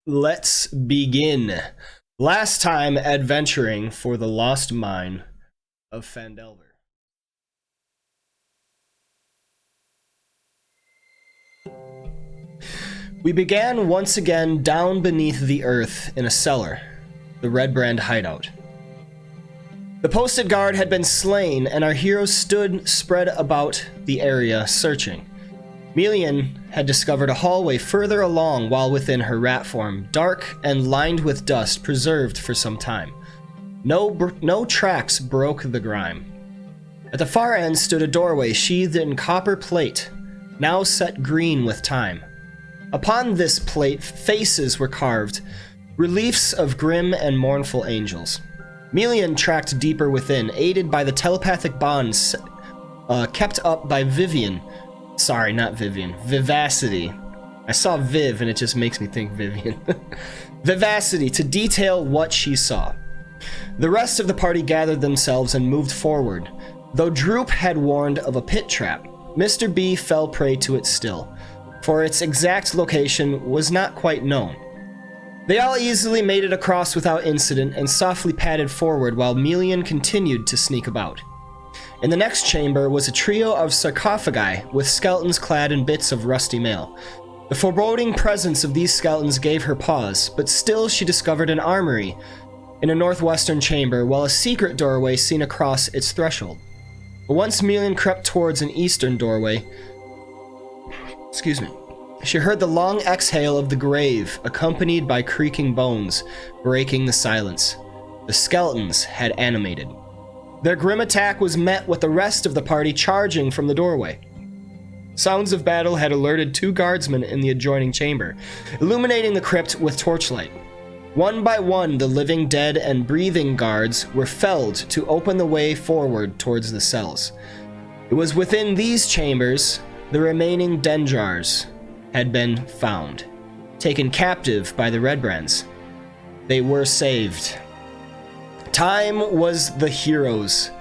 Let's begin. Last time adventuring for the lost mine of Phandelver. We began once again down beneath the earth in a cellar, the Redbrand hideout. The posted guard had been slain, and our heroes stood spread about the area searching. Melian had discovered a hallway further along while within her rat form, dark and lined with dust, preserved for some time. No tracks broke the grime. At the far end stood a doorway sheathed in copper plate, now set green with time. Upon this plate, faces were carved, reliefs of grim and mournful angels. Melian tracked deeper within, aided by the telepathic bonds kept up by Vivian. Sorry, not Vivian. Vivacity. I saw Viv and it just makes me think Vivian. Vivacity to detail what she saw. The rest of the party gathered themselves and moved forward. Though Droop had warned of a pit trap, Mr. B fell prey to it still, for its exact location was not quite known. They all easily made it across without incident and softly padded forward while Melian continued to sneak about. In the next chamber was a trio of sarcophagi with skeletons clad in bits of rusty mail. The foreboding presence of these skeletons gave her pause, but still she discovered an armory in a northwestern chamber, while a secret doorway seen across its threshold. But once Melian crept towards an eastern doorway, she heard the long exhale of the grave, accompanied by creaking bones, breaking the silence. The skeletons had animated. Their grim attack was met with the rest of the party charging from the doorway. Sounds of battle had alerted two guardsmen in the adjoining chamber, illuminating the crypt with torchlight. One by one, the living, dead, and breathing guards were felled to open the way forward towards the cells. It was within these chambers the remaining Denjars had been found, taken captive by the Redbrands. They were saved. Time was the heroes,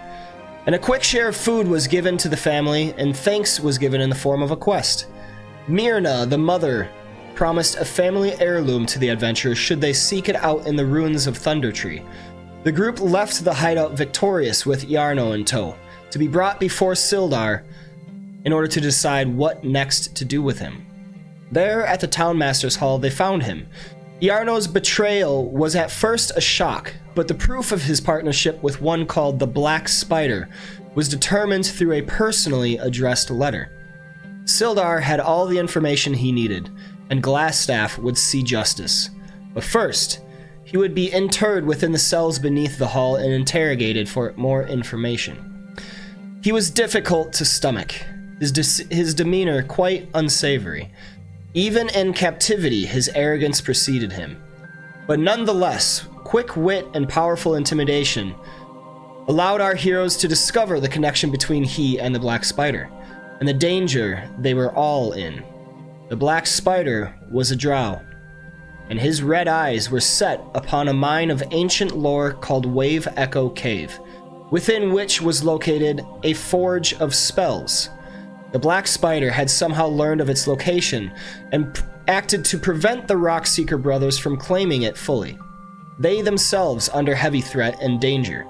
and a quick share of food was given to the family, and thanks was given in the form of a quest. Myrna, the mother, promised a family heirloom to the adventurers should they seek it out in the ruins of Thundertree. The group left the hideout victorious with Iarno in tow, to be brought before Sildar in order to decide what next to do with him. There, at the Townmaster's Hall, they found him. Iarno's betrayal was at first a shock, but the proof of his partnership with one called the Black Spider was determined through a personally addressed letter. Sildar had all the information he needed, and Glasstaff would see justice. But first, he would be interred within the cells beneath the hall and interrogated for more information. He was difficult to stomach, his demeanor quite unsavory. Even in captivity, his arrogance preceded him. But nonetheless, quick wit and powerful intimidation allowed our heroes to discover the connection between he and the Black Spider, and the danger they were all in. The Black Spider was a drow, and his red eyes were set upon a mine of ancient lore called Wave Echo Cave, within which was located a forge of spells. The Black Spider had somehow learned of its location and acted to prevent the Rockseeker brothers from claiming it fully. They themselves under heavy threat and danger.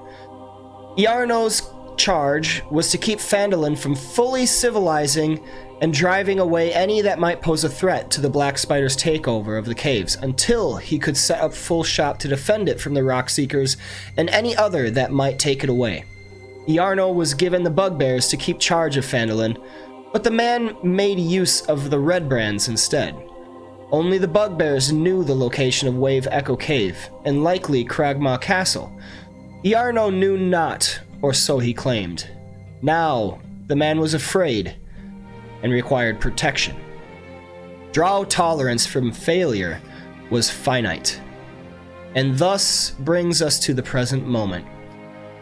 Iarno's charge was to keep Phandelver from fully civilizing and driving away any that might pose a threat to the Black Spider's takeover of the caves until he could set up full shop to defend it from the Rockseekers and any other that might take it away. Iarno was given the bugbears to keep charge of Phandelver, but the man made use of the Redbrands instead. Only the bugbears knew the location of Wave Echo Cave, and likely Cragmaw Castle. Iarno knew not, or so he claimed. Now, the man was afraid, and required protection. Drow tolerance from failure was finite, and thus brings us to the present moment,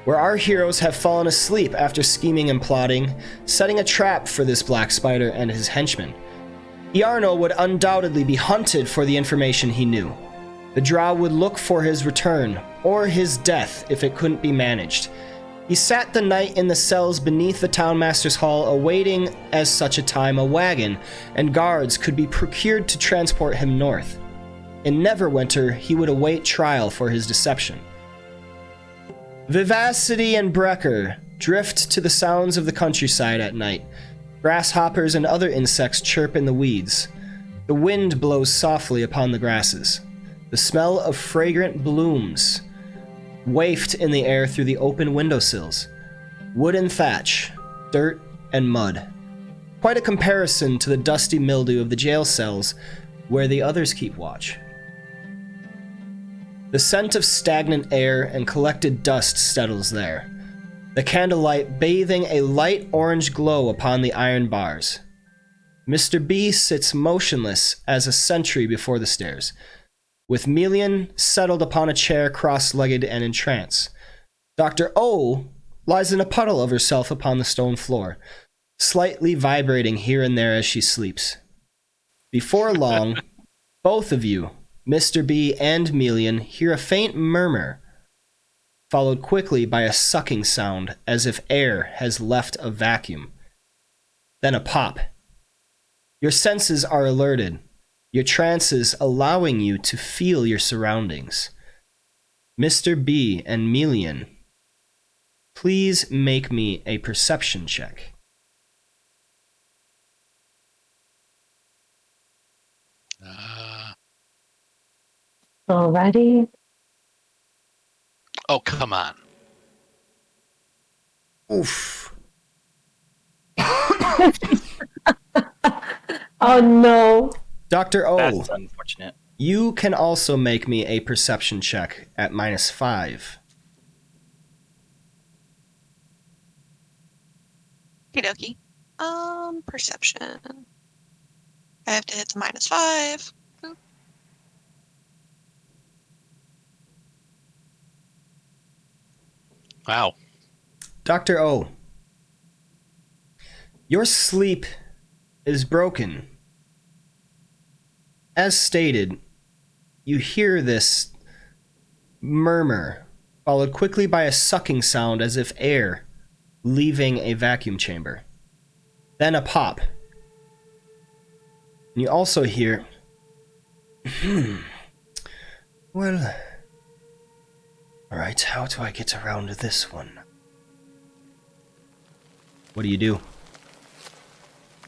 where our heroes have fallen asleep after scheming and plotting, setting a trap for this Black Spider and his henchmen. Iarno would undoubtedly be hunted for the information he knew. The drow would look for his return, or his death if it couldn't be managed. He sat the night in the cells beneath the Townmaster's Hall, awaiting, as such a time, a wagon, and guards could be procured to transport him north. In Neverwinter, he would await trial for his deception. Vivacity and Brecker drift to the sounds of the countryside at night. Grasshoppers and other insects chirp in the weeds. The wind blows softly upon the grasses. The smell of fragrant blooms waft in the air through the open windowsills. Wood and thatch, dirt and mud. Quite a comparison to the dusty mildew of the jail cells where the others keep watch. The scent of stagnant air and collected dust settles there, the candlelight bathing a light orange glow upon the iron bars. Mr. B sits motionless as a sentry before the stairs, with Melian settled upon a chair cross-legged and in trance. Dr. O lies in a puddle of herself upon the stone floor, slightly vibrating here and there as she sleeps. Before long, both of you, Mr. B and Melian, hear a faint murmur, followed quickly by a sucking sound as if air has left a vacuum. Then a pop. Your senses are alerted, your trances allowing you to feel your surroundings. Mr. B and Melian, please make me a perception check. Alrighty. Oh, come on. Oof. Oh no. Dr. O, That's unfortunate. you can also make me a perception check at -5. Okie dokie. Perception. I have to hit the -5. Boop. Wow. Dr. O, your sleep is broken. As stated, you hear this murmur, followed quickly by a sucking sound as if air leaving a vacuum chamber. Then a pop. And you also hear, well, alright, how do I get around this one? What do?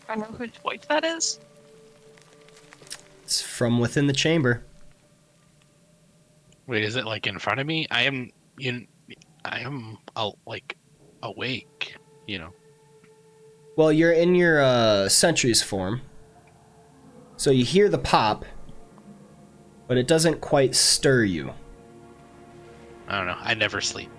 I know whose voice that is. It's from within the chamber. Wait, is it like in front of me? I am like awake, you know. Well, you're in your sentry's form. So you hear the pop, but it doesn't quite stir you. I don't know. I never sleep.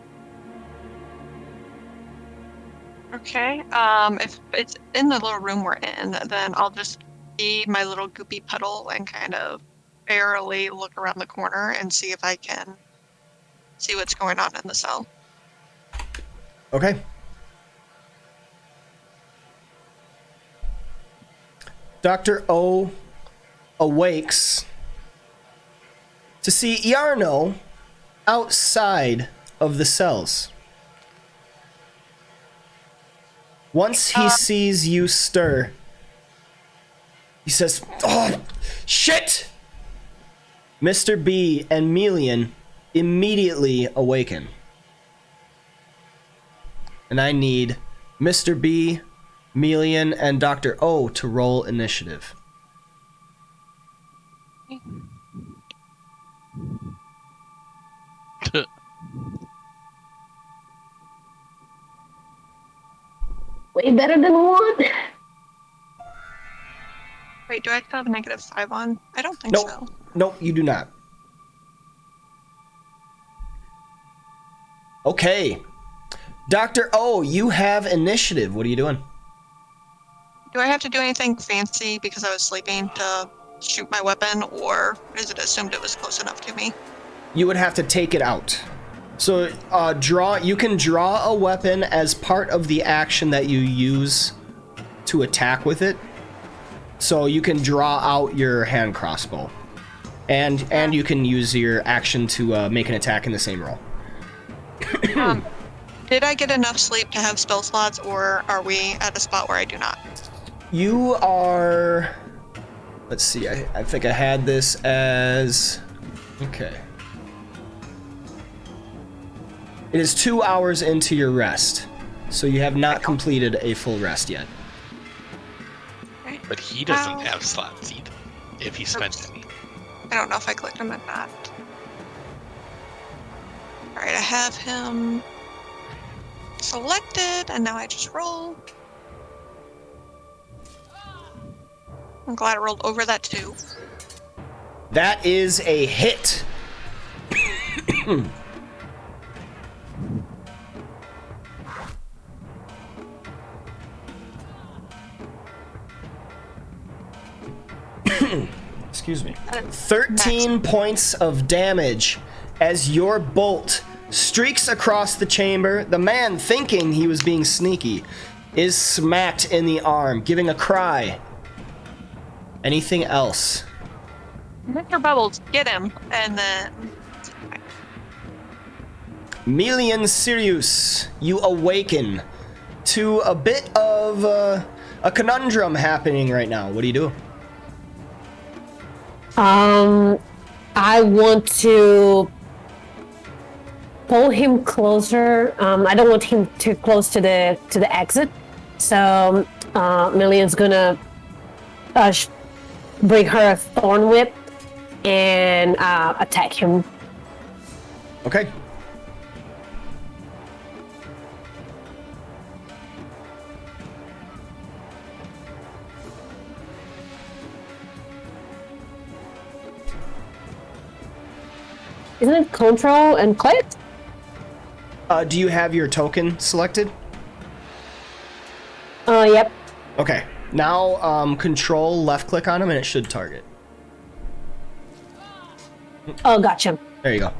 Okay. If it's in the little room we're in, then I'll just be my little goopy puddle and kind of airily look around the corner and see if I can see what's going on in the cell. Okay. Dr. O awakes to see Yarno outside of the cells. Once he sees you stir, he says, "Oh, shit!" Mr. B and Melian immediately awaken. And I need Mr. B, Melian, and Dr. O to roll initiative. Way better than one. Wait, do I have a -5 on? I don't think Nope. so. Nope, you do not. Okay. Dr. O, you have initiative. What are you doing? Do I have to do anything fancy because I was sleeping to shoot my weapon, or is it assumed it was close enough to me? You would have to take it out. So you can draw a weapon as part of the action that you use to attack with it. So you can draw out your hand crossbow. And you can use your action to make an attack in the same roll. Did I get enough sleep to have spell slots, or are we at a spot where I do not? You are... Let's see, I think I had this as... Okay. It is 2 hours into your rest, so you have not completed a full rest yet. But he doesn't have slots either, if he spent any. I don't know if I clicked him or not. Alright, I have him selected, and now I just roll. I'm glad I rolled over that 2. That is a hit. Excuse me. 13 points of damage as your bolt streaks across the chamber. The man, thinking he was being sneaky, is smacked in the arm, giving a cry. Anything else? Mr. Bubbles, get him, and then... Melian Sirius, you awaken to a bit of a conundrum happening right now. What do you do? I want to pull him closer. I don't want him too close to the exit. So Millian's gonna bring her a thorn whip and attack him. Okay. Isn't it control and click? Do you have your token selected? Yep. Okay. Now, control left click on him and it should target. Oh, gotcha. There you go.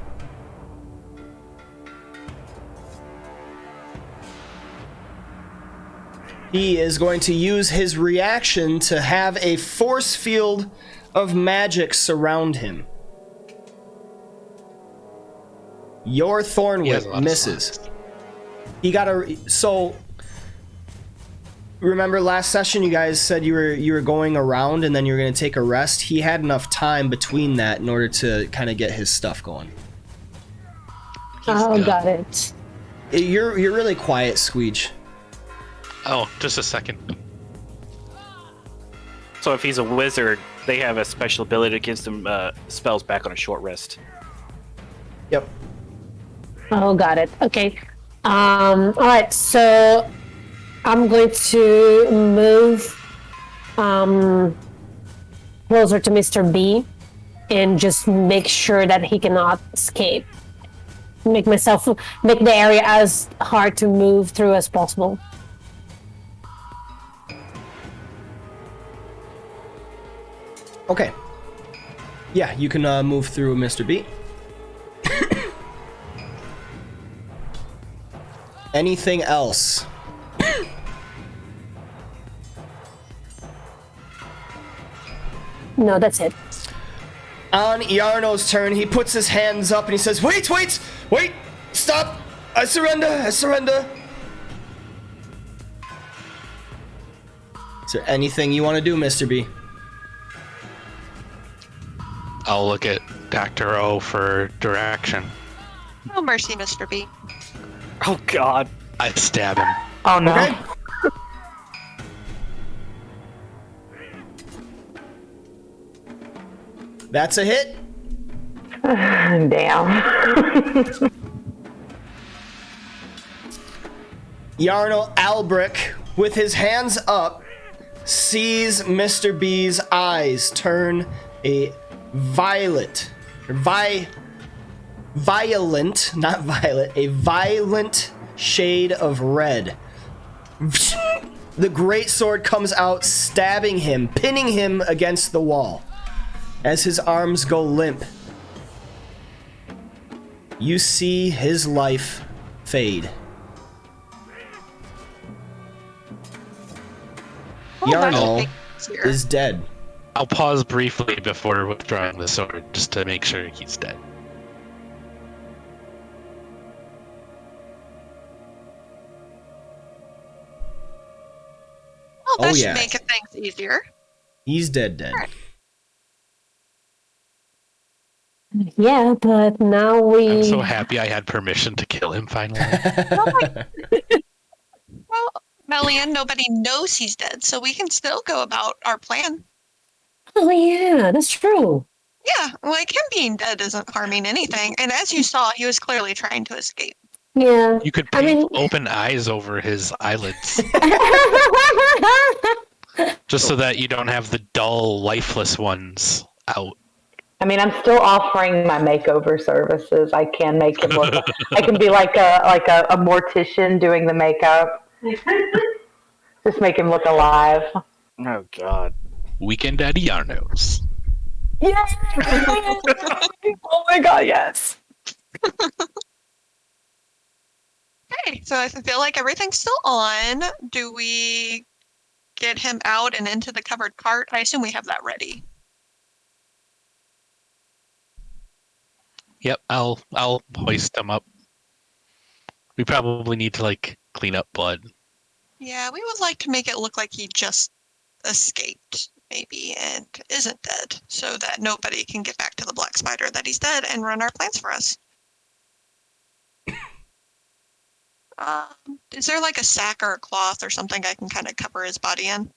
He is going to use his reaction to have a force field of magic surround him. Your thorn whip misses. He got a... So, remember last session you guys said you were going around and then you were going to take a rest? He had enough time between that in order to kind of get his stuff going. Got it. You're really quiet, Squeege. Oh, just a second. So if he's a wizard, they have a special ability that gives them spells back on a short rest. Yep. Oh, got it. Okay. All right. So I'm going to move closer to Mr. B and just make sure that he cannot escape. Make the area as hard to move through as possible. Okay. Yeah, you can move through Mr. B. Anything else? No, that's it. On Yarno's turn, he puts his hands up and he says, Wait! Stop! I surrender! Is there anything you want to do, Mr. B? I'll look at Dr. O for direction. Oh, mercy, Mr. B. Oh God! I stab him. Oh no! Okay. That's a hit. Damn. Yarno Albrick, with his hands up, sees Mr. B's eyes turn a violent, a violent shade of red. The greatsword comes out, stabbing him, pinning him against the wall. As his arms go limp, you see his life fade. Yarno is dead. I'll pause briefly before withdrawing the sword, just to make sure he's dead. Well, that Oh, should yeah. make things easier. He's dead. All right. Yeah, but now we. I'm so happy I had permission to kill him finally. Well, Melian, nobody knows he's dead, so we can still go about our plan. Oh yeah, that's true. Yeah, like him being dead isn't harming anything. And as you saw, he was clearly trying to escape. Yeah. You could I paint mean, open eyes over his eyelids, just so that you don't have the dull, lifeless ones out. I mean, I'm still offering my makeover services. I can make him look. I can be like a mortician doing the makeup. Just make him look alive. Oh God. Weekend at Yarno's. yes. Oh my god, yes. Okay, so I feel like everything's still on. Do we get him out and into the covered cart? I assume we have that ready. Yep, I'll hoist him up. We probably need to like clean up blood. Yeah, we would like to make it look like he just escaped, maybe, and isn't dead, so that nobody can get back to the Black Spider that he's dead and run our plans for us. Is there like a sack or a cloth or something I can kind of cover his body in?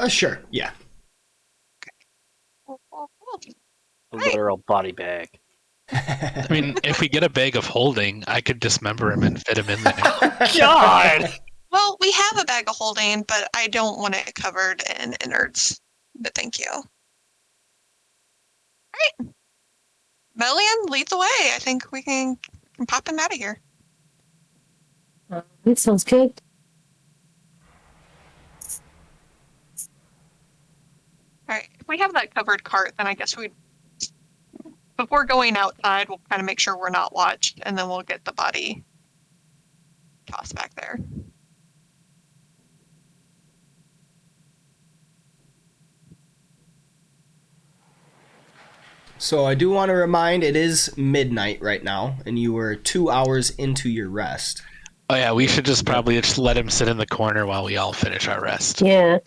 Sure, yeah. Cool. A Right. literal body bag. I mean, if we get a bag of holding, I could dismember him and fit him in there. God! Well, we have a bag of holding, but I don't want it covered in innards. But thank you. All right. Melian, lead the way. I think we can pop him out of here. It sounds good. All right. If we have that covered cart, then I guess before going outside, we'll kind of make sure we're not watched, and then we'll get the body tossed back there. So I do want to remind it is midnight right now, and you were 2 hours into your rest. Oh yeah, we should just probably just let him sit in the corner while we all finish our rest. Yeah.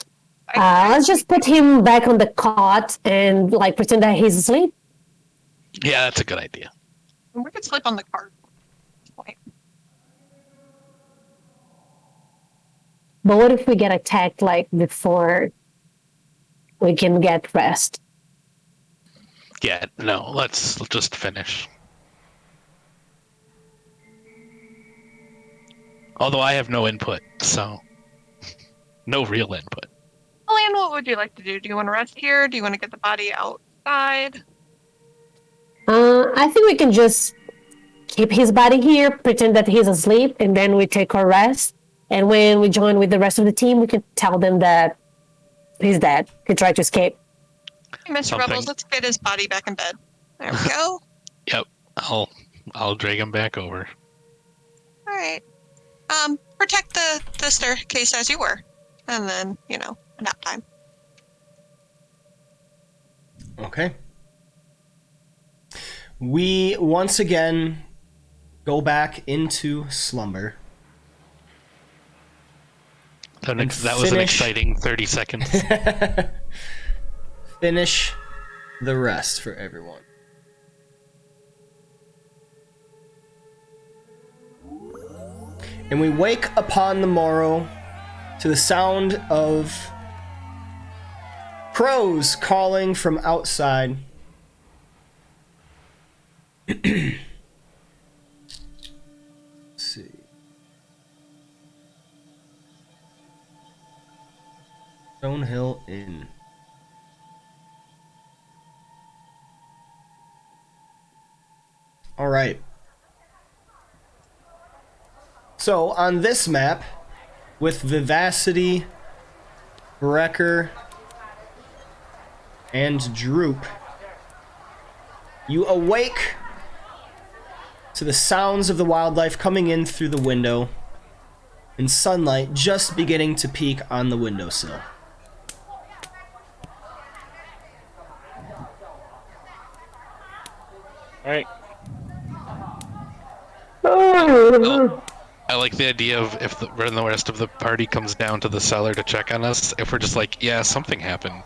Let's just put him back on the cot and like pretend that he's asleep. Yeah, that's a good idea. We could sleep on the cart. Point. But what if we get attacked like before we can get rest? Yeah, no, let's just finish. Although I have no input, so no real input. Melian, what would you like to do? Do you want to rest here? Do you want to get the body outside? I think we can just keep his body here, pretend that he's asleep, and then we take our rest. And when we join with the rest of the team, we can tell them that he's dead. He tried to escape. Hey, Mr. Something. Rebels, let's get his body back in bed. There we go. Yep, I'll drag him back over. All right. Protect the staircase as you were. And then, nap time. Okay. We once again go back into slumber. That And was an finish. exciting 30 seconds. Finish the rest for everyone. And we wake upon the morrow to the sound of crows calling from outside. Let's see. Stonehill Inn. All right. So on this map, with Vivacity, Wrecker, and Droop, you awake to the sounds of the wildlife coming in through the window and sunlight just beginning to peek on the windowsill. All right. Oh, I like the idea of if when the rest of the party comes down to the cellar to check on us, if we're just like, yeah, something happened.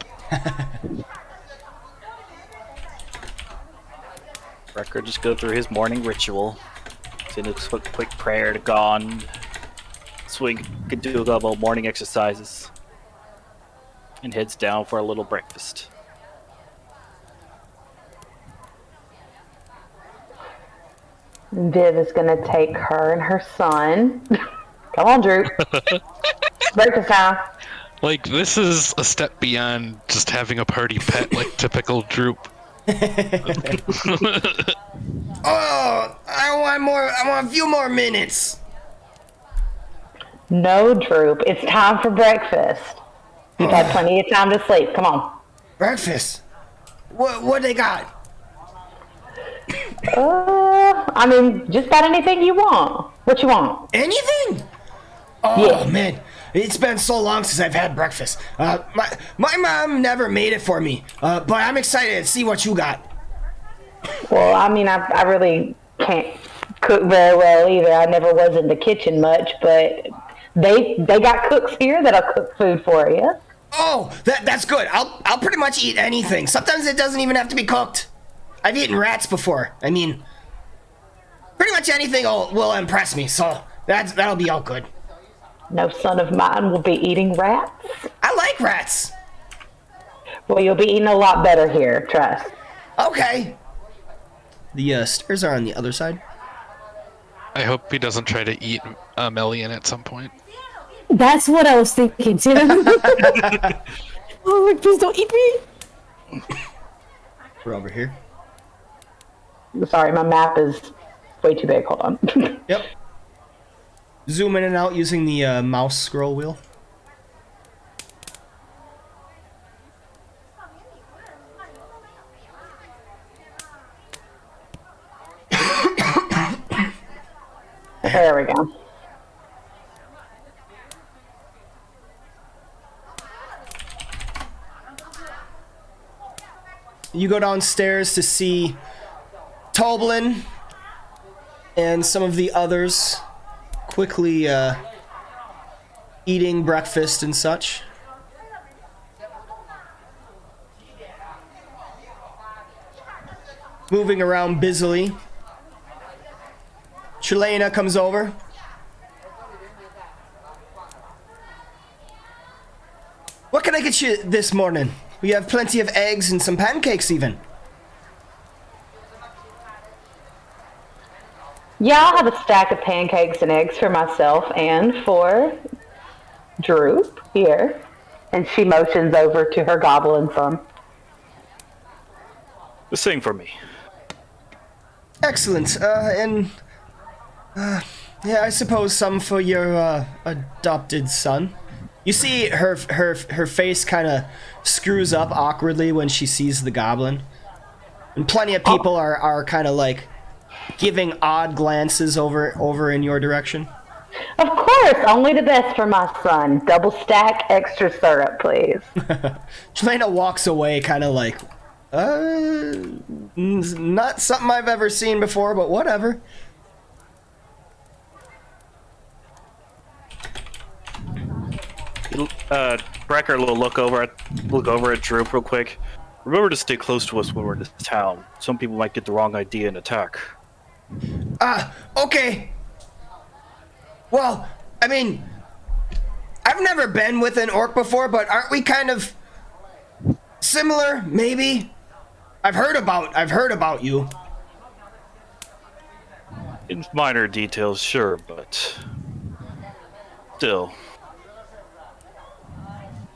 Wrecker just go through his morning ritual. Send a quick prayer to God. Swing, can do a couple morning exercises. And heads down for a little breakfast. Viv is gonna take her and her son. Come on, Drew. Breakfast time. Like, this is a step beyond just having a party pet, like typical Droop. Oh, I want more. I want a few more minutes. No, Droop. It's time for breakfast. You've had plenty of time to sleep. Come on. Breakfast. What they got? I mean, just about anything you want. What you want? Anything? Oh Yeah. man, it's been so long since I've had breakfast. My mom never made it for me, but I'm excited to see what you got. Well, I mean, I really can't cook very well either. I never was in the kitchen much, but they got cooks here that'll cook food for you. Oh, that's good. I'll pretty much eat anything. Sometimes it doesn't even have to be cooked. I've eaten rats before. I mean, pretty much anything will impress me. So that'll be all good. No son of mine will be eating rats. I like rats. Well, you'll be eating a lot better here, trust. Okay. The stairs are on the other side. I hope he doesn't try to eat Melian at some point. That's what I was thinking too. Oh, please don't eat me. We're over here. Sorry, my map is way too big. Hold on. Yep. Zoom in and out using the mouse scroll wheel. There we go. You go downstairs to see Toblin and some of the others quickly eating breakfast and such. Moving around busily. Chelena comes over. What can I get you this morning? We have plenty of eggs and some pancakes even. Yeah, I'll have a stack of pancakes and eggs for myself and for Droop here. And she motions over to her goblin son. Sing for me. Excellent. Yeah, I suppose some for your adopted son. You see her face kind of screws up awkwardly when she sees the goblin. And plenty of people are kind of like giving odd glances over in your direction. Of course, only the best for my son. Double stack, extra syrup, please. Chelena walks away kind of like, not something I've ever seen before, but whatever. Brecker will look over at Droop real quick. Remember to stay close to us when we're in this town. Some people might get the wrong idea and attack. Okay. Well, I mean, I've never been with an orc before, but aren't we kind of similar, maybe? I've heard about you. In minor details, sure, but still.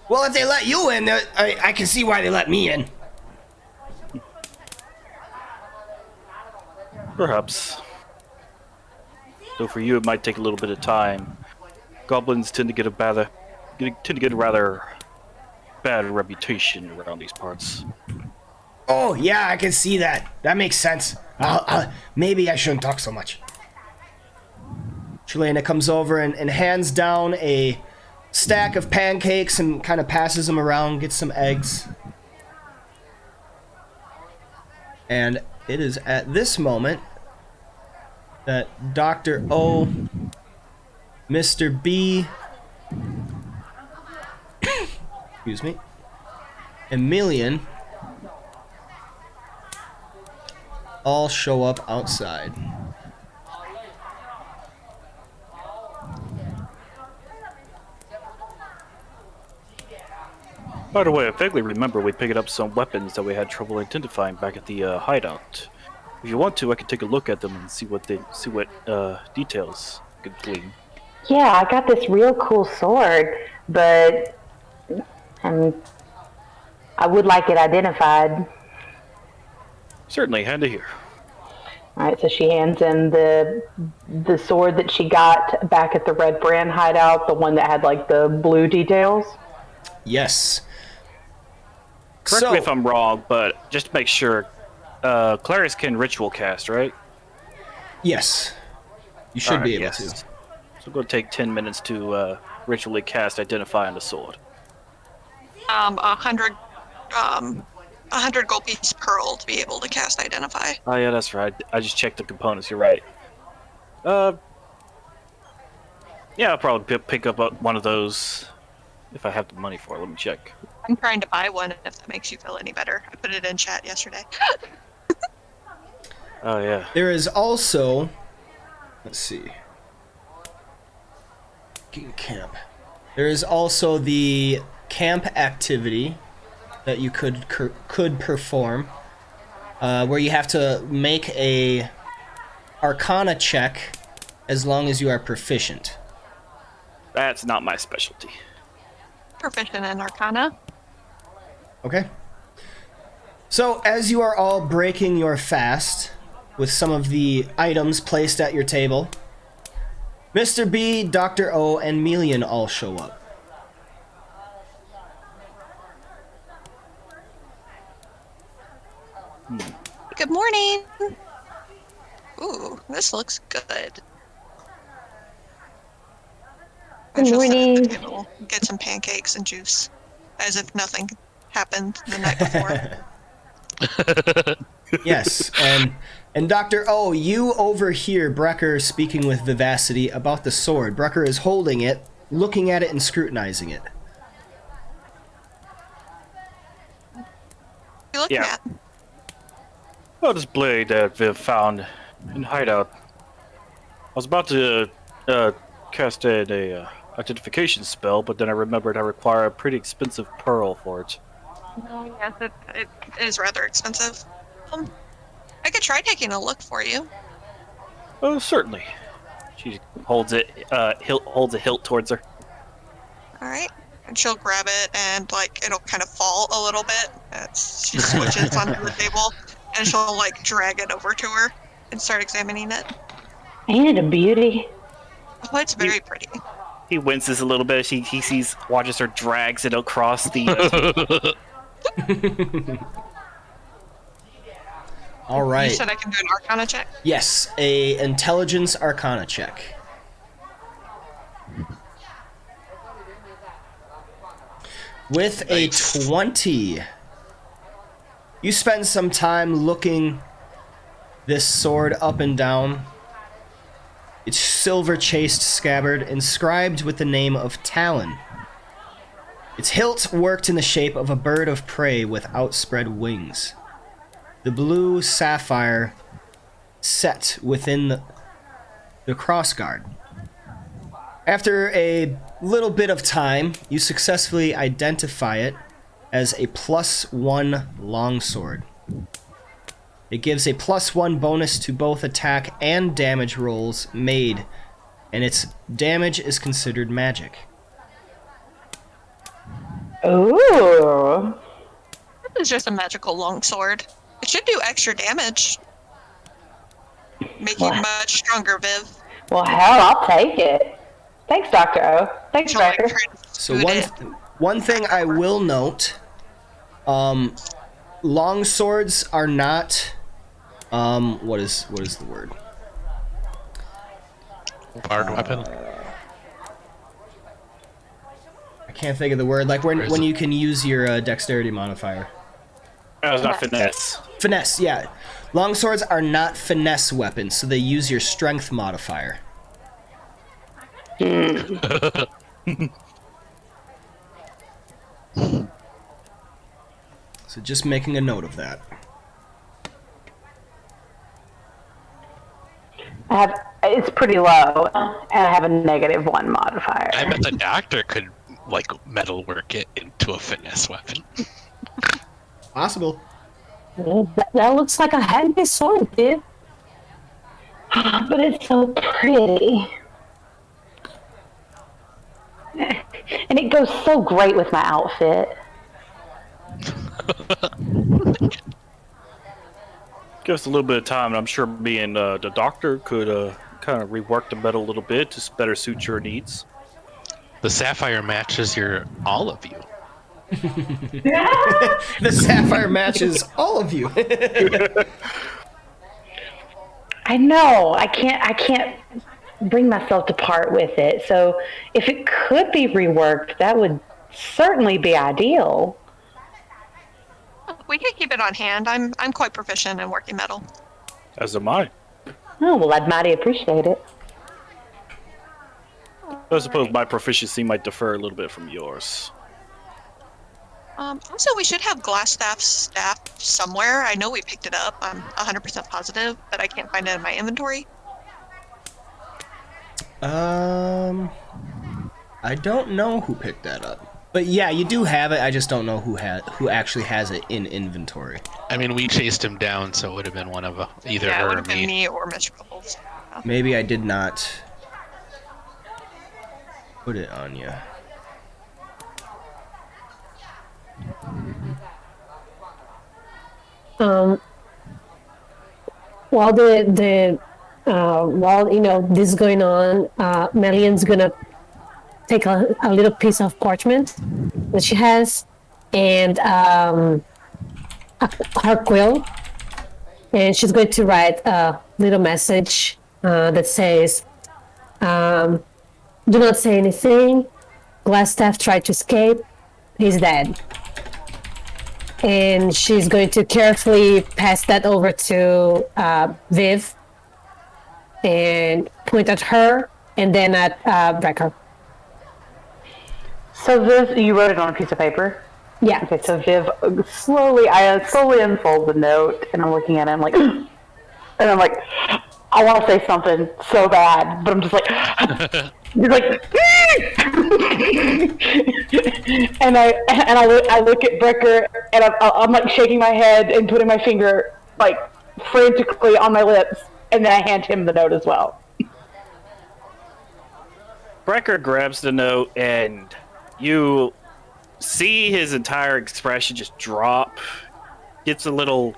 Well, if they let you in, I can see why they let me in. Perhaps. Though for you, it might take a little bit of time. Goblins tend to get a rather bad reputation around these parts. Oh, yeah, I can see that. That makes sense. Maybe I shouldn't talk so much. Chelena comes over and hands down a stack of pancakes and kind of passes them around, gets some eggs. And it is at this moment that Dr. O, Mr. B, excuse me, Emilian, all show up outside. By the way, I vaguely remember we picked up some weapons that we had trouble identifying back at the hideout. If you want to, I can take a look at them and see what details I could glean. Yeah, I got this real cool sword, but I would like it identified. Certainly, hand it here. All right, so she hands in the sword that she got back at the Redbrand hideout, the one that had like the blue details. Yes. Correct me if I'm wrong, but just to make sure, Clarice can ritual cast, right? Yes. You should be able to. So we're going to take 10 minutes to ritually cast Identify on the sword. 100 gold piece pearl to be able to cast Identify. Oh yeah, that's right. I just checked the components. You're right. Yeah, I'll probably pick up one of those if I have the money for it. Let me check. I'm trying to buy one if that makes you feel any better. I put it in chat yesterday. Oh yeah. There is also, let's see, camp. There is also the camp activity that you could perform, where you have to make a Arcana check as long as you are proficient. That's not my specialty. Proficient in Arcana. Okay. So, as you are all breaking your fast with some of the items placed at your table, Mr. B, Dr. O, and Melian all show up. Good morning. Ooh, this looks good. Good morning. Get some pancakes and juice, as if nothing happened the night before. Yes, and Dr. O, you overhear Brecker speaking with vivacity about the sword. Brecker is holding it, looking at it, and scrutinizing it. You looking at? Oh, this blade that Viv found in hideout. I was about to cast a identification spell, but then I remembered I require a pretty expensive pearl for it. Oh, yes, it is rather expensive. I could try taking a look for you. Oh, certainly. She holds it, holds a hilt towards her. All right, and she'll grab it, and like it'll kind of fall a little bit. She switches onto the table, and she'll like drag it over to her and start examining it. Ain't it a beauty? Oh, it's very pretty. He winces a little bit. He watches her drags it across the. All right. You said I can do an Arcana check? Yes, a intelligence Arcana check. With a 20, you spend some time looking this sword up and down. Its silver-chased scabbard inscribed with the name of Talon. Its hilt worked in the shape of a bird of prey with outspread wings. The blue sapphire set within the crossguard. After a little bit of time, you successfully identify it as a +1 longsword. It gives a +1 bonus to both attack and damage rolls made, and its damage is considered magic. Ooh. This is just a magical longsword. It should do extra damage. Make you much stronger, Viv. Well, hell, I'll take it. Thanks, Dr. O. Thanks, She'll, like, Brecker. try to So scoot one thing I will note, longswords are not, what is the word? Barred weapon. I can't think of the word. Like when you can use your dexterity modifier. That was not finesse. Finesse, yeah. Longswords are not finesse weapons, so they use your strength modifier. So just making a note of that. It's pretty low, and I have a -1 modifier. I bet the doctor could like metal work it into a finesse weapon. Possible. That looks like a heavy sword, dude. But it's so pretty. And it goes so great with my outfit. Give us a little bit of time, and I'm sure me and the doctor could kind of rework the metal a little bit to better suit your needs. The sapphire matches all of you. The sapphire matches all of you. I know. I can't bring myself to part with it. So if it could be reworked, that would certainly be ideal. We can keep it on hand. I'm quite proficient in working metal. As am I. Oh, well, I'd mighty appreciate it. I suppose my proficiency might differ a little bit from yours. Also, we should have Glasstaff's staff somewhere. I know we picked it up. I'm 100% positive, but I can't find it in my inventory. I don't know who picked that up. But yeah, you do have it. I just don't know who actually has it in inventory. I mean, we chased him down, so it would have been one of either Yeah, it her would or have been me. me or Mr. Bubbles. Maybe I did not put it on you. While while this is going on, Melian's gonna take a little piece of parchment that she has and her quill, and she's going to write a little message that says, "Do not say anything. Glasstaff tried to escape. He's dead." And she's going to carefully pass that over to Viv and point at her and then at Brecker. So Viv, you wrote it on a piece of paper? Yeah. Okay, so Viv, I slowly unfold the note, and I'm looking at it, I'm like, and I'm like, I want to say something so bad, but I'm just like, you're like, and I look at Brecker, and I'm like shaking my head and putting my finger like frantically on my lips, and then I hand him the note as well. Brecker grabs the note, and you see his entire expression just drop. Gets a little,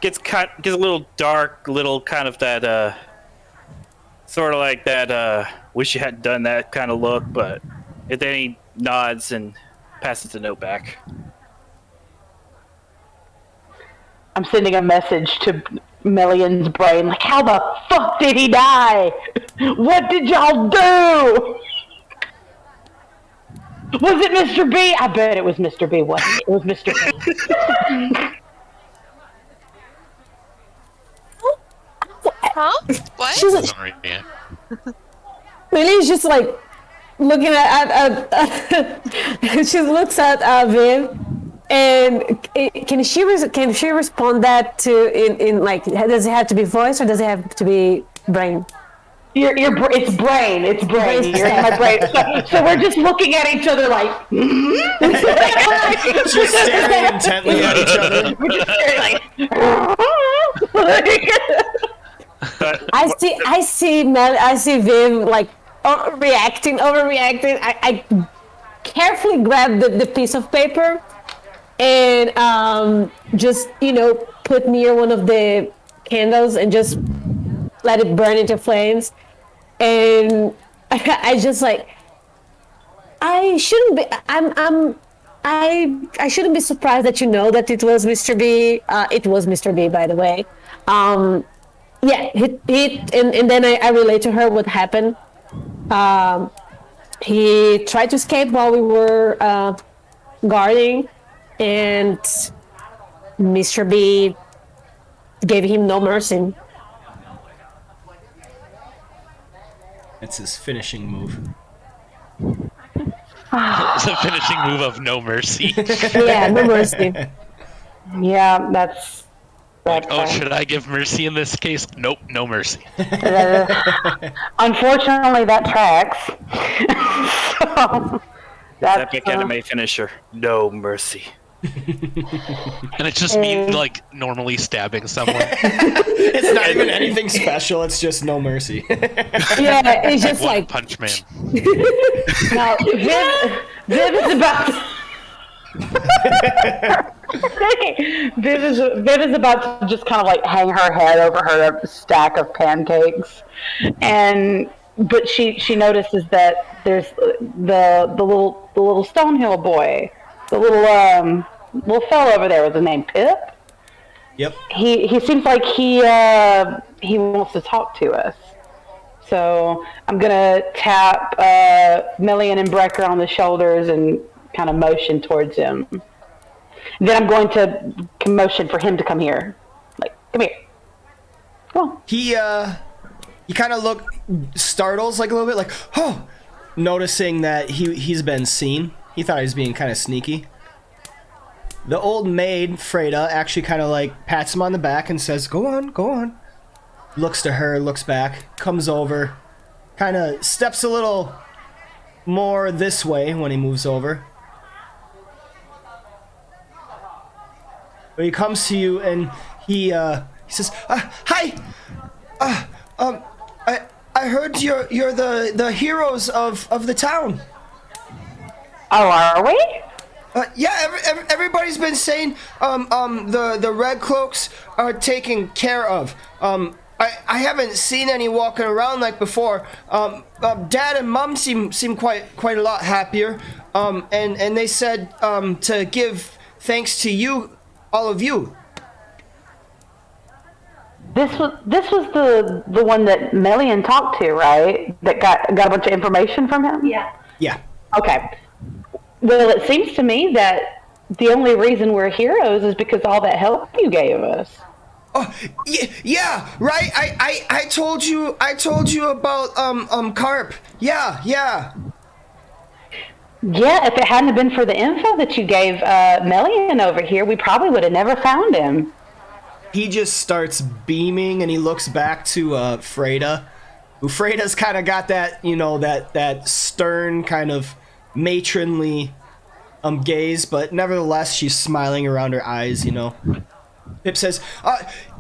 gets a little dark, little kind of that, sort of like that. Wish you hadn't done that kind of look. But then he nods and passes the note back. I'm sending a message to Melian's brain, like, how the fuck did he die? What did y'all do? Was it Mr. B? I bet it was Mr. B, wasn't it? It was Mr. B. Huh? What? Lily's just like looking at she looks at Viv, and can she respond that to in like, does it have to be voice or does it have to be brain? It's brain. You're in my brain. So we're just looking at each other like, Just staring intently at each other. we're just staring like. I see Viv like overreacting. I carefully grab the piece of paper and just put near one of the candles and just let it burn into flames. And I just like, I shouldn't be. I shouldn't be surprised that that it was Mr. B. It was Mr. B, by the way. Yeah, and then I relate to her what happened. He tried to escape while we were guarding, and Mr. B gave him no mercy. It's his finishing move. It's a finishing move of no mercy. Yeah, no mercy. Yeah, that's Like, That's oh, should I give mercy in this case? Nope, no mercy. Unfortunately, that tracks. So, that's Epic anime finisher. No mercy. And it's just me, like, normally stabbing someone. It's not even anything special. It's just no mercy. Yeah, it's just One like Punch Man. now Viv is about. Viv is about to just kind of like hang her head over her stack of pancakes, but she notices that there's the little Stonehill boy, the little fellow over there with the name Pip. Yep. He seems like he wants to talk to us. So I'm gonna tap Millian and Brecker on the shoulders and kind of motion towards him. Then I'm going to motion for him to come here. Like, come here. Come on. He kind of startles like a little bit, like, oh, noticing that he's been seen. He thought he was being kind of sneaky. The old maid, Freda, actually kind of like pats him on the back and says, go on, go on. Looks to her, looks back, comes over, kind of steps a little more this way when he moves over. But he comes to you and he says, "Hi, I heard you're the heroes of the town." Oh, are we? Yeah, everybody's been saying the Red Cloaks are taken care of. I haven't seen any walking around like before. Dad and Mom seem quite a lot happier. And they said to give thanks to you, all of you. This was the one that Melian talked to, right? That got a bunch of information from him? yeah. Yeah. Okay. Well, it seems to me that the only reason we're heroes is because all that help you gave us. Oh, yeah, right. I told you about Carp. Yeah. Yeah, if it hadn't been for the info that you gave Melian over here, we probably would have never found him. He just starts beaming and he looks back to Freda. Who Freda's kind of got that, that stern kind of matronly gaze, but nevertheless she's smiling around her eyes, Pip says,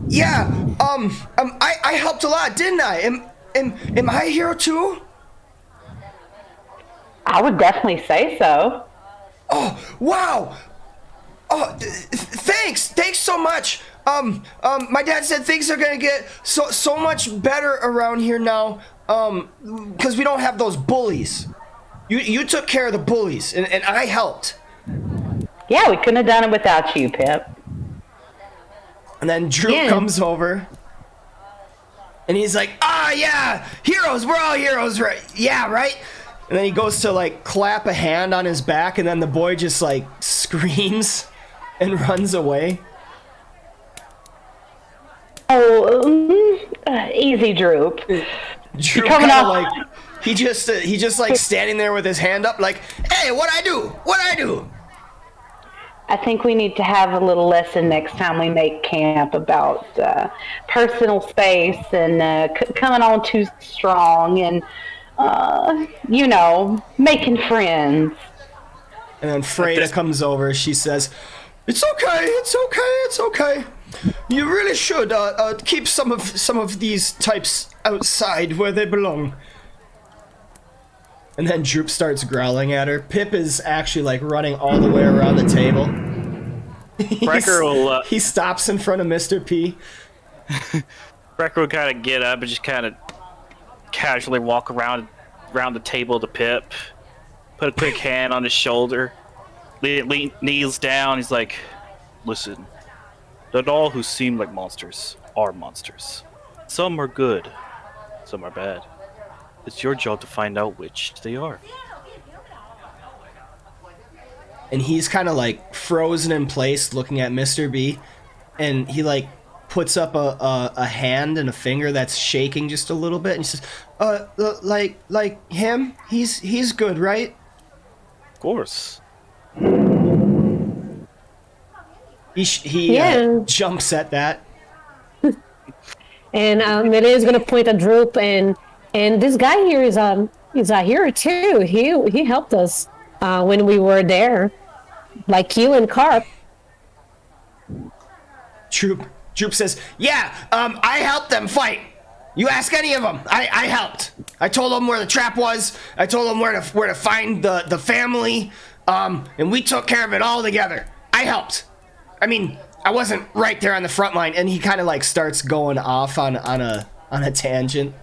yeah, I helped a lot, didn't I? Am I a hero too? I would definitely say so. Oh, wow. Oh, thanks so much. My dad said things are gonna get so much better around here now, because we don't have those bullies. You took care of the bullies, and I helped. Yeah, we couldn't have done it without you, Pip. And then Drew comes over, and he's like, yeah, heroes, we're all heroes, right? Yeah, right? And then he goes to, like, clap a hand on his back, and then the boy just, like, screams and runs away. Oh, easy, Droop. Drew kind of, like, he just like, standing there with his hand up, like, hey, what'd I do? I think we need to have a little lesson next time we make camp about personal space and coming on too strong and, making friends. And then Freda comes over. She says, it's okay. You really should keep some of these types outside where they belong. And then Droop starts growling at her. Pip is actually, like, running all the way around the table. Brecker will... he stops in front of Mr. P. Brecker will kind of get up and just kind of casually walk around the table to Pip. Put a quick hand on his shoulder. Kneels down. He's like, listen, not all who seem like monsters are monsters. Some are good. Some are bad. It's your job to find out which they are. And he's kind of like frozen in place looking at Mr. B. And he like puts up a hand and a finger that's shaking just a little bit. And he says, like him? He's good, right? Of course. He jumps at that. And Melia's gonna point at Droop, and this guy here is a hero too. He helped us when we were there, like you and Carp. Droop says, "Yeah, I helped them fight. You ask any of them. I helped. I told them where the trap was. I told them where to find the family. And we took care of it all together. I helped. I mean, I wasn't right there on the front line." And he kind of like starts going off on a tangent.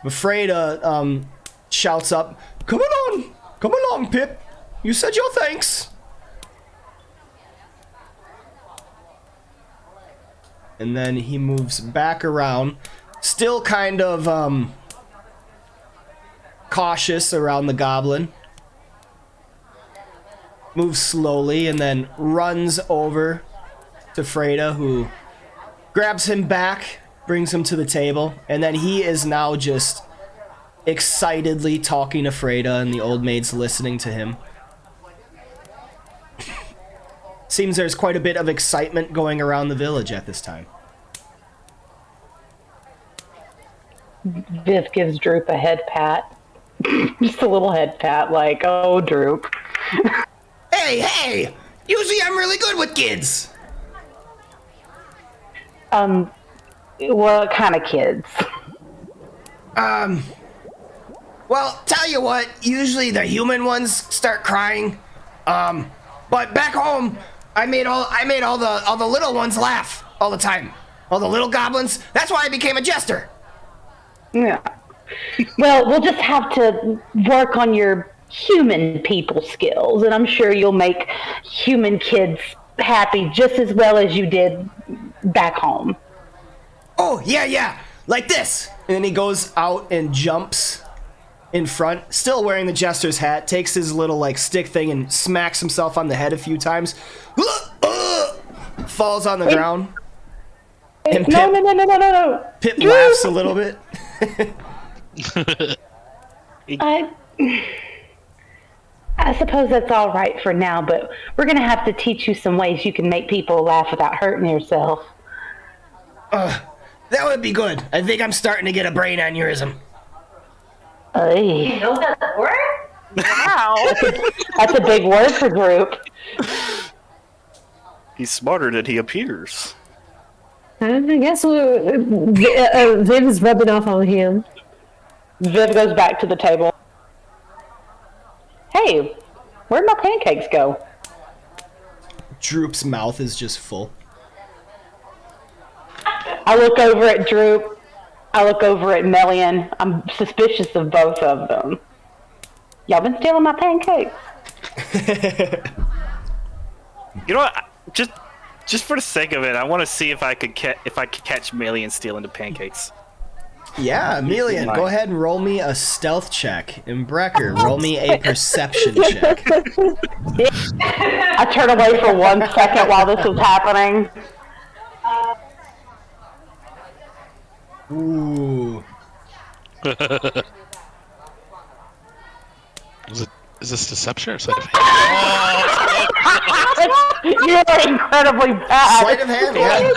But Freda shouts up, come along, Pip. You said your thanks." And then he moves back around, still kind of cautious around the goblin. Moves slowly and then runs over to Freda, who grabs him back, brings him to the table, and then he is now just excitedly talking to Freda, and the old maid's listening to him. Seems there's quite a bit of excitement going around the village at this time. Viv gives Droop a head pat. Just a little head pat, like, oh, Droop. Hey! Usually I'm really good with kids. What kind of kids? Well, tell you what, usually the human ones start crying. But back home, I made all the little ones laugh all the time. All the little goblins. That's why I became a jester. Yeah. Well, we'll just have to work on your human people skills, and I'm sure you'll make human kids happy just as well as you did back home. Oh, yeah, like this. And then he goes out and jumps in front, still wearing the jester's hat, takes his little like stick thing and smacks himself on the head a few times. Falls on the ground. And No. Pip laughs a little bit. I suppose that's all right for now, but we're going to have to teach you some ways you can make people laugh without hurting yourself. That would be good. I think I'm starting to get a brain aneurysm. You know that word? Wow. That's a big word for Group. He's smarter than he appears. I guess Viv is rubbing off on him. Viv goes back to the table. Hey, where'd my pancakes go? Droop's mouth is just full. I look over at Droop. I look over at Melian. I'm suspicious of both of them. Y'all been stealing my pancakes. You know what? Just for the sake of it, I want to see if I could catch Melian stealing the pancakes. Yeah, Emilian, go ahead and roll me a stealth check. And Brecker, roll me a perception check. I turn away for 1 second while this is happening. Ooh. Is this deception or sleight of hand? You're incredibly bad. Sleight of hand, yeah.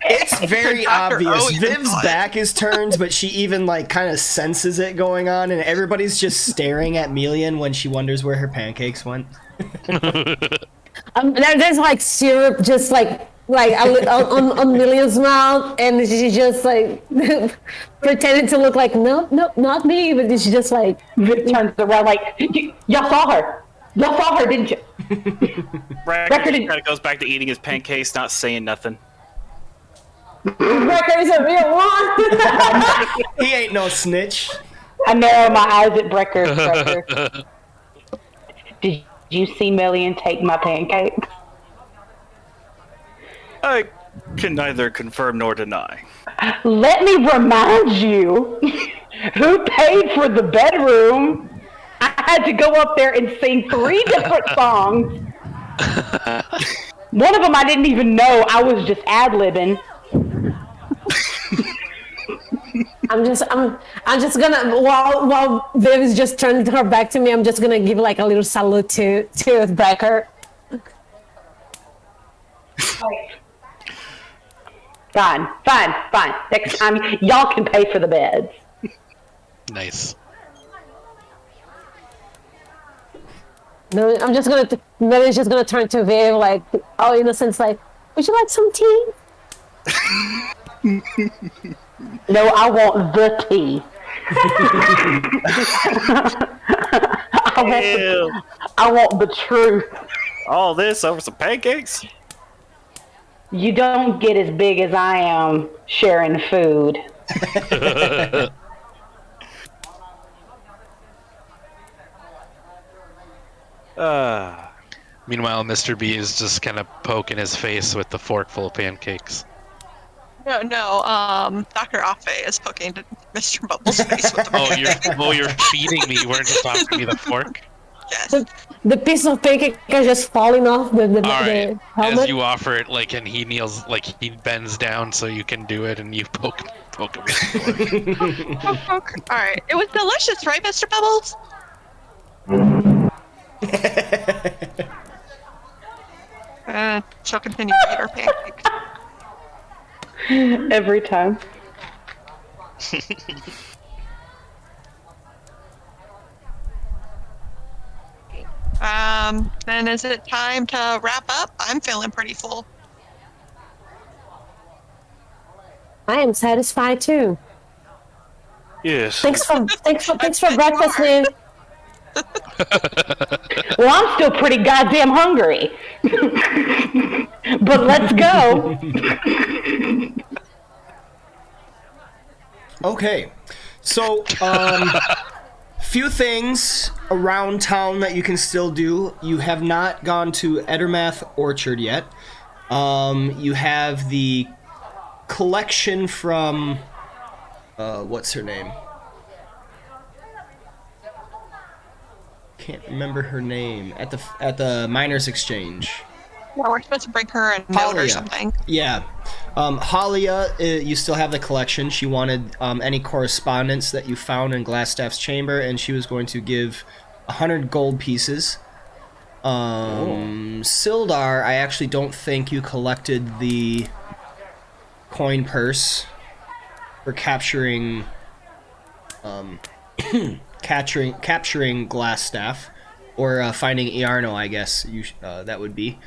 It's very obvious. Viv's back is turned, but she even like kind of senses it going on, and everybody's just staring at Melian when she wonders where her pancakes went. There's like syrup just like on Melian's mouth, and she just like pretended to look like nope, not me, but she just like turns around like y'all saw her, didn't you? Brecker kind of goes back to eating his pancakes, not saying nothing. Brecker's a real one. He ain't no snitch. I narrow my eyes at Brecker. Did you see Melian take my pancakes? I can neither confirm nor deny. Let me remind you, who paid for the bedroom? I had to go up there and sing 3 different songs. One of them I didn't even know. I was just ad-libbing. I'm just gonna while Viv is just turning her back to me, I'm just gonna give like a little salute to Brecker. Fine. Next time, y'all can pay for the beds. Nice. No, I'm just gonna. Millie's just gonna turn to Viv like, all innocence, like, would you like some tea? No, I want the tea. I want the truth. All this over some pancakes? You don't get as big as I am sharing food. Meanwhile, Mr. B is just kind of poking his face with the fork full of pancakes. No, Dr. Affe is poking Mr. Bubbles' face with the You're feeding me. You weren't just offering me the fork. Yes. The piece of pancake is just falling off the All right. helmet. As you offer it, like, and he kneels, like he bends down so you can do it, and you poke him with the fork. All right. It was delicious, right, Mr. Bubbles? She'll continue to eat her pancake. Every time. Then is it time to wrap up? I'm feeling pretty full. I am satisfied too. Yes. Thanks for breakfast, Liv. Well, I'm still pretty goddamn hungry. But let's go. Okay, so few things around town that you can still do. You have not gone to Edermath Orchard yet. You have the collection from what's her name? Can't remember her name at the Miners Exchange. Yeah, we're supposed to bring her a note or something. Yeah. Halia, you still have the collection. She wanted any correspondence that you found in Glasstaff's chamber, and she was going to give 100 gold pieces. Sildar, I actually don't think you collected the coin purse for capturing capturing Glasstaff, or finding Iarno, I guess that would be.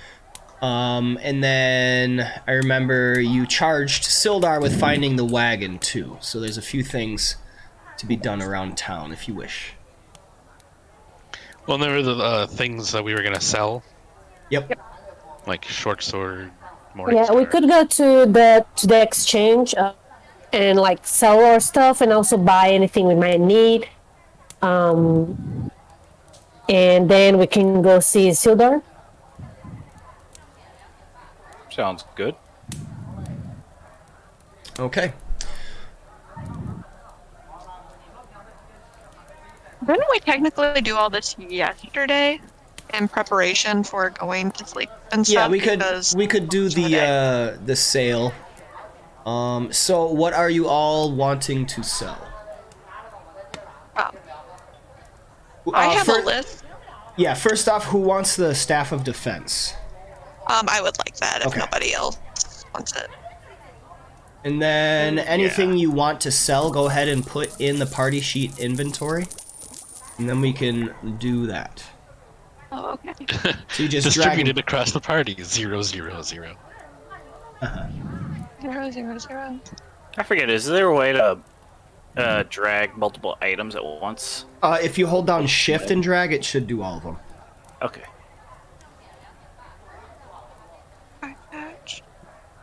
And then I remember you charged Sildar with finding the wagon too. So there's a few things to be done around town if you wish. Well, there were the things that we were gonna sell. Yep. Like short sword. Yeah, we could go to the exchange and like sell our stuff and also buy anything we might need. And then we can go see Sildar. Sounds good. Okay. Didn't we technically do all this yesterday in preparation for going to sleep and stuff? Yeah, we could do the sale. So what are you all wanting to sell? I have a list. Yeah, first off, who wants the Staff of Defense? I would like that if nobody else wants it. And then anything you want to sell, go ahead and put in the party sheet inventory. And then we can do that. Oh, okay. So you just distributed across the party. 0, 0, 0. 0, 0, 0. I forget, is there a way to drag multiple items at once? If you hold down shift and drag, it should do all of them. Okay.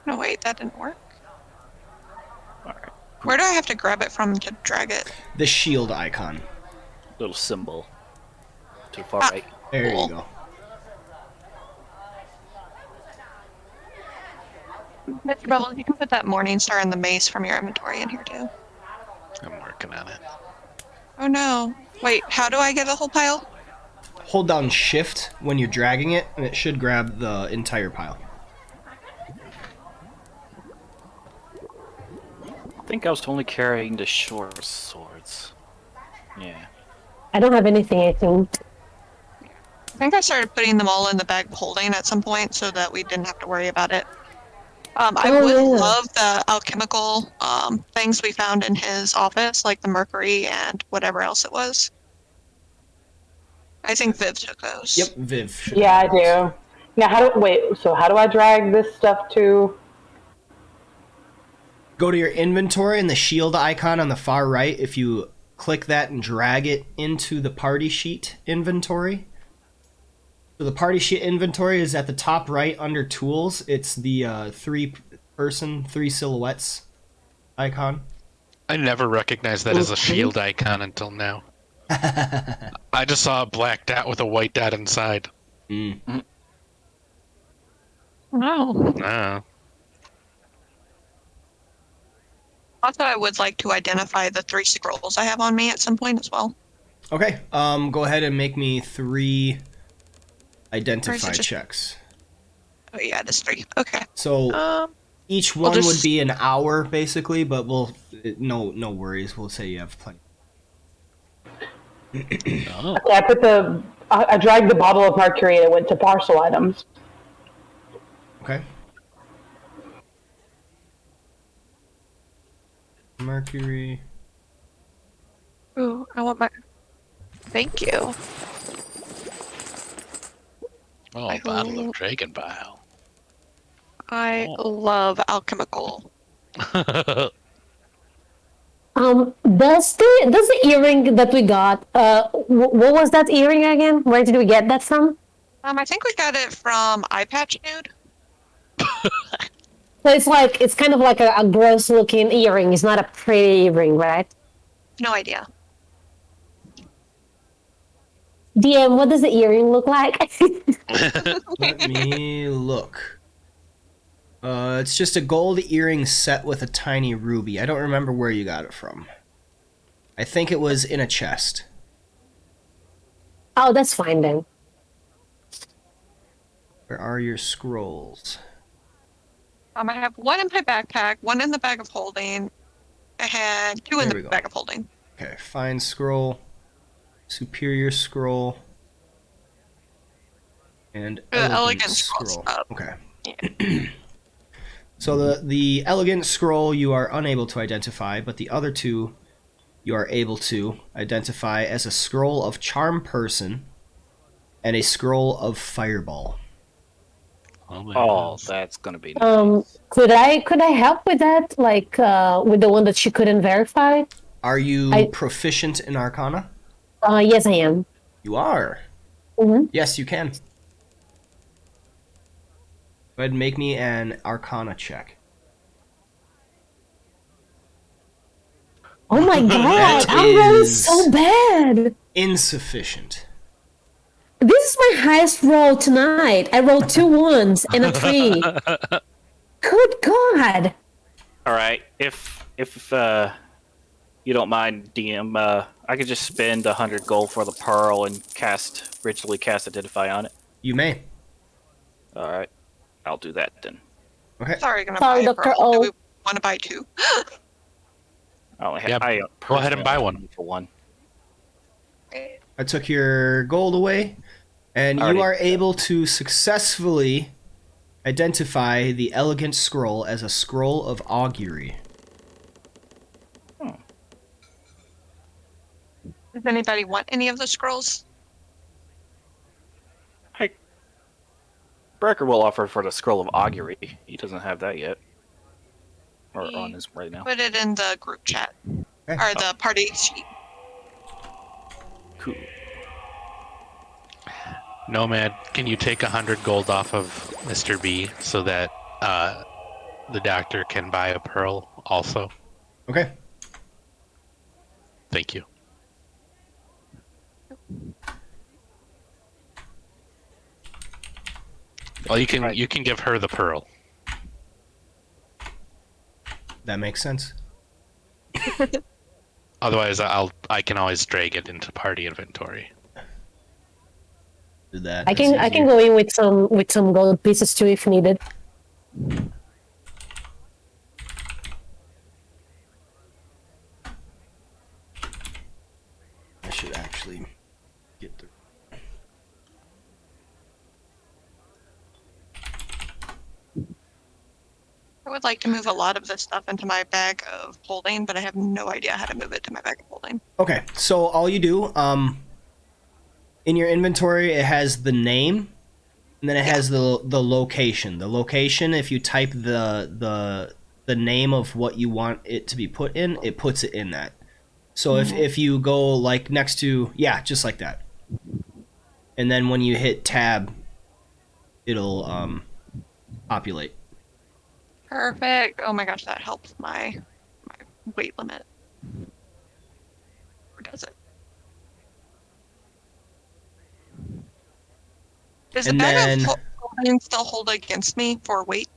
No, wait, that didn't work. Alright. Where do I have to grab it from to drag it? The shield icon. Little symbol. To the far right. There Cool. you go. Mr. Bubbles, you can put that Morning Star and the mace from your inventory in here too. I'm working on it. Oh no. Wait, how do I get a whole pile? Hold down shift when you're dragging it, and it should grab the entire pile. I think I was only carrying the short swords. Yeah. I don't have anything, I think. I think I started putting them all in the bag of holding at some point so that we didn't have to worry about it. I Oh, would yeah. love the alchemical things we found in his office, like the mercury and whatever else it was. I think Viv took those. Yep, Viv should Yeah, I have those. do. Now, how do I drag this stuff to? Go to your inventory and the shield icon on the far right. If you click that and drag it into the party sheet inventory. So the party sheet inventory is at the top right under tools. It's the three silhouettes icon. I never recognized that as a shield icon until now. I just saw a black dot with a white dot inside. Wow. Ah. Also, I would like to identify the 3 scrolls I have on me at some point as well. Okay, go ahead and make me 3 identify just- checks. Oh yeah, it is 3. Okay. So each I'll one would just- be an hour basically, but no worries. We'll say you have plenty. Oh. Okay, I dragged the bottle of mercury and it went to parcel items. Okay. Mercury. Ooh, I want my. Thank you. Oh, I bottle will- of dragon bile. I love alchemical. Does the earring that we got? What was that earring again? Where did we get that from? I think we got it from Eye Patch Dude. So it's kind of like a gross looking earring. It's not a pretty earring, right? No idea. DM, what does the earring look like? Let me look. It's just a gold earring set with a tiny ruby. I don't remember where you got it from. I think it was in a chest. Oh, that's fine then. Where are your scrolls? I have 1 in my backpack, 1 in the bag of holding. I had 2 in There we the go. bag of holding. Okay, find scroll, superior scroll, and elegant scroll's scroll. up. Okay. So the elegant scroll you are unable to identify, but the other 2 you are able to identify as a scroll of charm person and a scroll of fireball. Oh, my Oh, goodness. that's gonna be nice. Could I help with that? Like with the one that she couldn't verify? Are you proficient in Arcana? Yes, I am. You are. Mhm. Yes, you can. Go ahead and make me an Arcana check. Oh my god, That I'm rolling is- so bad. Insufficient. This is my highest roll tonight. I rolled 2 1s and a 3. Good God. All right, if you don't mind, DM, I could just spend 100 gold for the pearl and ritually cast Identify on it. You may. All right, I'll do that then. Okay. Sorry, gonna Sorry, buy a Dr. pearl. O. Do we want to buy 2? I only Yeah, I go ahead and buy personally one. only for 1. I took your gold away, and you Alrighty. are able to successfully identify the elegant scroll as a scroll of augury. Does anybody want any of the scrolls? Brecker will offer for the scroll of augury. He doesn't have that yet, or He- on his right now. Put it in the group chat Okay. or the party sheet. Cool. Nomad, can you take 100 gold off of Mr. B so that the doctor can buy a pearl also? Okay. Thank you. Well, you can give her the pearl. That makes sense. Otherwise, I can always drag it into party inventory. Do that. I That's can easier. go in with some gold pieces too if needed. I should actually get the. I would like to move a lot of this stuff into my bag of holding, but I have no idea how to move it to my bag of holding. Okay, so all you do, in your inventory, it has the name, and then it has the location. The location, if you type the name of what you want it to be put in, it puts it in that. So if you go like next to, yeah, just like that. And then when you hit tab, it'll populate. Perfect. Oh my gosh, that helps my weight limit. Or does it? Does the And bag then- of holding still hold against me for weight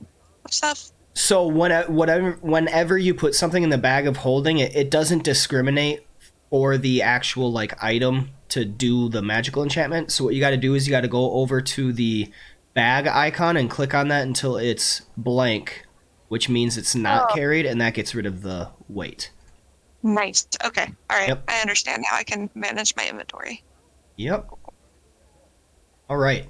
of stuff? So whenever you put something in the bag of holding, it doesn't discriminate for the actual like item to do the magical enchantment. So what you got to do is you got to go over to the bag icon and click on that until it's blank, which means it's not carried, and that gets rid of the weight. Nice. Okay. All right. Yep. I understand now. I can manage my inventory. Yep. All right.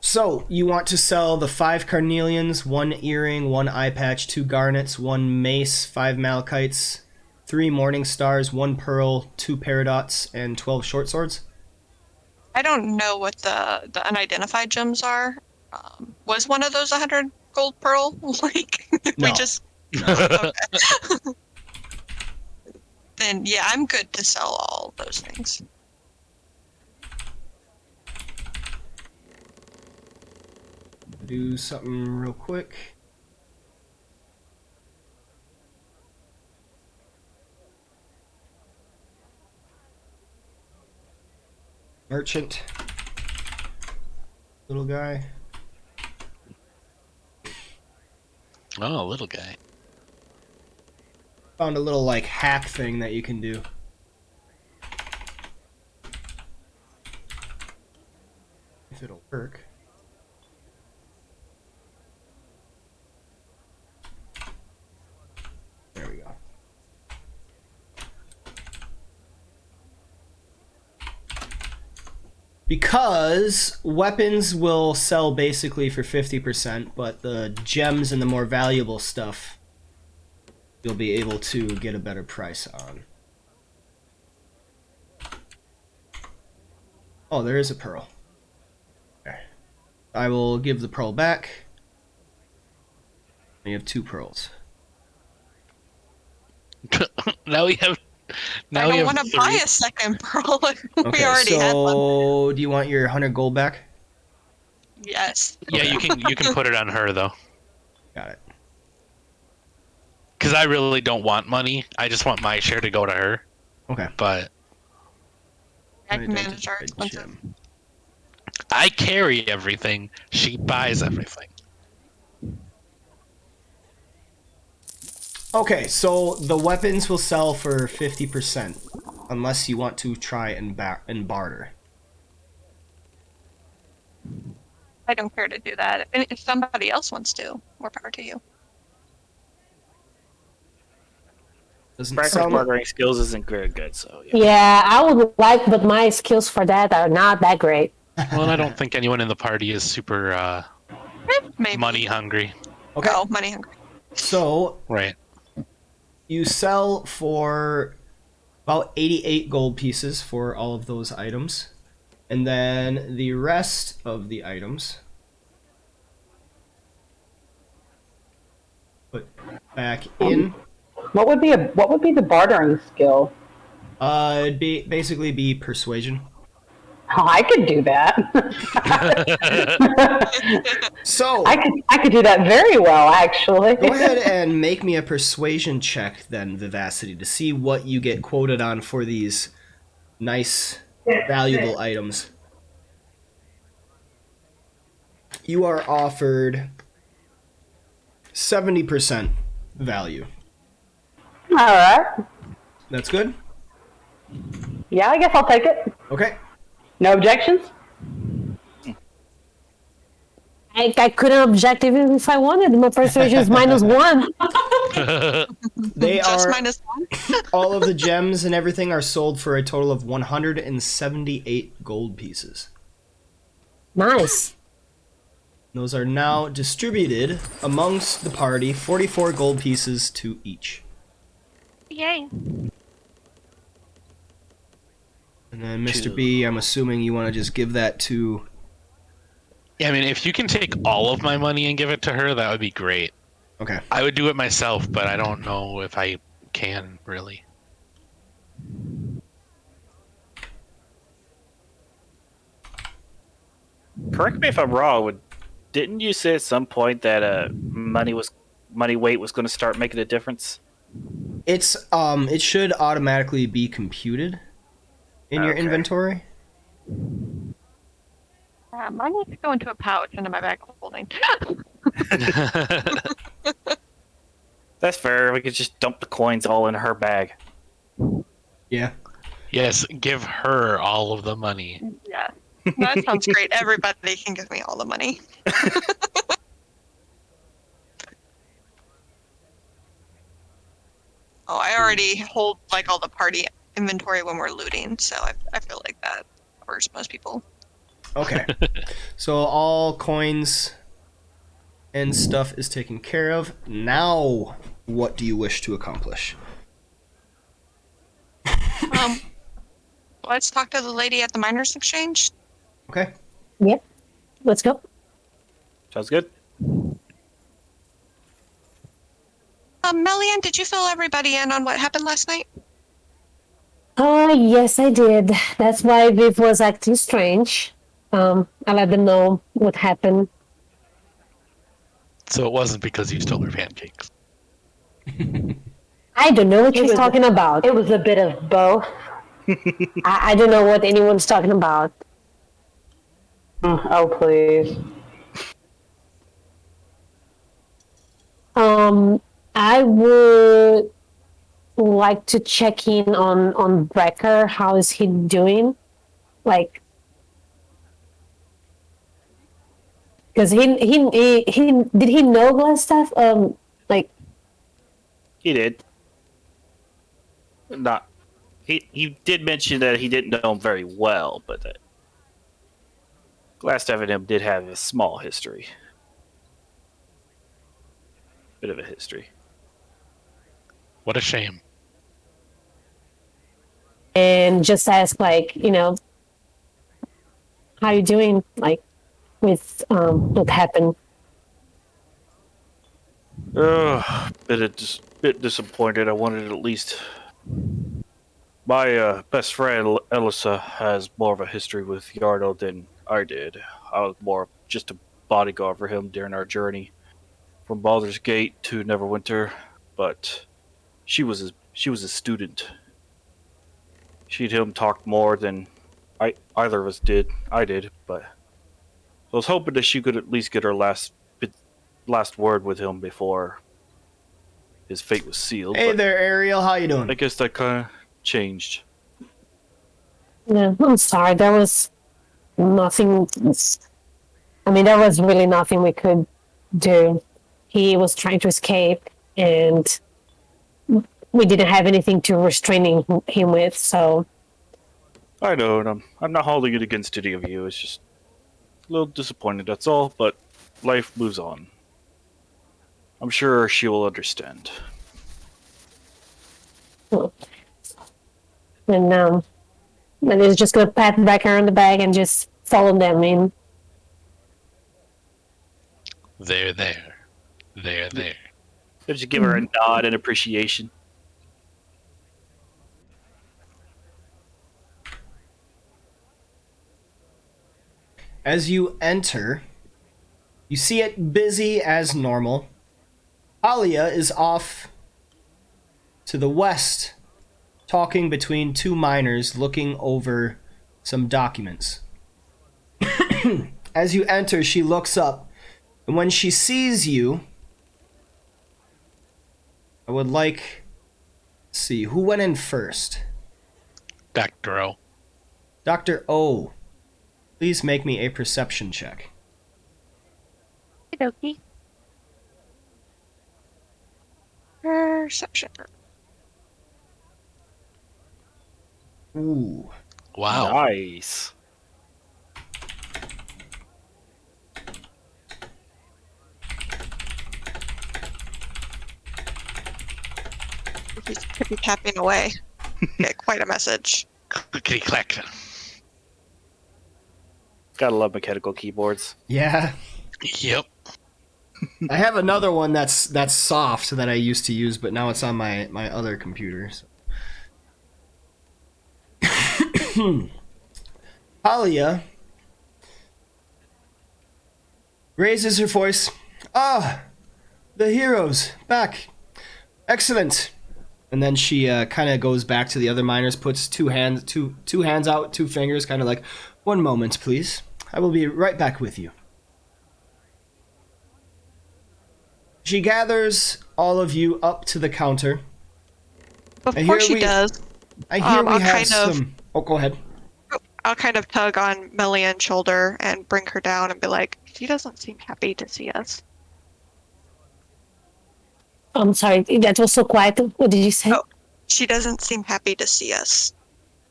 So, you want to sell the 5 carnelians, 1 earring, 1 eye patch, 2 garnets, 1 mace, 5 malachites, 3 morning stars, 1 pearl, 2 paradots, and 12 short swords? I don't know what the unidentified gems are. Was one of those 100 gold pearl? Like, No. we just... No. Okay. Then, yeah, I'm good to sell all those things. Do something real quick. Merchant. Little guy. Oh, little guy. Found a little like hack thing that you can do. If it'll work. There we go. Because weapons will sell basically for 50%, but the gems and the more valuable stuff you'll be able to get a better price on. Oh, there is a pearl. Okay. I will give the pearl back. We have 2 pearls. Now we have. Now I we don't have want to 3. buy a second pearl. We Okay, already had one. so do you want your 100 gold back? Yes. Yeah, you can put it on her though, Got it. because I really don't want money. I just want my share to go to her. Okay. But I can manage Unidentified our expenses. gem. I carry everything. She buys everything. Okay, so the weapons will sell for 50%, unless you want to try and barter. I don't care to do that. If somebody else wants to, more power to you. Doesn't Bracker's sound like... bartering skills isn't very good, so yeah. Yeah, I would like, but my skills for that are not that great. Well, I don't think anyone in the party is super Maybe. money hungry. Okay, Oh, money hungry. so Right. you sell for about 88 gold pieces for all of those items. And then the rest of the items put back in. What would be the bartering skill? It'd basically be persuasion. Oh, I could do that. So I could do that very well, actually. go ahead and make me a persuasion check then, Vivacity, to see what you get quoted on for these nice, valuable items. You are offered 70% value. All right. That's good? Yeah, I guess I'll take it. Okay. No objections? I couldn't object even if I wanted. My persuasion is -1. They Just are -1. all of the gems and everything are sold for a total of 178 gold pieces. Nice. Those are now distributed amongst the party, 44 gold pieces to each. Yay. And then Mr. B, I'm assuming you want to just give that to... Yeah, I mean, if you can take all of my money and give it to her, that would be great. Okay. I would do it myself, but I don't know if I can, really. Correct me if I'm wrong. Didn't you say at some point that money weight was going to start making a difference? It should automatically be computed in your Okay. inventory. Mine needs to go into a pouch into my bag of holding. That's fair. We could just dump the coins all in her bag. Yeah. Yes, give her all of the money. Yeah. That sounds great. Everybody can give me all the money. Oh, I already hold like all the party inventory when we're looting, so I feel like that covers most people. Okay. So all coins and stuff is taken care of. Now, what do you wish to accomplish? Let's talk to the lady at the miners' exchange. Okay. Yep. Let's go. Sounds good. Melian, did you fill everybody in on what happened last night? Oh, yes, I did. That's why Viv was acting strange. I let them know what happened. So it wasn't because you stole her pancakes. I don't know what It she's was- talking about. It was a bit of both. I don't know what anyone's talking about. Oh, please. I would like to check in on Brecker. How is he doing? Like, because he did he know Glasstaff? Like, He did. Not. He did mention that he didn't know him very well, but that Glasstaff and him did have a small history. Bit of a history. What a shame. and just ask like, how you doing? Like, with what happened. Bit disappointed. I wanted at least. My best friend Elissa has more of a history with Yardo than I did. I was more just a bodyguard for him during our journey from Baldur's Gate to Neverwinter, but she was a student. She and him talked more than either of us did. I did, but I was hoping that she could at least get her last word with him before his fate was sealed. Hey but there, Ariel. How you doing? I guess that kind of changed. Yeah, I'm sorry. There was nothing. I mean, there was really nothing we could do. He was trying to escape, and we didn't have anything to restraining him with. So I know, and I'm not holding it against any of you. It's just a little disappointed, that's all, but life moves on. I'm sure she will understand. and he's just gonna pat Becker on the back and just follow them in. They're there. They're there. Just give her a nod and appreciation. As you enter, you see it busy as normal. Alia is off to the west, talking between two miners, looking over some documents. As you enter, she looks up, and when she sees you, I would like... Let's see, who went in first? Dr. O. Dr. O. Please make me a perception check. Okie Perception. Ooh. Wow. Nice. He could be tapping away. Get quite a message. Clickety clack. Gotta love mechanical keyboards. Yeah. Yep. I have another one that's soft that I used to use, but now it's on my other computer. So. Alia raises her voice. Ah, the heroes back. Excellent. And then she kind of goes back to the other miners, puts two hands out, two fingers, kind of like, 1 moment, please. I will be right back with you. She gathers all of you up to the counter. Before she does, I hear we I'll have kind of- some... Oh, go ahead. I'll kind of tug on Melian's shoulder and bring her down and be like, she doesn't seem happy to see us. I'm sorry, that was so quiet. What did you say? Oh. She doesn't seem happy to see us.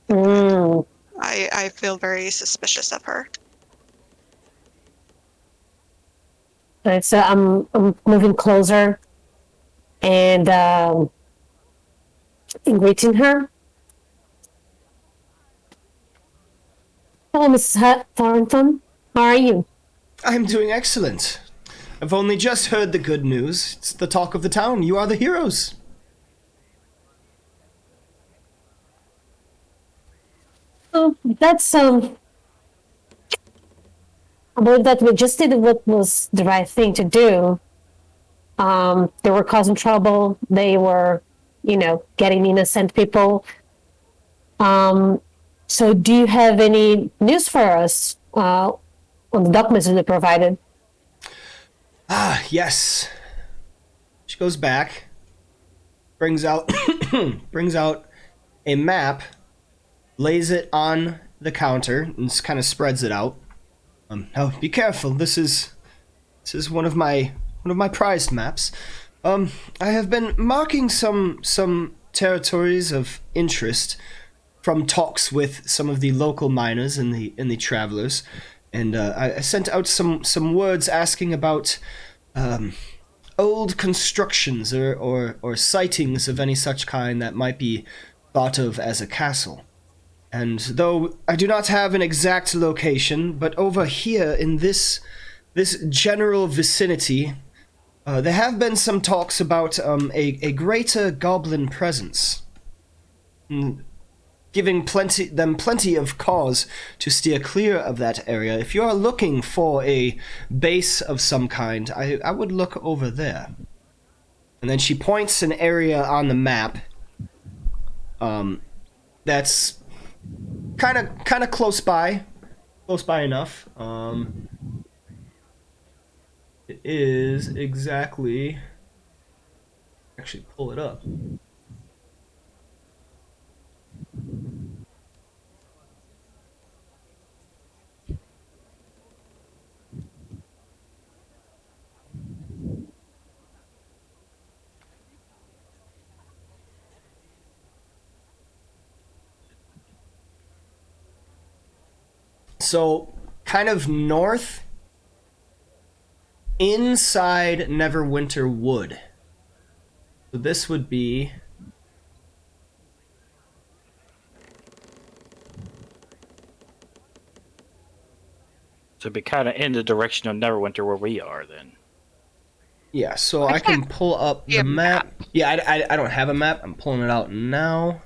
Mm. I feel very suspicious of her. Right, so I'm moving closer and greeting her. Hello, Mrs. Thornton. How are you? I'm doing excellent. I've only just heard the good news. It's the talk of the town. You are the heroes. Oh, that's I believe that we just did what was the right thing to do. They were causing trouble. They were, getting innocent people. So do you have any news for us on the documents that they provided? Ah, yes. She goes back, brings out a map, lays it on the counter, and kind of spreads it out. Now be careful. This is one of my prized maps. I have been marking some territories of interest from talks with some of the local miners and the travelers, and I sent out some words asking about old constructions or sightings of any such kind that might be thought of as a castle. And though I do not have an exact location, but over here in this general vicinity, there have been some talks about a greater goblin presence, giving plenty of cause to steer clear of that area. If you are looking for a base of some kind, I would look over there. And then she points an area on the map that's kind of close by enough. It is exactly, actually pull it up. So, kind of north, inside Neverwinter Wood. So this would be... So it'd be kind of in the direction of Neverwinter where we are, then. Yeah, so I can pull up the map. Yeah, I don't have a map. I'm pulling it out now.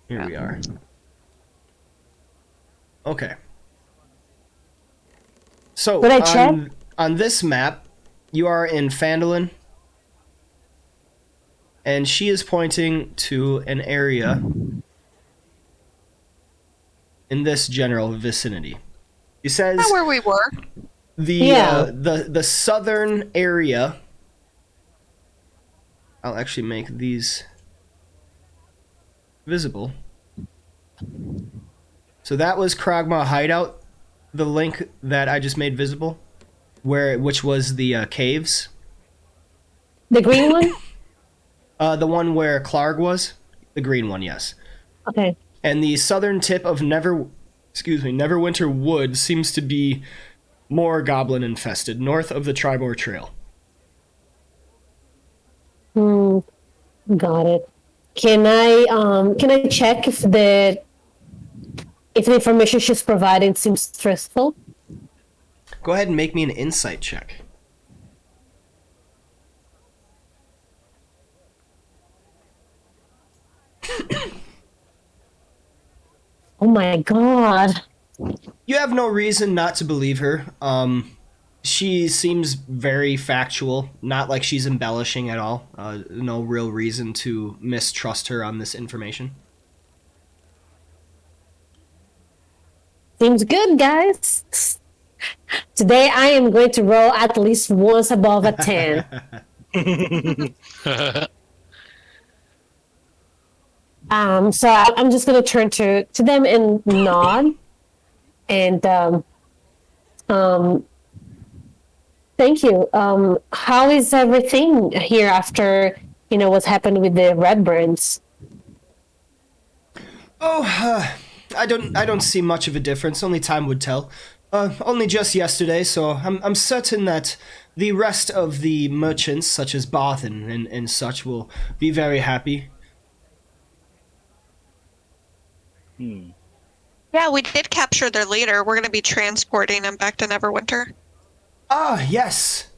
Here we are. Okay. So, Would I check? on this map, you are in Phandelver, and she is pointing to an area in this general vicinity. She says Not where we were. the southern area. I'll actually make these visible. So that was Kragma Hideout, the link that I just made visible, which was the caves. The green one? The one where Clark was? The green one, yes. Okay. And the southern tip of Neverwinter Wood seems to be more goblin infested, north of the Tribor Trail. Got it. Can I check if the information she's providing seems truthful? Go ahead and make me an insight check. Oh my god. You have no reason not to believe her. She seems very factual, not like she's embellishing at all. No real reason to mistrust her on this information. Seems good, guys. Today I am going to roll at least once above a 10. So I'm just gonna turn to them and nod, and thank you. How is everything here after what's happened with the Redbrands? Oh, I don't see much of a difference. Only time would tell. Only just yesterday, so I'm certain that the rest of the merchants, such as Barth and such, will be very happy. Yeah, we did capture their leader. We're going to be transporting him back to Neverwinter. Ah, yes.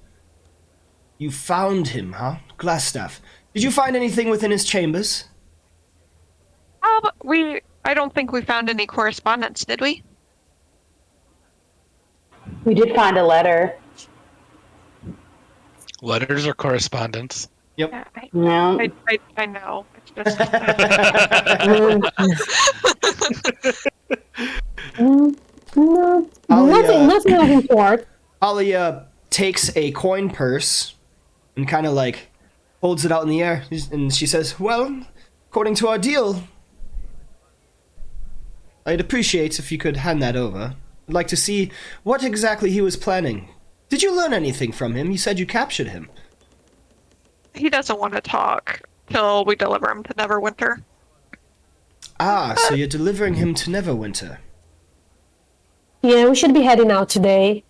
You found him, huh? Glasstaff. Did you find anything within his chambers? I don't think we found any correspondence, did we? We did find a letter. Letters or correspondence? Yep. Yeah, No. I know. It's just... No, nothing of import. Alia takes a coin purse and kind of like holds it out in the air, and she says, "Well, according to our deal, I'd appreciate if you could hand that over. I'd like to see what exactly he was planning. Did you learn anything from him? You said you captured him." He doesn't want to talk till we deliver him to Neverwinter. Ah, so you're delivering him to Neverwinter. Yeah, we should be heading out today,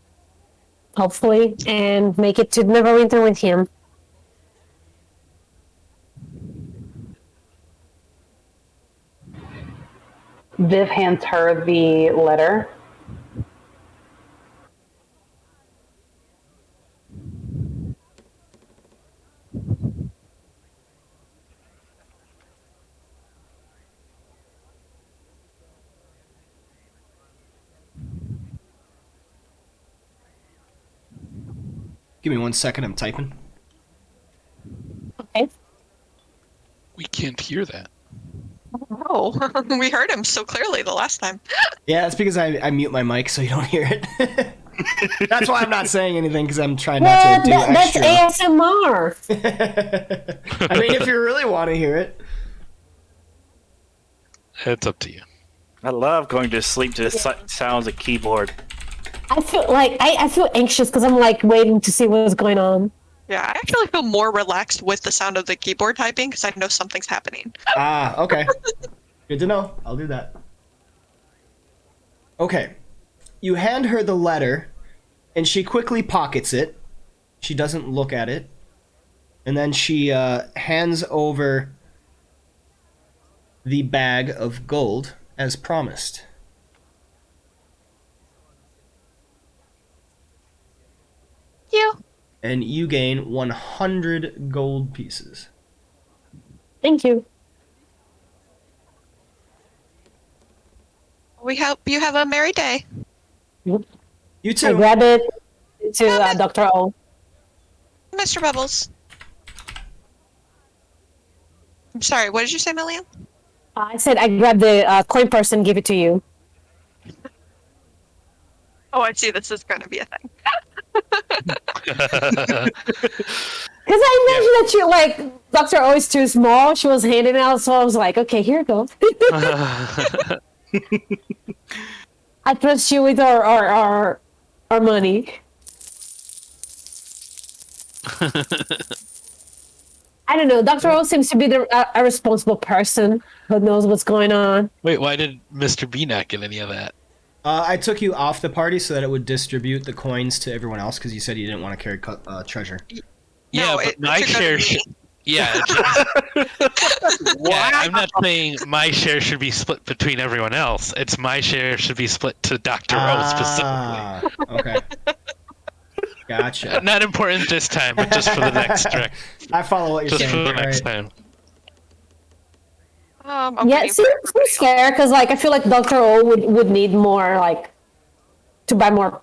hopefully, and make it to Neverwinter with him. Viv hands her the letter. Give me 1 second, I'm typing. Okay. We can't hear that. Oh, we heard him so clearly the last time. Yeah, it's because I mute my mic so you don't hear it. That's why I'm not saying anything, because I'm trying not to do That's extra. ASMR. I mean, if you really want to hear it. It's up to you. I love going to sleep to the sounds of keyboard. I feel like I feel anxious because I'm like waiting to see what's going on. Yeah, I actually feel more relaxed with the sound of the keyboard typing because I know something's happening. Ah, okay. Good to know. I'll do that. Okay. You hand her the letter, and she quickly pockets it. She doesn't look at it. And then she hands over the bag of gold as promised. You. And you gain 100 gold pieces. Thank you. We hope you have a merry day. You I too. grab it to Dr. O. Mr. Bubbles. I'm sorry, what did you say, Millian? I said I grabbed the coin purse and give it to you. Oh, I see. This is going to be a thing. Because I imagine that you like Dr. O is too small. She was handing it out, so I was like, okay, here it goes. I trust you with our money. I don't know. Dr. O seems to be a responsible person who knows what's going on. Wait, why did Mr. B not get any of that? I took you off the party so that it would distribute the coins to everyone else because you said you didn't want to carry treasure. Yeah, No, but it my should go to share me. should. Yeah, yeah, I'm not saying my share should be split between everyone else. It's my share should be split to Dr. O specifically. Okay. Gotcha. Not important this time, but just for the next trick. I follow what you're Just saying. for the next Right. time. I'm Yeah, waiting it for seems everybody fair because, like, I feel like Dr. O would need more, like, to buy more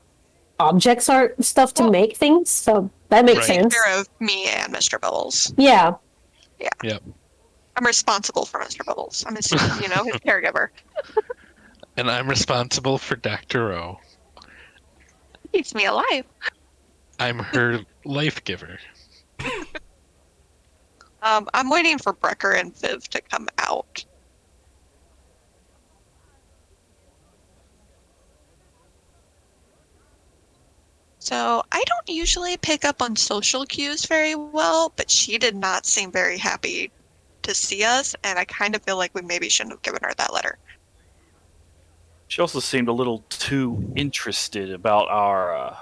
objects or stuff to Well, make things. So that makes Right. Take sense. care of me and Mr. Bubbles. Yeah. Yep. I'm responsible for Mr. Bubbles. I'm his, his caregiver. And I'm responsible for Dr. O. Keeps me alive. I'm her life giver. I'm waiting for Brecker and Viv to come out. So I don't usually pick up on social cues very well, but she did not seem very happy to see us, and I kind of feel like we maybe shouldn't have given her that letter. She also seemed a little too interested about our. Oh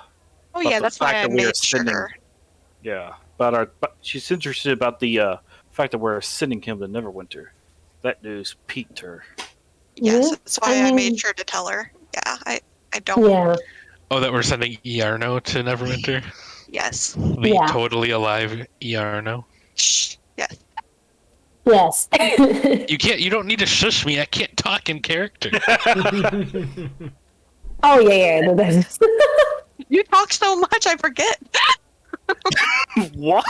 But yeah, the that's why fact I that we are made sending- sure. Yeah, about our. But she's interested about the fact that we're sending him to Neverwinter. That news piqued her. Yes, Yeah, that's why I I mean- made sure to tell her. Yeah, I don't. Yeah. Oh, that we're sending Iarno to Neverwinter? Yes. The Yeah. totally alive Iarno? Shh. Yes. Yes. You don't need to shush me. I can't talk in character. Oh yeah. No, that's- You talk so much, I forget. What?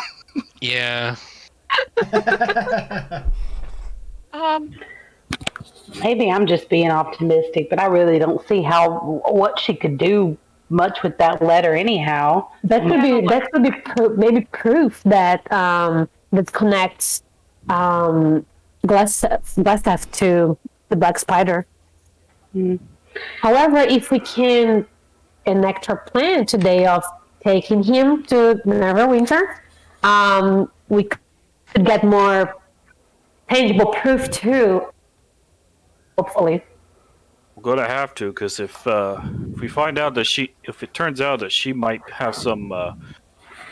Yeah. Maybe I'm just being optimistic, but I really don't see what she could do much with that letter anyhow. That could be maybe proof that that connects Glasstaff to the Black Spider. However, if we can enact our plan today of taking him to Neverwinter, we could get more tangible proof too. Hopefully. We're gonna have to, because if we find out that if it turns out that she might have some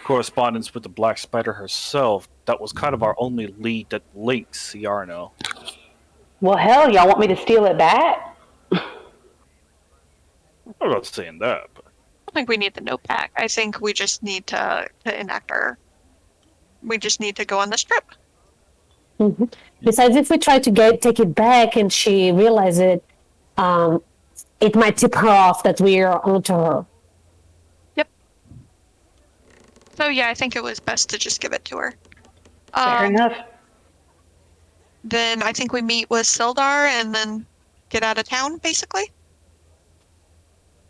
correspondence with the Black Spider herself, that was kind of our only lead that links Yarno. Well, hell, y'all want me to steal it back? I'm not saying that, but I don't think we need the note back. I think we just need to enact our. We just need to go on this trip. Mm-hmm. Besides, if we try to take it back and she realizes it, it might tip her off that we are onto her. Yep. So yeah, I think it was best to just give it to her. Fair enough. Then I think we meet with Sildar and then get out of town, basically.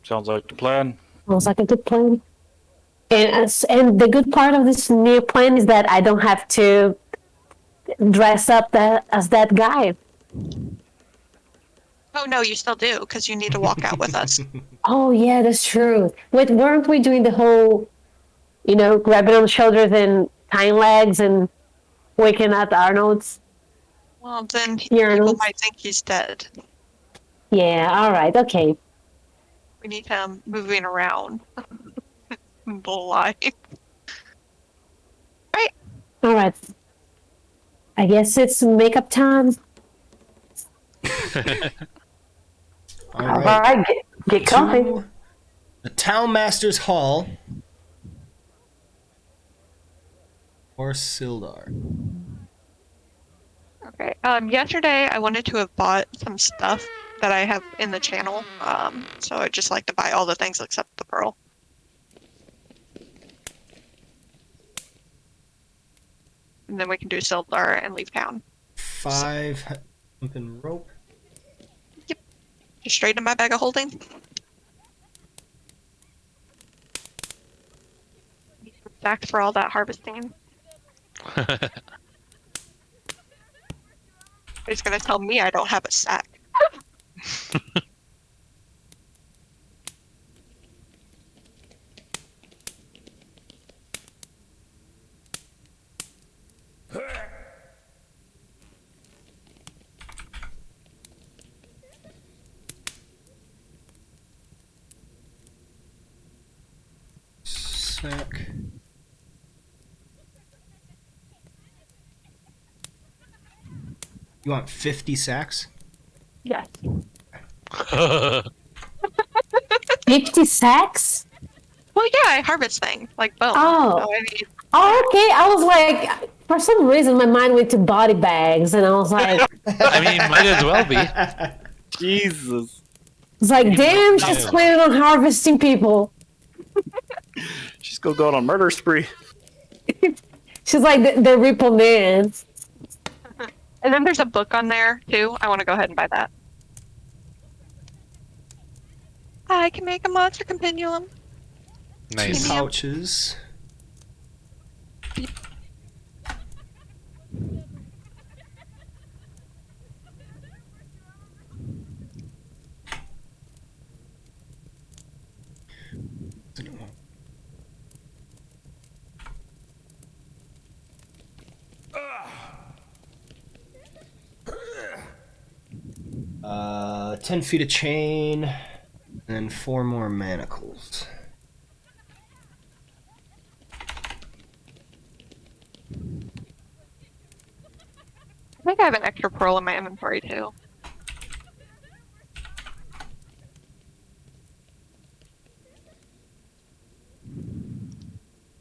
sounds like the plan. Sounds like a good plan. And the good part of this new plan is that I don't have to dress up as that guy. Oh no, you still do, because you need to walk out with us. Oh yeah, that's true. Wait, weren't we doing the whole, grabbing on the shoulders and tying legs and waking up Arnold's? Well, then You're people not- might think he's dead. Yeah, all right, okay. We need him moving around the line. All right. I guess it's makeup time. All All right. right, get comfy. To the Townmaster's Hall. Or Sildar. Okay. Yesterday I wanted to have bought some stuff that I have in the channel. So I'd just like to buy all the things except the pearl. And then we can do Sildar and leave town. 5 jumping rope. Just straight in my bag of holding. Stacked for all that harvesting. He's gonna tell me I don't have a sack. sack. You want 50 sacks? Yes. Oh, 50 sacks? Well, yeah, I harvest things like bone. Oh. So I need. Oh, okay. I was like, for some reason, my mind went to body bags, and I was like, I mean, might as well be. Jesus. it's like, damn, she's Yeah. planning on harvesting people. She's gonna go on a murder spree. She's like the Ripple Man. And then there's a book on there too. I want to go ahead and buy that. I can make a monster compendium. Nice. Pouches. Uh, 10 feet of chain, and then 4 more manacles. I think I have an extra pearl in my inventory too.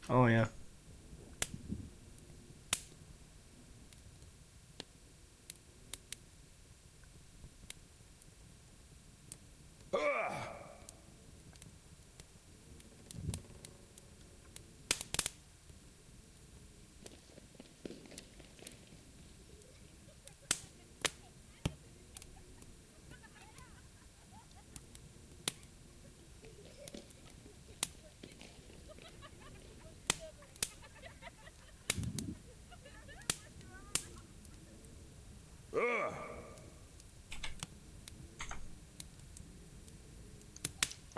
Oh yeah.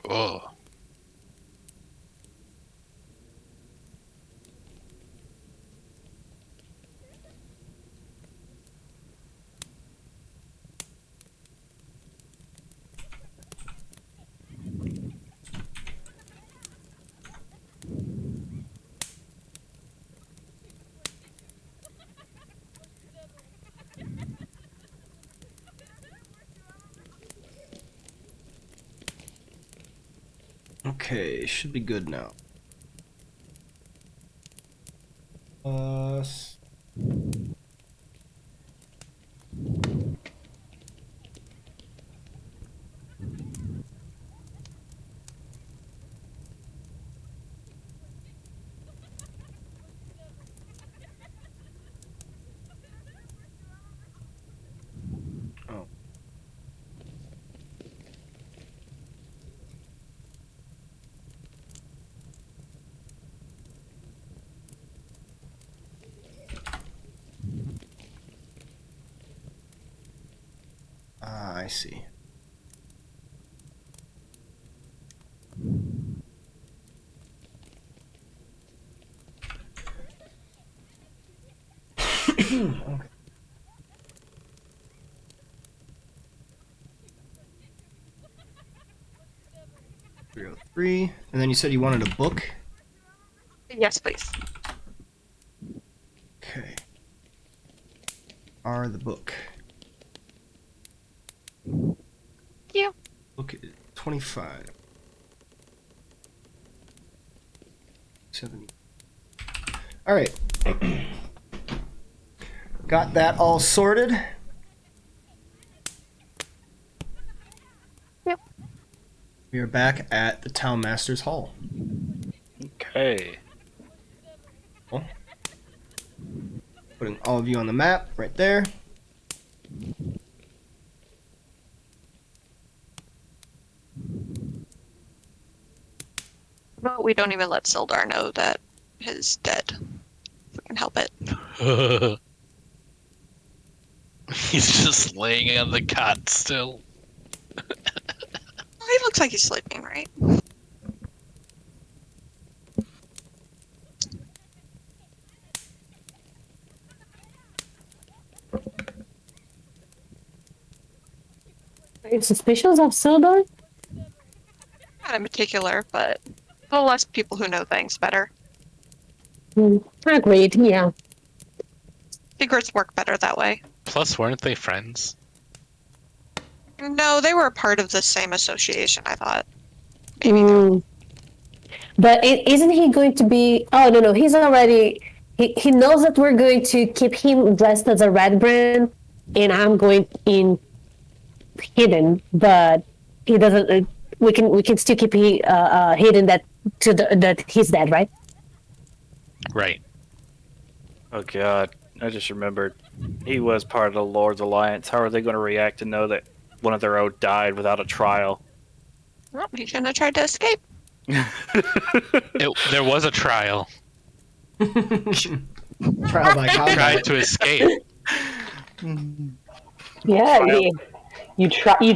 Oh. Okay, should be good now. Oh. Ah, I see. Okay. 303. And then you said you wanted a book? Yes, please. Okay. Are the book. Yeah. Book is 25. 70. Alright. Got that all sorted. Yep. We are back at the Town Master's Hall. Okay. Cool. Putting all of you on the map right there. But we don't even let Sildar know that he's dead. If we can help it. He's just laying on the cot still. Well, he looks like he's sleeping, right? Are you suspicious of Sildar? Not in particular, but The less people who know things, better. Agreed. Yeah. Secrets work better that way. Plus, weren't they friends? No, they were a part of the same association, I thought. Maybe But isn't he going to be? Oh no, he's already. He knows that we're going to keep him dressed as a Redbrand, and I'm going in hidden. But he doesn't. We can still keep hidden that that he's dead, right? Right. Oh god, I just remembered. He was part of the Lord's Alliance. How are they going to react to know that one of their own died without a trial? Well, he shouldn't have tried to escape. There was a trial. Trial by combat. Tried to escape. Yeah, you try a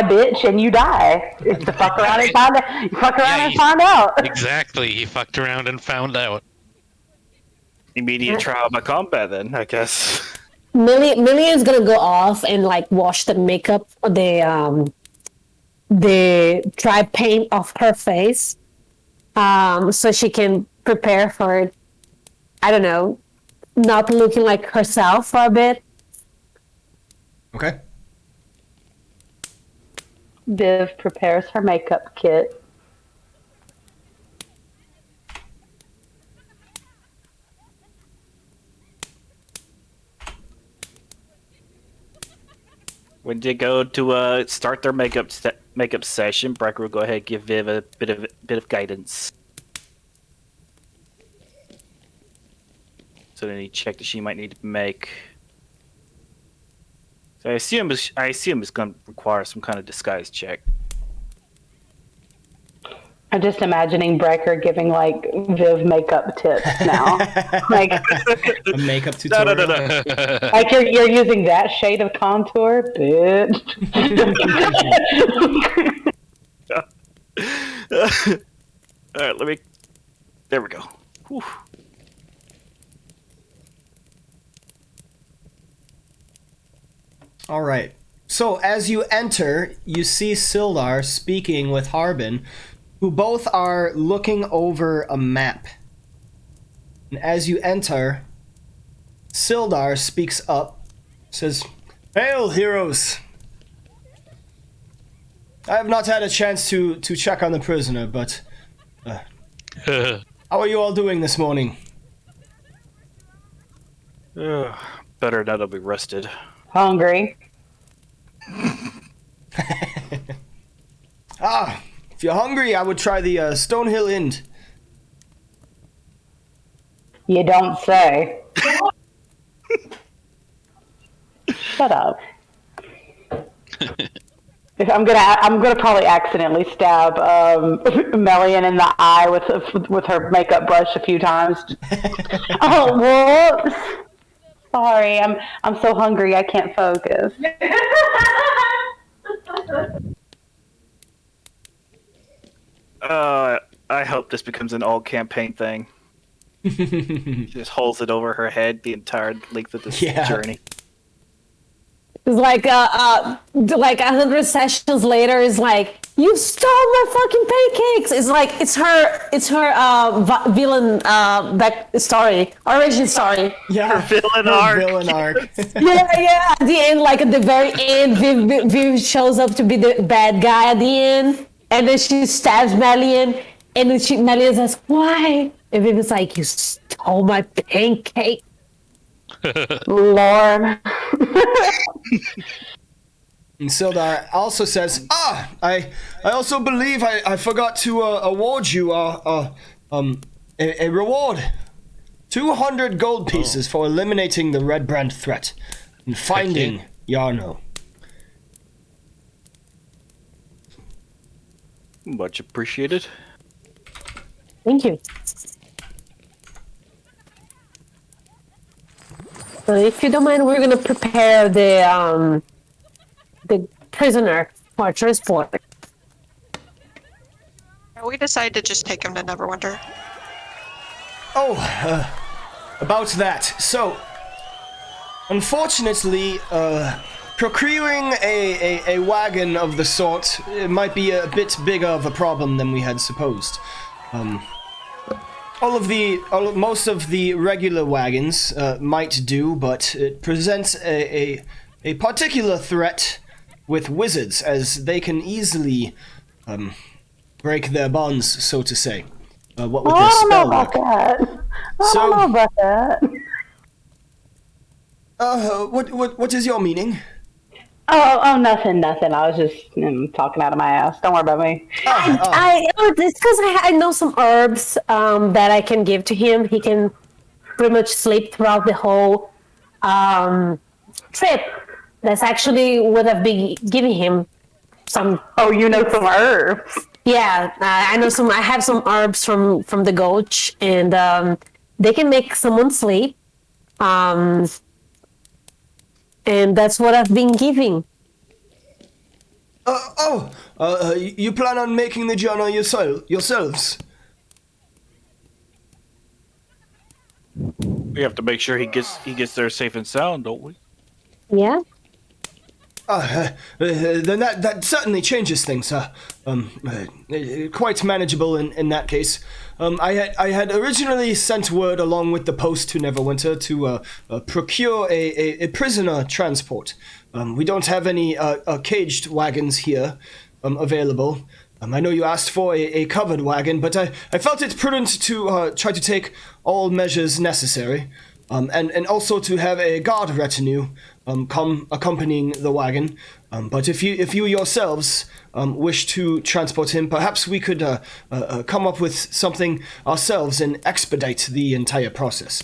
bitch and you die. It's to fuck around and find out. You fuck around and find out. Exactly. He fucked around and found out. Immediate trial by combat, then, I guess. Million's gonna go off and like wash the makeup, the dry paint off her face, so she can prepare for, I don't know, not looking like herself for a bit. Okay. Viv prepares her makeup kit. When they go to start their makeup session, Brecker will go ahead and give Viv a bit of guidance. So any check that she might need to make. So I assume it's going to require some kind of disguise check. I'm just imagining Brecker giving like Viv makeup tips now. Like A makeup tutorial. No. like you're using that shade of contour, bitch. All right, there we go. Whew. All right. So as you enter, you see Sildar speaking with Harbin, who both are looking over a map. And as you enter, Sildar speaks up, says, "Hail, heroes! I have not had a chance to check on the prisoner, but how are you all doing this morning?" Better now that we rested. Hungry. If you're hungry, I would try the Stonehill Inn. You don't say. Shut up. If I'm gonna probably accidentally stab Melian in the eye with her makeup brush a few times. Oh, whoops. Sorry, I'm so hungry I can't focus. I hope this becomes an all-campaign thing. She just holds it over her head the entire length of this journey. It's like 100 sessions later. It's like, you stole my fucking pancakes. It's like it's her villain back story, origin story. Yeah, Her villain arc. Villain arc. Yeah. At the end, like at the very end, Viv shows up to be the bad guy at the end, and then she stabs Melian, and then Melian says, "Why?" And Viv is like, "You stole my pancake." Lord. And Sildar also says, I also believe I forgot to award you a reward. 200 gold pieces for eliminating the Redbrand threat and finding Yarno. Much appreciated. Thank you. So if you don't mind, we're gonna prepare the prisoner for transport. We decided to just take him to Neverwinter. About that. So, unfortunately, procuring a wagon of the sort might be a bit bigger of a problem than we had supposed. Most of the regular wagons might do, but it presents a particular threat with wizards, as they can easily break their bonds, so to say. What with their spell work. I don't know about that. What is your meaning? Oh, nothing. I was just talking out of my ass. Don't worry about me. It's because I know some herbs that I can give to him. He can pretty much sleep throughout the whole trip. That's actually what I've been giving him. Some. Oh, you know some herbs. Yeah, I know some. I have some herbs from the Gulch, and they can make someone sleep. And that's what I've been giving. You plan on making the journey yourselves? We have to make sure he gets there safe and sound, don't we? Yeah. Then that certainly changes things. Quite manageable in that case. I had originally sent word along with the post to Neverwinter to procure a prisoner transport. We don't have any caged wagons here available. I know you asked for a covered wagon, but I felt it prudent to try to take all measures necessary. And also to have a guard retinue come accompanying the wagon. But if you yourselves wish to transport him, perhaps we could come up with something ourselves and expedite the entire process.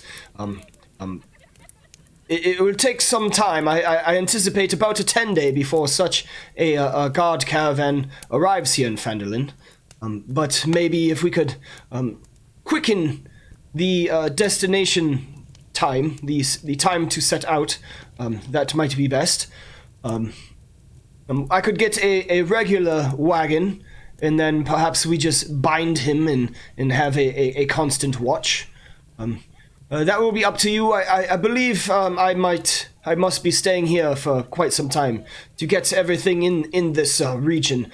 It will take some time. I anticipate about a 10-day before such a guard caravan arrives here in Phandelver. But maybe if we could quicken the destination time, the time to set out, that might be best. I could get a regular wagon, and then perhaps we just bind him and have a constant watch. That will be up to you. I believe I must be staying here for quite some time to get everything in this region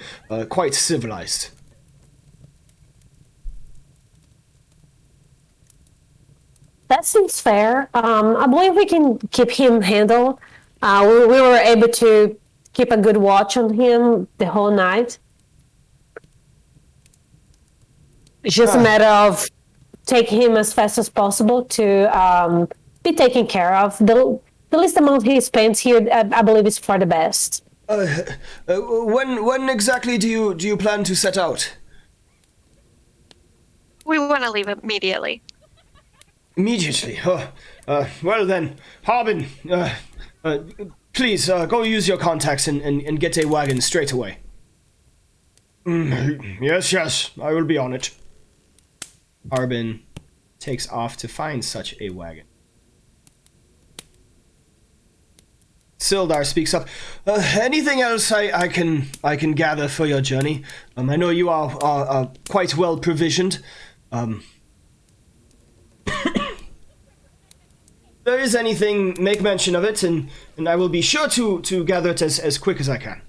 quite civilized. That seems fair. I believe we can keep him handled. We were able to keep a good watch on him the whole night. It's just a matter of taking him as fast as possible to be taken care of. The least amount he spends here, I believe, is for the best. When exactly do you plan to set out? We want to leave immediately. Immediately. Well then, Harbin, please go use your contacts and get a wagon straight away. Yes, I will be on it. Harbin takes off to find such a wagon. Sildar speaks up. Anything else I can gather for your journey? I know you are quite well provisioned. If there is anything, make mention of it, and I will be sure to gather it as quick as I can.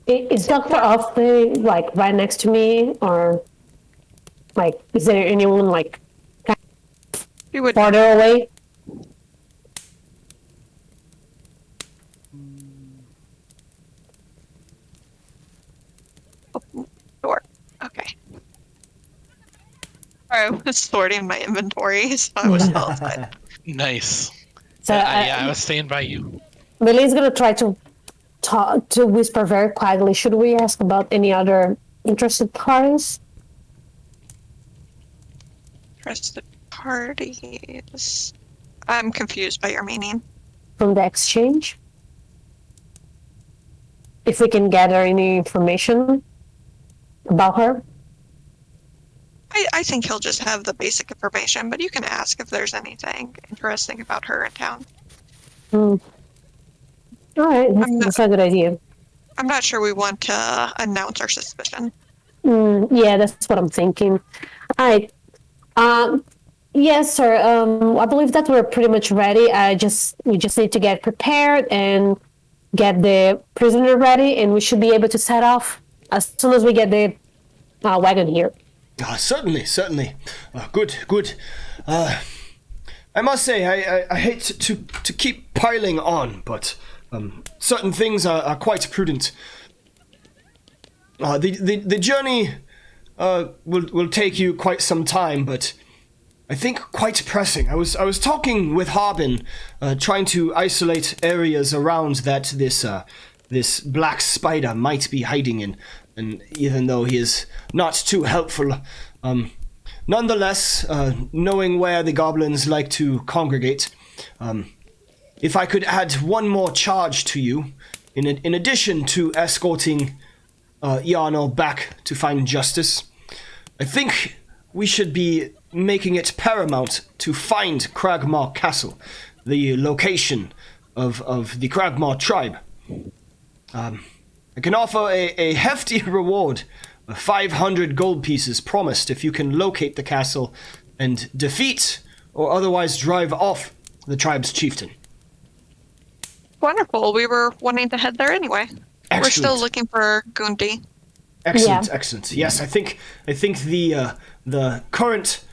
Is Dr. Offley, like, right next to me, or, like, is there anyone, like, farther away? Sure. Okay. I was sorting my inventory, so I was outside. Nice. So, I was staying by you. Millie's gonna try to whisper very quietly. Should we ask about any other interested parties? Interested parties. I'm confused by your meaning. From the exchange? If we can gather any information about her? I think he'll just have the basic information, but you can ask if there's anything interesting about her in town. All right, that's a good idea. I'm not sure we want to announce our suspicion. Yeah, that's what I'm thinking. All right. Yes, sir. I believe that we're pretty much ready. We just need to get prepared and get the prisoner ready, and we should be able to set off as soon as we get the wagon here. Certainly, certainly. Good, good. I must say, I hate to keep piling on, but certain things are quite prudent. The journey will take you quite some time, but I think quite pressing. I was talking with Harbin, trying to isolate areas around that this black spider might be hiding in, and even though he is not too helpful, nonetheless, knowing where the goblins like to congregate, if I could add one more charge to you, in addition to escorting Yarno back to find justice, I think we should be making it paramount to find Cragmaw Castle, the location of the Cragmaw tribe. I can offer a hefty reward of 500 gold pieces promised if you can locate the castle and defeat or otherwise drive off the tribe's chieftain. Wonderful. We were wanting to head there anyway. Excellent. We're still looking for Gundi. Excellent, Yeah. excellent. Yes, I think the current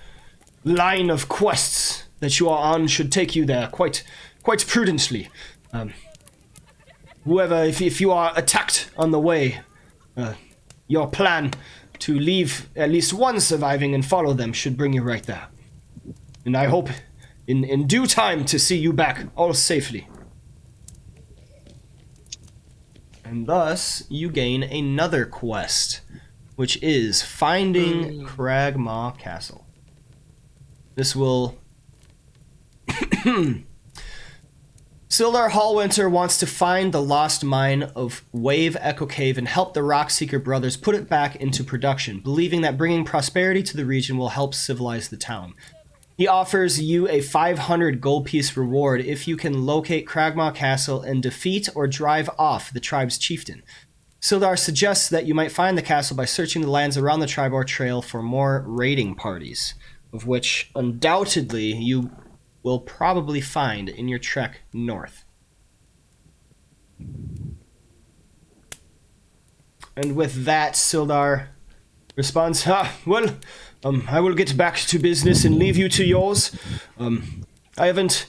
line of quests that you are on should take you there quite prudently. If you are attacked on the way, your plan to leave at least one surviving and follow them should bring you right there. And I hope in due time to see you back all safely. And thus, you gain another quest, which is finding Cragmaw Castle. This will... Sildar Hallwinter wants to find the lost mine of Wave Echo Cave and help the Rockseeker brothers put it back into production, believing that bringing prosperity to the region will help civilize the town. He offers you a 500 gold piece reward if you can locate Cragmaw Castle and defeat or drive off the tribe's chieftain. Sildar suggests that you might find the castle by searching the lands around the Tribor Trail for more raiding parties, of which undoubtedly you will probably find in your trek north. And with that, Sildar responds, I will get back to business and leave you to yours. I haven't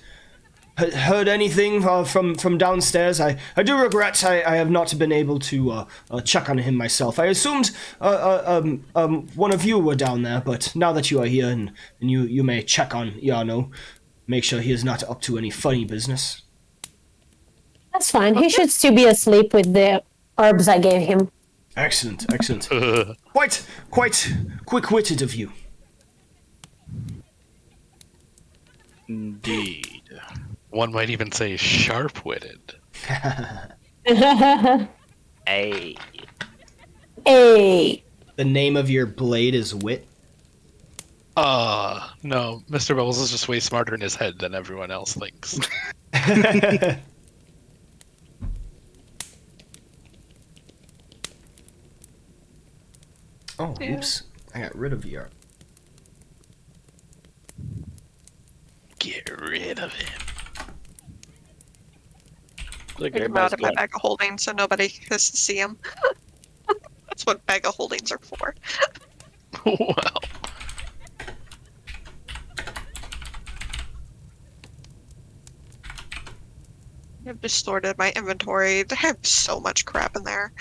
heard anything from downstairs. I do regret I have not been able to check on him myself. I assumed one of you were down there, but now that you are here and you may check on Yarno, make sure he is not up to any funny business. That's fine. He should still be asleep with the herbs I gave him. Excellent, excellent. Quite quick-witted of you. Indeed. One might even say sharp-witted. Hey. Hey. The name of your blade is Wit? No. Mr. Bubbles is just way smarter in his head than everyone else thinks. Oh, oops. I got rid of your... Get rid of him. Like Take him everybody's out of my going, bag of holding so nobody has to see him. That's what bag of holdings are for. Well. I've distorted my inventory. I have so much crap in there.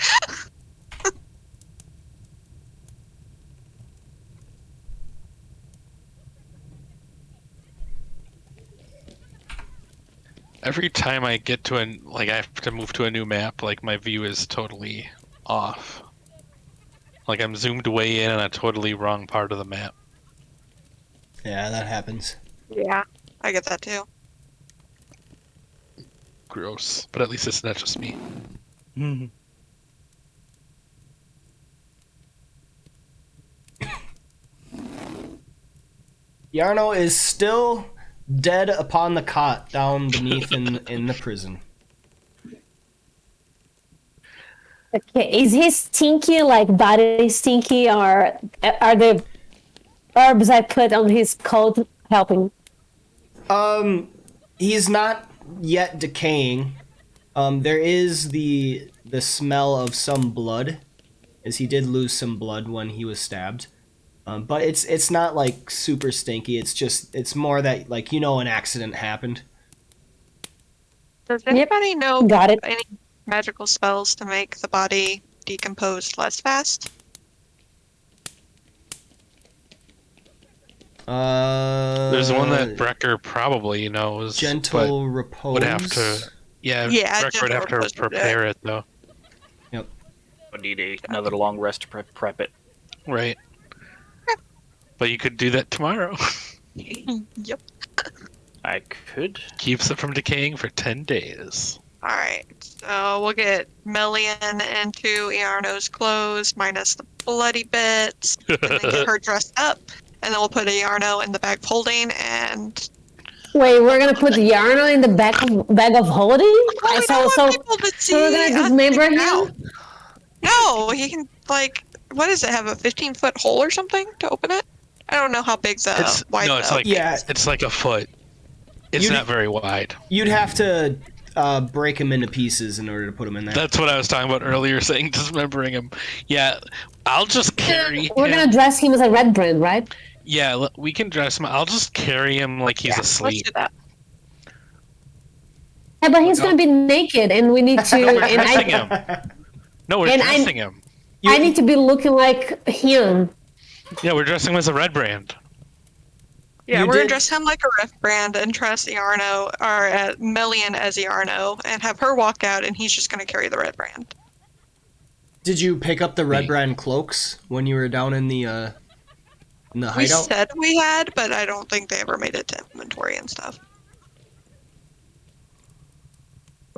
Every time I get to I have to move to a new map, my view is totally off. I'm zoomed way in on a totally wrong part of the map. Yeah, that happens. Yeah, I get that too. Gross. But at least it's not just me. Yarno is still dead upon the cot down beneath in the prison. Okay, is he stinky, body stinky, or are the herbs I put on his coat helping? He's not yet decaying. There is the smell of some blood, as he did lose some blood when he was stabbed. But it's not like super stinky. It's more that like an accident happened. Does anybody know Got it. any magical spells to make the body decompose less fast? There's one that Brecker probably knows. Gentle repose. Would have to. Yeah, Brecker would have to prepare it though. Yep. I need another long rest to prep it. Right. But you could do that tomorrow. Yep. I could. Keeps it from decaying for 10 days. Alright, so we'll get Melian into Iarno's clothes, minus the bloody bits, and then get her dressed up, and then we'll put Iarno in the bag of holding, and... Wait, we're gonna put Yarno in the bag of holding? Well, we don't want people to see we're gonna us dismember take it him? out. No, he can, like, what does it, have a 15-foot hole or something to open it? I don't know how big the wide it's the- like Yeah. it's like a foot. It's not very wide. You'd have to break him into pieces in order to put him in there. That's what I was talking about earlier, saying dismembering him. Yeah, I'll just carry We're him. gonna dress him as a Redbrand, right? Yeah, we can dress him. I'll just carry him like he's Let's asleep. do that. Yeah, but he's gonna be naked, and we need to. No, we're and dressing him. No, we're and dressing him. I need to be looking like him. Yeah, we're dressing him as a red brand. Yeah, You we're gonna did- dress him like a ref brand and dress Iarno, or Melian as Iarno, and have her walk out, and he's just gonna carry the red brand. Did you pick up the Redbrand cloaks when you were down in the We hideout? said we had, but I don't think they ever made it to inventory and stuff.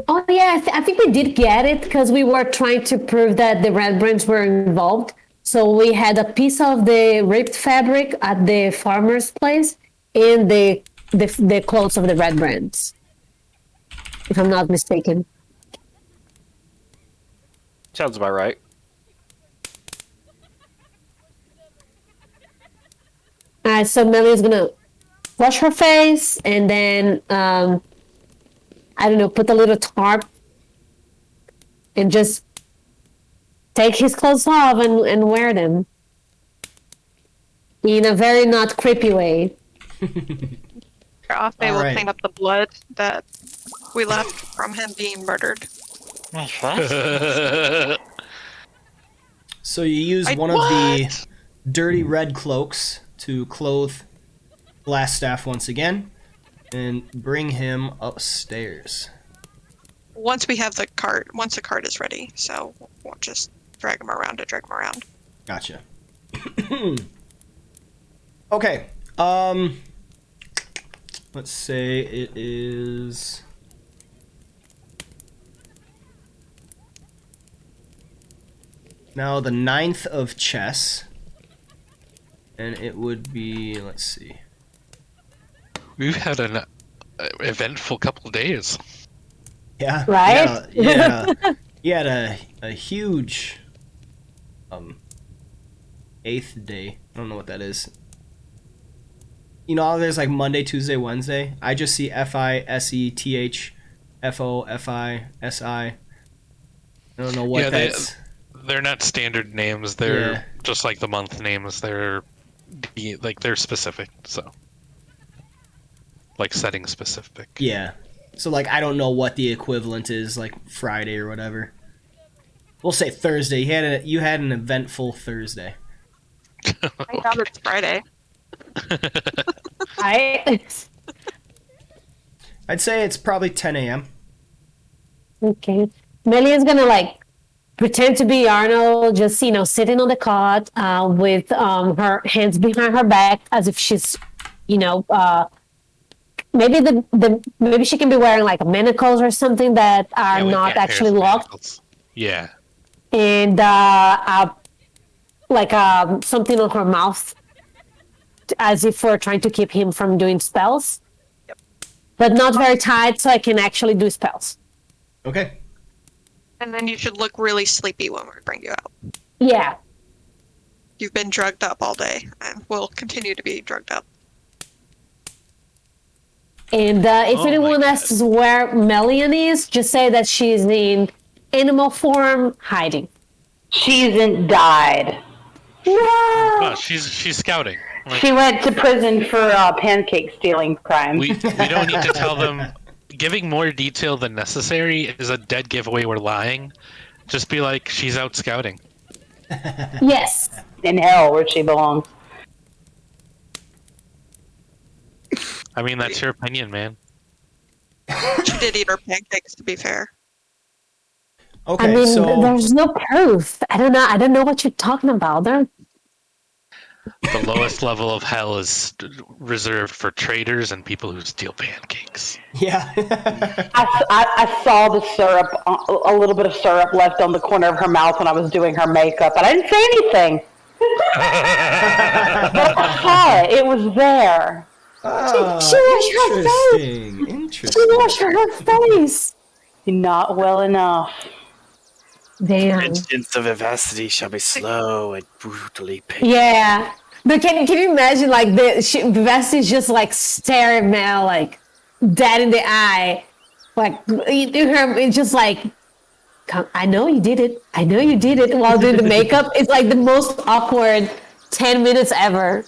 Oh yeah, I think we did get it because we were trying to prove that the Redbrands were involved. So we had a piece of the ripped fabric at the farmer's place and the clothes of the Redbrands, if I'm not mistaken. Sounds about right. So Melly's gonna wash her face and then I don't know, put a little tarp and just take his clothes off and wear them in a very not creepy way. Off, they All will right. clean up the blood that we left from him being murdered. So you use one of the dirty red cloaks to clothe Glasstaff once again, and bring him upstairs. Once we have the cart, once the cart is ready, so we'll just drag him around. Gotcha. Okay. Let's say it is. Now the 9th of chess. And it would be, let's see. We've had an eventful couple days. Yeah. Right? Yeah. He had a huge 8th day. I don't know what that is. You know how there's like Monday, Tuesday, Wednesday? I just see FISETH, FO, FISI. I don't know what Yeah, that's. They're not standard names. They're Yeah. just like the month names. They're they're specific. So like setting specific. Yeah. So like I don't know what the equivalent is, like Friday or whatever. We'll say Thursday. You had an eventful Thursday. I thought it's Friday. I'd say it's probably 10 a.m. Okay. Melian's gonna like pretend to be Arnold, just sitting on the cot with her hands behind her back, as if she's, maybe maybe she can be wearing like manacles or something that are Yeah, not yeah, actually hair locked, manacles. Yeah. and something on her mouth, as if we're trying to keep him from doing spells. Yep. But not very tight, so I can actually do spells. Okay. And then you should look really sleepy when we bring you out. Yeah. You've been drugged up all day, and will continue to be drugged up. And if Oh my anyone God. asks where Melian is, just say that she is in animal form hiding. She isn't died. No! Oh, she's scouting. Like, She went to prison for pancake stealing crime. we don't need to tell them. Giving more detail than necessary is a dead giveaway. We're lying. Just be like, she's out scouting. Yes. In hell, where she belongs. I mean, that's your opinion, man. She did eat her pancakes, to be fair. Okay, I mean, so there's no proof. I don't know. I don't know what you're talking about. There. The lowest level of hell is reserved for traitors and people who steal pancakes. yeah. I saw the syrup, a little bit of syrup left on the corner of her mouth when I was doing her makeup, and I didn't say anything. But I saw it. It was there. She washed her face. Interesting. She washed her face. Not well enough. Damn. Vengeance of vivacity shall be slow and brutally painful. Yeah. But can you imagine, like, Vivecity's just, like, staring Mel, like, dead in the eye. Like, it's just like, I know you did it. I know you did it while doing the makeup. It's, like, the most awkward 10 minutes ever.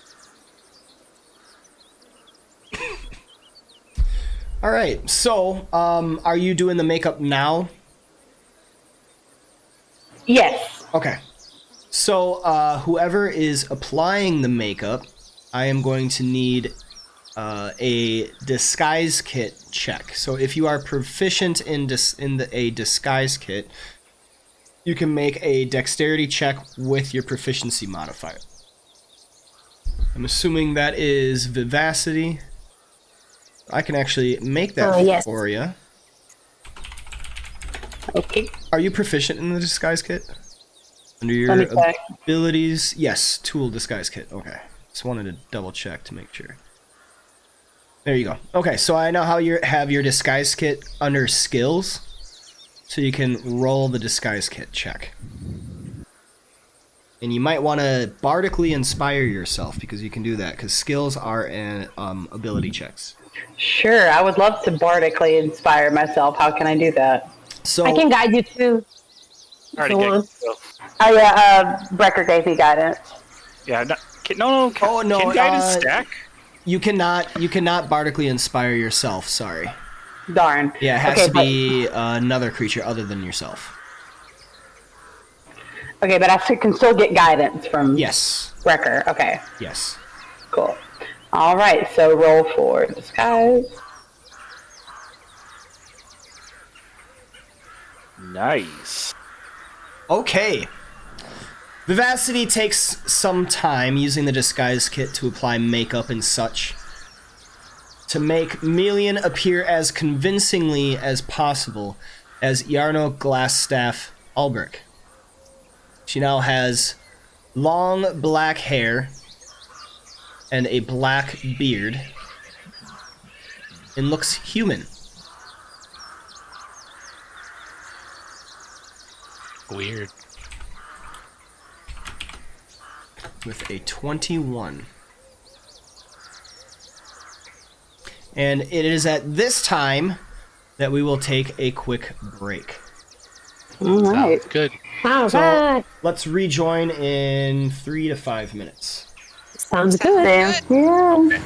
All right. So, are you doing the makeup now? Yes. Okay. So, whoever is applying the makeup, I am going to need a disguise kit check. So, if you are proficient in a disguise kit, you can make a dexterity check with your proficiency modifier. I'm assuming that is vivacity. I can actually make that yes. for you. Okay. Are you proficient in the disguise kit? Under your Let me check. abilities? Yes, tool disguise kit. Okay. Just wanted to double check to make sure. There you go. Okay, so I know how you have your disguise kit under skills. So you can roll the disguise kit check. And you might want to bardically inspire yourself because you can do that because skills are ability checks. Sure, I would love to bardically inspire myself. How can I do that? So I can guide you too. Already Go gave on. myself. Oh yeah, Brecker gave me guidance. Yeah, no. Oh, no, Can guidance stack? you cannot bardically inspire yourself, sorry. Darn. Yeah, it has Okay, to be another creature other than yourself. Okay, but I can still get guidance from Yes. Brecker. Okay, Yes. cool. All right, so roll for disguise. Nice. Okay. Vivacity takes some time using the disguise kit to apply makeup and such to make Melian appear as convincingly as possible as Yarno Glasstaff Ulbrich. She now has long black hair and a black beard and looks human. Weird. With a 21. And it is at this time that we will take a quick break. All right. Sounds good. All So right. let's rejoin in 3 to 5 minutes. Sounds good. Damn. Yeah.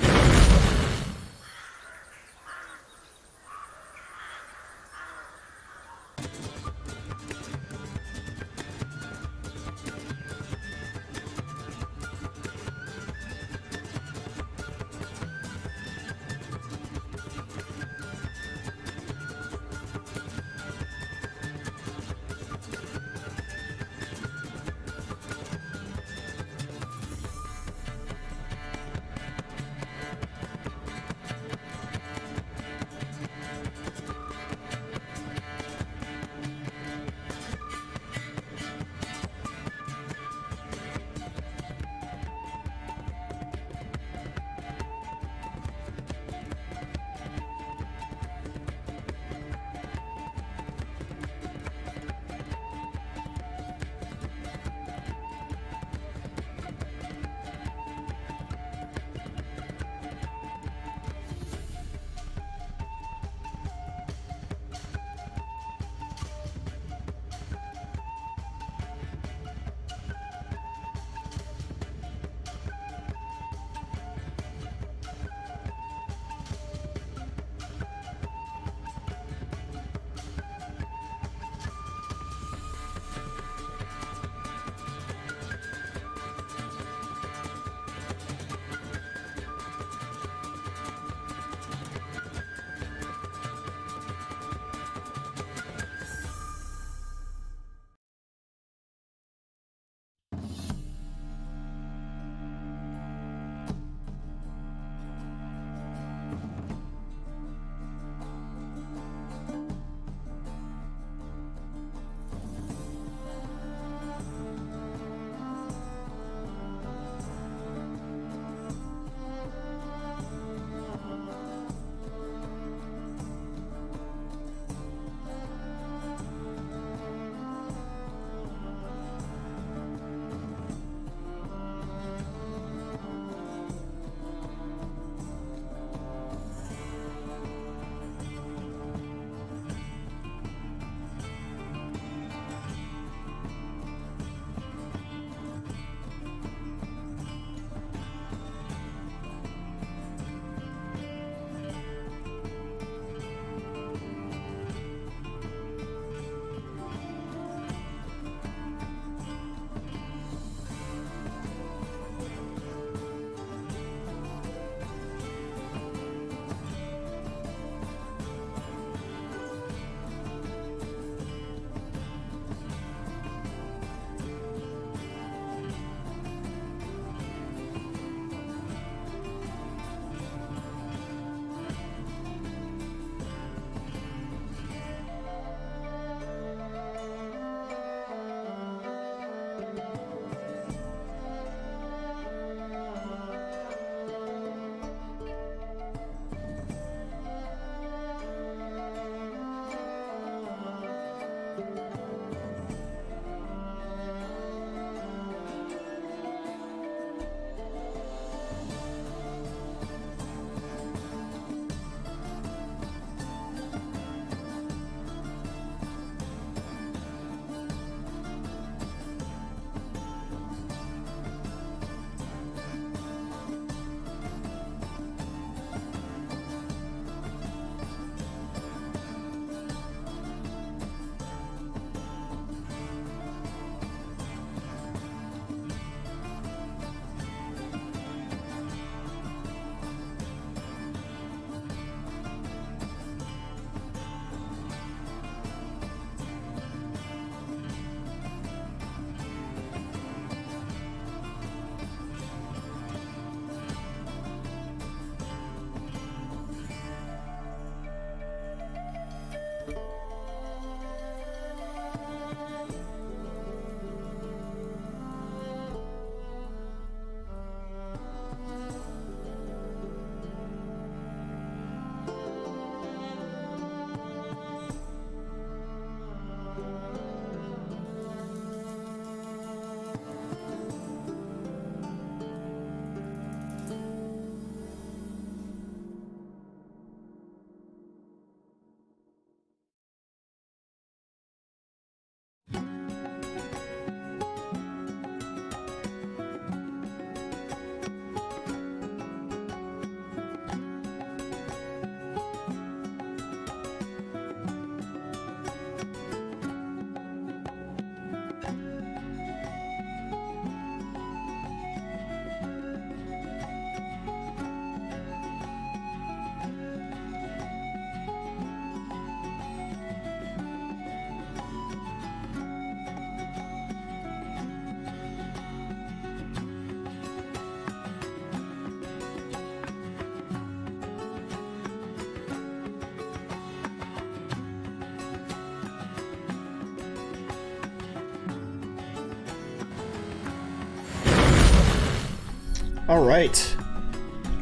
All right.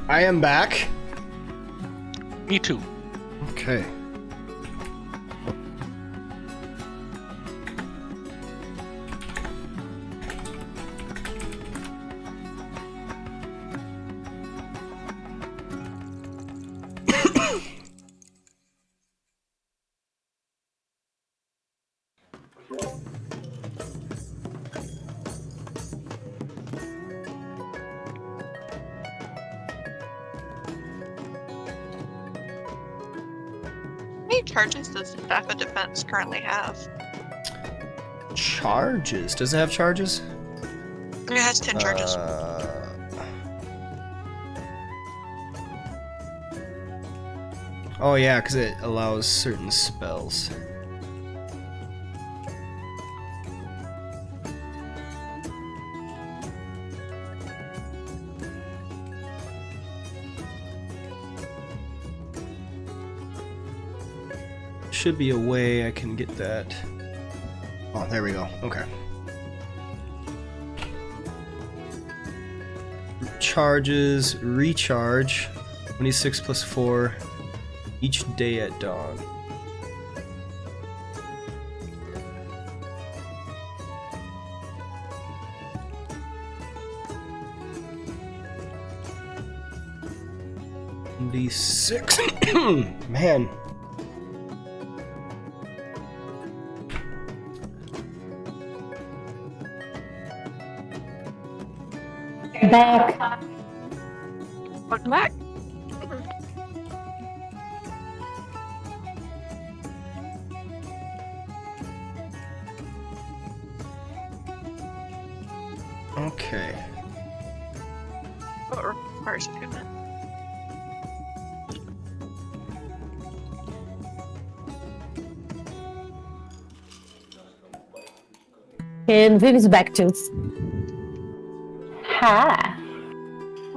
I am back. Me too. Okay. How many charges does the Staff of Defense currently have? Charges. Does it have charges? It has 10 charges. Oh yeah, because it allows certain spells. Should be a way I can get that. Oh, there we go. Okay. Charges, recharge, 26 plus 4, each day at dawn. D6. Man. Back. Welcome back. Okay. What requires equipment? And Viv is back too. Hi.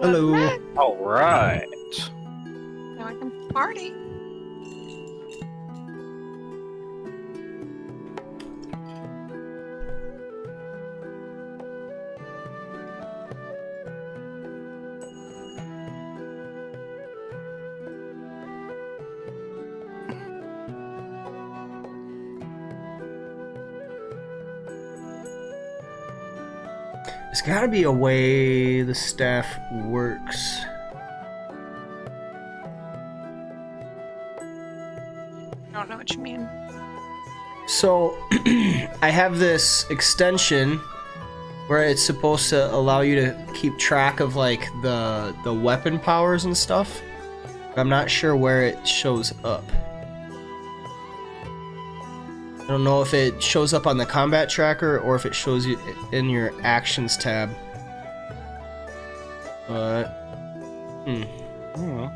Hello. Welcome back. All right. Now I can party. There's gotta be a way the staff works. I don't know what you mean. So, I have this extension where it's supposed to allow you to keep track of like the weapon powers and stuff. But I'm not sure where it shows up. I don't know if it shows up on the combat tracker or if it shows you in your actions tab. But I don't know.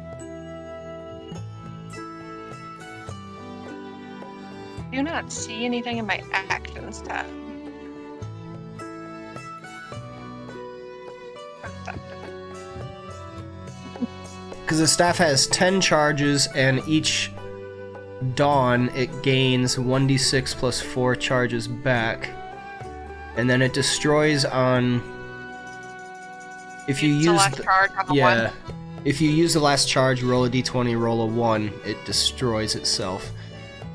I do not see anything in my actions tab. because the staff has 10 charges, and each dawn it gains 1d6 plus 4 charges back, and then it destroys on. If you It's the use last charge on the one. if you use the last charge, roll a d20, roll a 1, it destroys itself.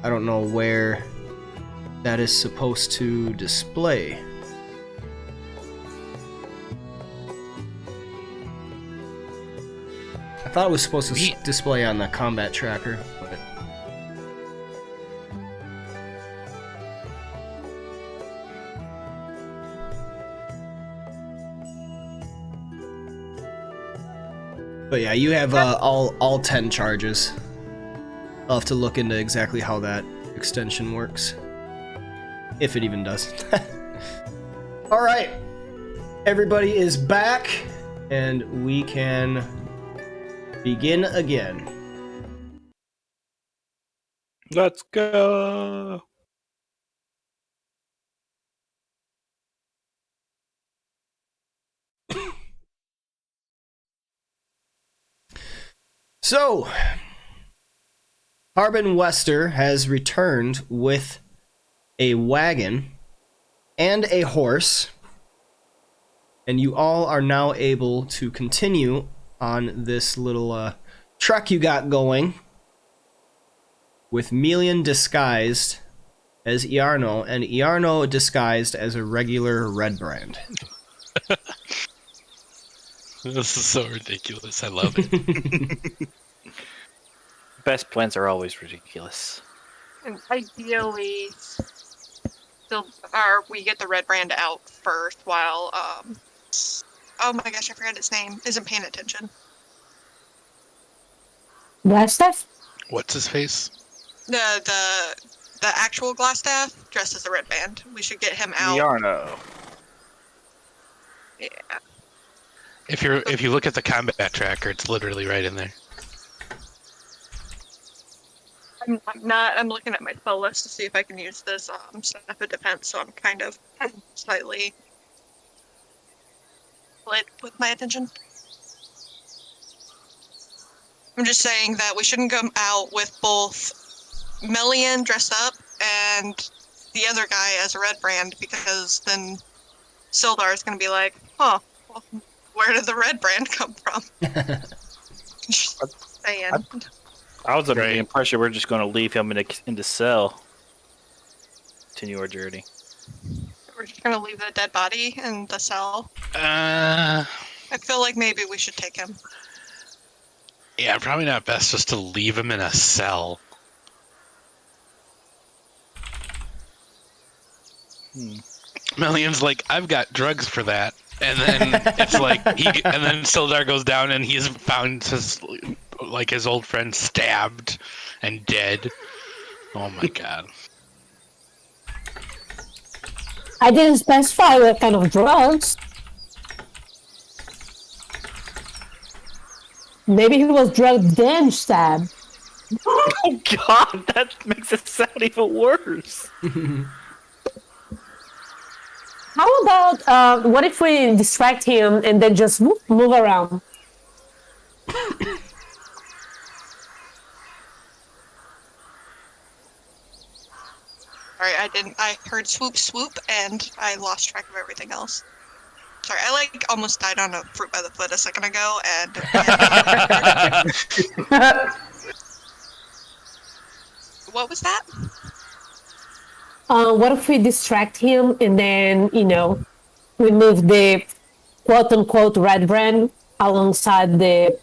I don't know where that is supposed to display. I thought it was supposed to display on the combat tracker, but... But yeah, you have all 10 charges. I'll have to look into exactly how that extension works. If it even does. Alright. Everybody is back, and we can begin again. Let's go. So, Harbin Wester has returned with a wagon and a horse And you all are now able to continue on this little trek you got going with Melian disguised as Iarno and Iarno disguised as a regular Redbrand. This is so ridiculous. I love it. Best plans are always ridiculous. And ideally, we get the Redbrand out first while oh my gosh, I forgot his name. Isn't paying attention. Glasstaff? What's his face? The actual Glasstaff dressed as the Redbrand. We should get him out. Yarno. Yeah. If you look at the combat tracker, it's literally right in there. I'm looking at my spell list to see if I can use this staff of defense, so I'm kind of slightly split with my attention. I'm just saying that we shouldn't come out with both Melian dressed up and the other guy as a Redbrand, because then Sildar is going to be like, huh, well, where did the Redbrand come from? Just saying. I was under Right. the impression we're just going to leave him in the cell. Continue our journey. We're just going to leave the dead body in the cell. Uh, I feel like maybe we should take him. yeah, probably not best just to leave him in a cell. Melian's like, I've got drugs for that. And then it's like, and then Sildar goes down and he's found his old friend stabbed and dead. Oh my god. I didn't specify what kind of drugs. Maybe he was drugged then stabbed. Oh god, that makes it sound even worse. How about, what if we distract him and then just move around? Sorry, I heard swoop swoop and I lost track of everything else. Sorry, I almost died on a fruit by the foot a second ago, and what was that? What if we distract him and then, we move the quote-unquote Redbrand alongside the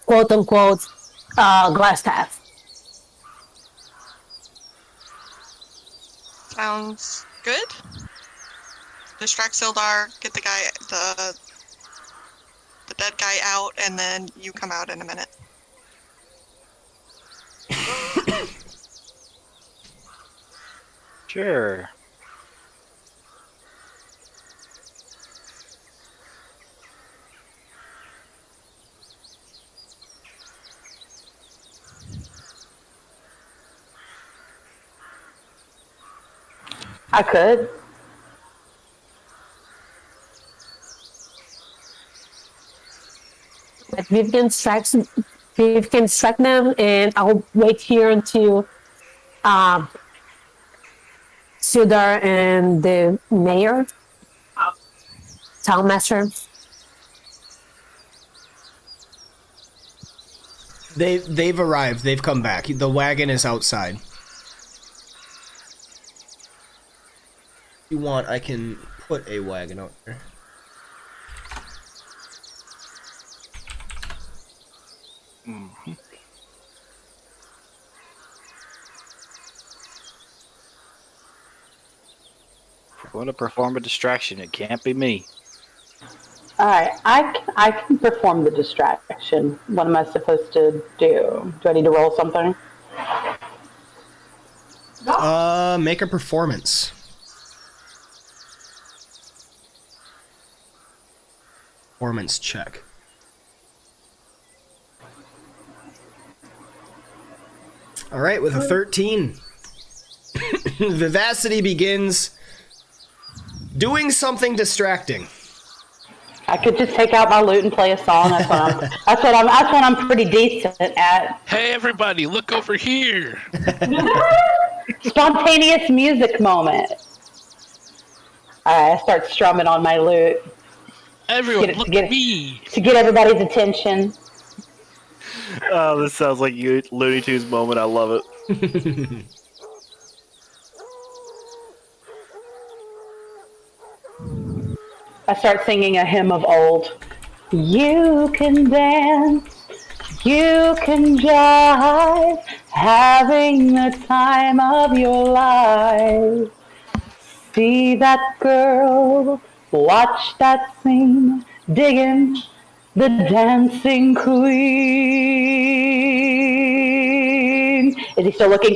quote-unquote Glasstaff? Sounds good. Distract Sildar, get the dead guy out, and then you come out in a minute. Sure. I could. But we can distract them, and I'll wait here until Sildar and the mayor, townmaster. They've arrived. They've come back. The wagon is outside. If you want, I can put a wagon out there. Mm-hmm. If we're going to perform a distraction, it can't be me. All right, I can perform the distraction. What am I supposed to do? Do I need to roll something? Make a performance. Performance check. All right, with a 13, Vivacity begins doing something distracting. I could just take out my lute and play a song. That's what I'm pretty decent at. Hey everybody, look over here. Spontaneous music moment. All right, I start strumming on my lute. Everyone, Get it- look get at it. me. To get everybody's attention. Oh, this sounds like you Looney Tunes moment. I love it. I start singing a hymn of old. You can dance, you can jive, having the time of your life. See that girl, watch that scene, digging the dancing queen. Is he still looking?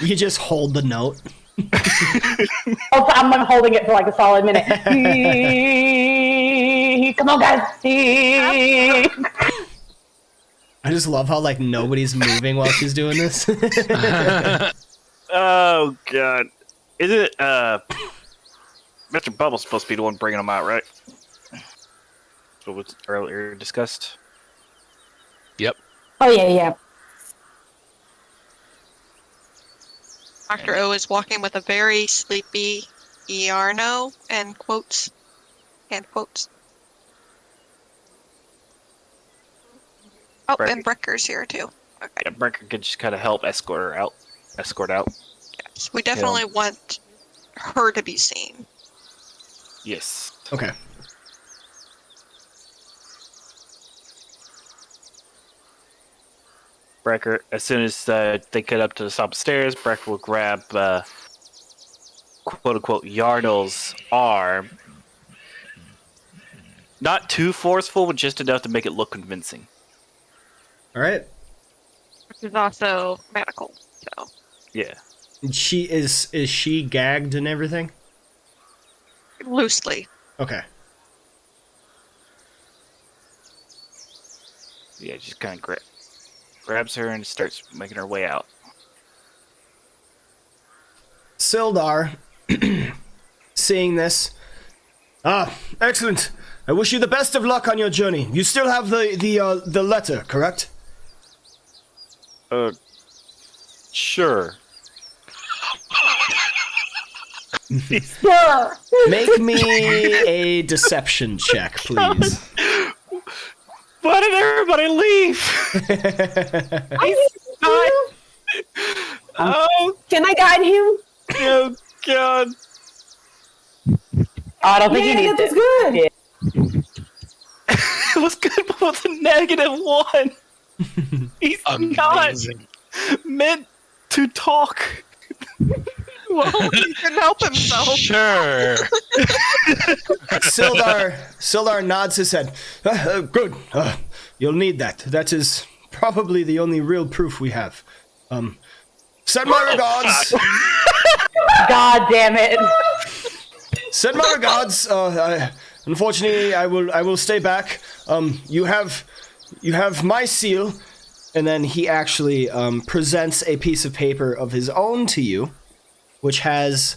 You just hold the note. I'm holding it for like a solid minute. Come on, guys. I just love how like nobody's moving while she's doing this. Oh god, is it Mr. Bubble's supposed to be the one bringing them out, right? What was earlier discussed. Yep. Oh yeah. Dr. O is walking with a very sleepy Iarno, and quotes. Oh, Right. and Brecker's here too. Okay. Yeah, Brecker could just kind of help escort out. Yes. We definitely want her to be seen. Yes. Okay. Brecker, as soon as they get up to the top of the stairs, Brecker will grab quote-unquote Yarnell's arm. Not too forceful, but just enough to make it look convincing. All right. Which is also medical, so. Yeah. She is she gagged and everything? Loosely. Okay. Yeah, just kind of grabs her and starts making her way out. Sildar, seeing this. Ah, excellent. I wish you the best of luck on your journey. You still have the letter, correct? Sure. Yeah. Make me a deception check, please. Why did everybody leave? Oh, Can I guide him? oh God. I don't think you need that was to. good. Yeah. It was good, but with a -1. He's Amazing. not meant to talk. Well, he can help himself. Sure. Sildar nods his head. Good. You'll need that. That is probably the only real proof we have. Send my regards. God damn it. Send my regards. Unfortunately, I will stay back. You have my seal, and then he actually presents a piece of paper of his own to you, which has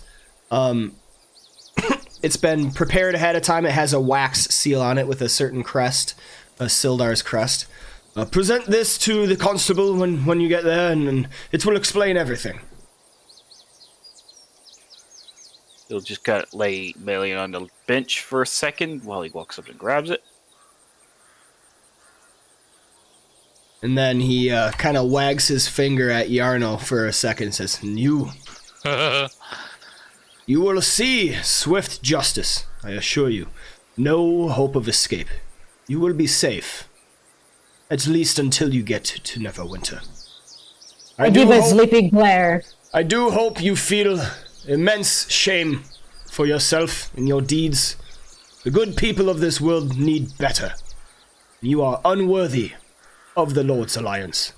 it's been prepared ahead of time. It has a wax seal on it with a certain crest, a Sildar's crest. Present this to the constable when you get there, and it will explain everything. He'll just kind of lay Melian on the bench for a second while he walks up and grabs it. And then he kind of wags his finger at Yarno for a second and says, You will see swift justice, I assure you. No hope of escape. You will be safe. At least until you get to Neverwinter. I give a sleepy glare. I do hope you feel immense shame for yourself and your deeds. The good people of this world need better. You are unworthy of the Lord's Alliance.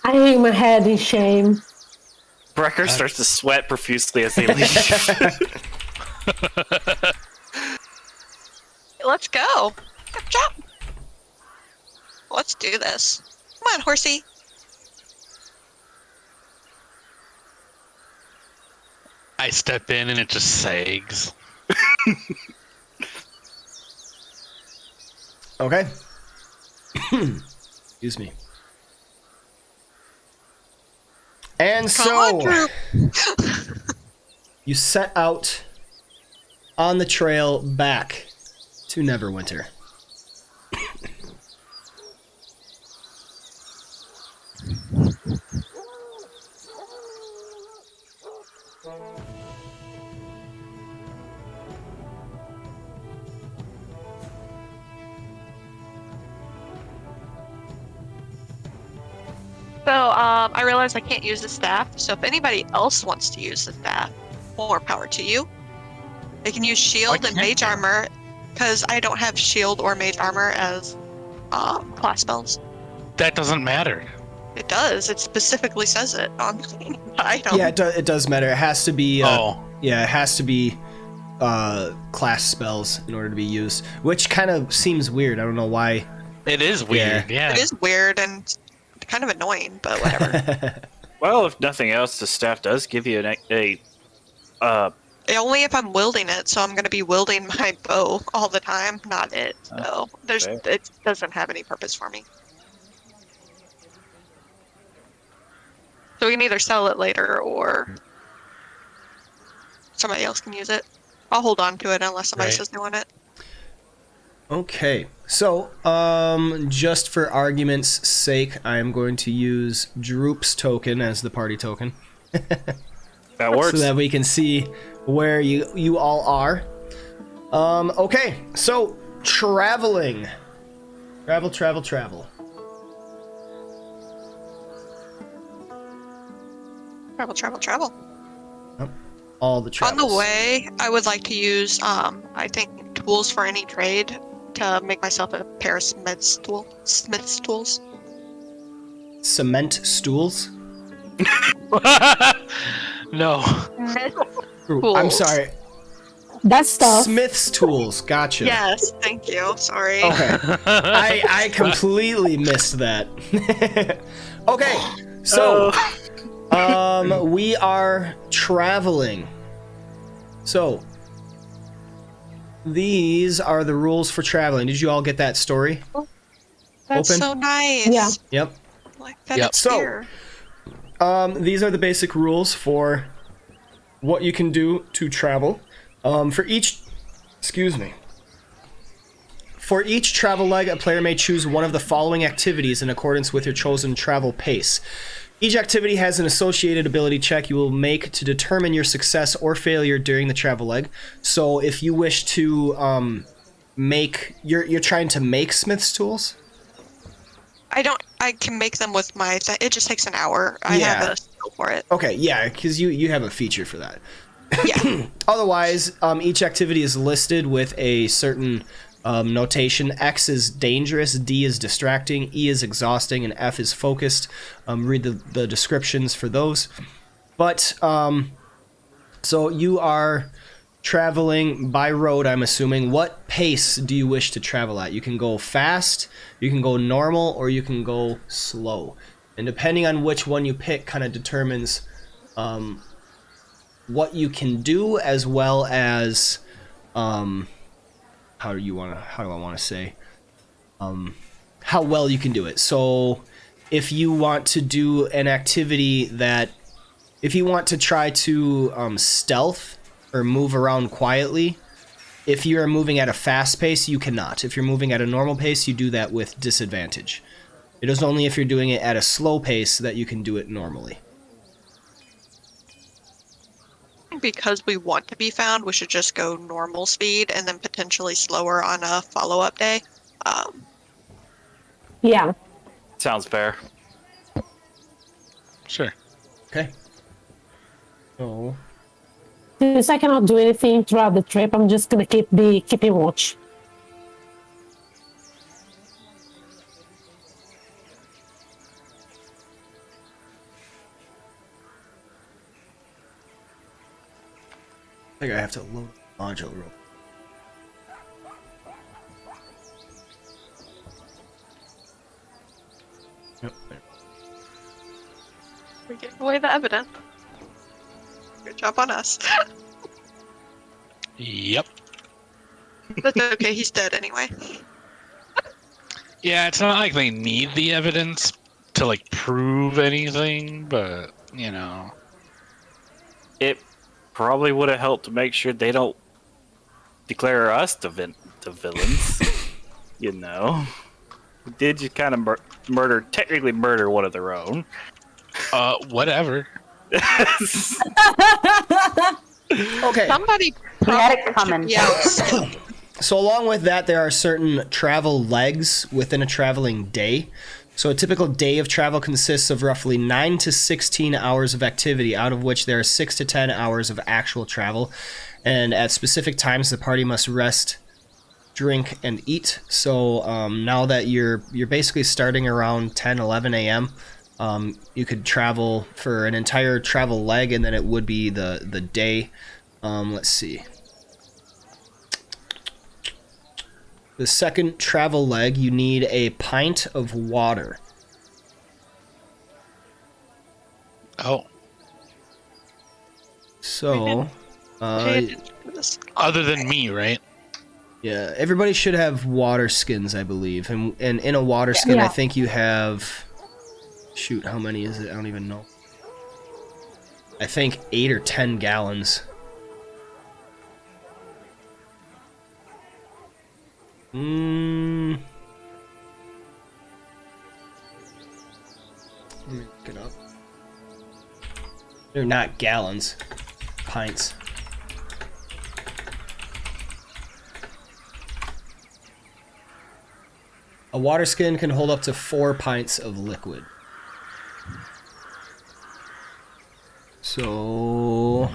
I hang my head in shame. Brecker starts to sweat profusely as they leave. Let's go. Chop, chop. Let's do this. Come on, horsey. I step in and it just sags. Okay. Excuse me. And Come on, so, Drew. you set out on the trail back to Neverwinter. So, I realize I can't use the staff, so if anybody else wants to use the staff, more power to you. They can use shield and mage armor, because I don't have shield or mage armor as class spells. That doesn't matter. It does. It specifically says it on the item. Yeah, it does matter. It has to be. Oh. Yeah, it has to be class spells in order to be used, which kind of seems weird. I don't know why. It is weird, yeah. It is weird and kind of annoying, but whatever. Well, if nothing else, the staff does give you Only if I'm wielding it, so I'm going to be wielding my bow all the time, not it. So it doesn't have any purpose for me. So we can either sell it later or somebody else can use it. I'll hold on to it unless somebody says they want it. Okay, so just for argument's sake, I am going to use Droop's token as the party token. That works. So that we can see where you all are. Okay, so traveling. Travel. Travel. Oh, all the travels. On the way, I would like to use, I think, tools for any trade to make myself a pair of smith's tools. Cement stools? No. Ooh, I'm sorry. That stuff. Smith's tools. Gotcha. Yes, thank you. Sorry. Okay. I completely missed that. Okay. So, we are traveling. So, these are the rules for traveling. Did you all get that story? That's Open? so nice. Yeah. Yep. Like that Yep. it's So, here. These are the basic rules for what you can do to travel. For each travel leg, a player may choose one of the following activities in accordance with your chosen travel pace. Each activity has an associated ability check you will make to determine your success or failure during the travel leg. So if you wish to you're trying to make smith's tools? I can make them with my, it just takes an hour. I have a skill for it. Okay, yeah, because you have a feature for that. Yeah. Otherwise, each activity is listed with a certain notation. X is dangerous, D is distracting, E is exhausting, and F is focused. Read the descriptions for those. But, so you are traveling by road, I'm assuming. What pace do you wish to travel at? You can go fast, you can go normal, or you can go slow. And depending on which one you pick kind of determines what you can do, as well as how well you can do it. So if you want to do an activity if you want to try to stealth or move around quietly, if you are moving at a fast pace, you cannot. If you're moving at a normal pace, you do that with disadvantage. It is only if you're doing it at a slow pace that you can do it normally. Because we want to be found, we should just go normal speed and then potentially slower on a follow-up day. Yeah. Sounds fair. Sure. Okay. So Since I cannot do anything throughout the trip, I'm just gonna keeping watch. I think I have to load the module real. Yep. We gave away the evidence. Good job on us. Yep. That's okay, he's dead anyway. Yeah, it's not like they need the evidence to like prove anything, but you know. probably would have helped to make sure they don't declare us the villains. You know, did you kind of technically murder one of their own? Whatever. Okay. Somebody He had it probably coming. should be out. So along with that, there are certain travel legs within a traveling day. So a typical day of travel consists of roughly 9 to 16 hours of activity, out of which there are 6 to 10 hours of actual travel. And at specific times, the party must rest, drink, and eat. So now that you're basically starting around 10, 11 a.m., you could travel for an entire travel leg, and then it would be the day. Let's see. The second travel leg, you need a pint of water. Oh. So, Other than me, right? yeah, everybody should have water skins, I believe. And in a water skin, Yeah. I think you have... Shoot, how many is it? I don't even know. I think 8 or 10 gallons. Let me look it up. They're not gallons. Pints. A water skin can hold up to 4 pints of liquid. So...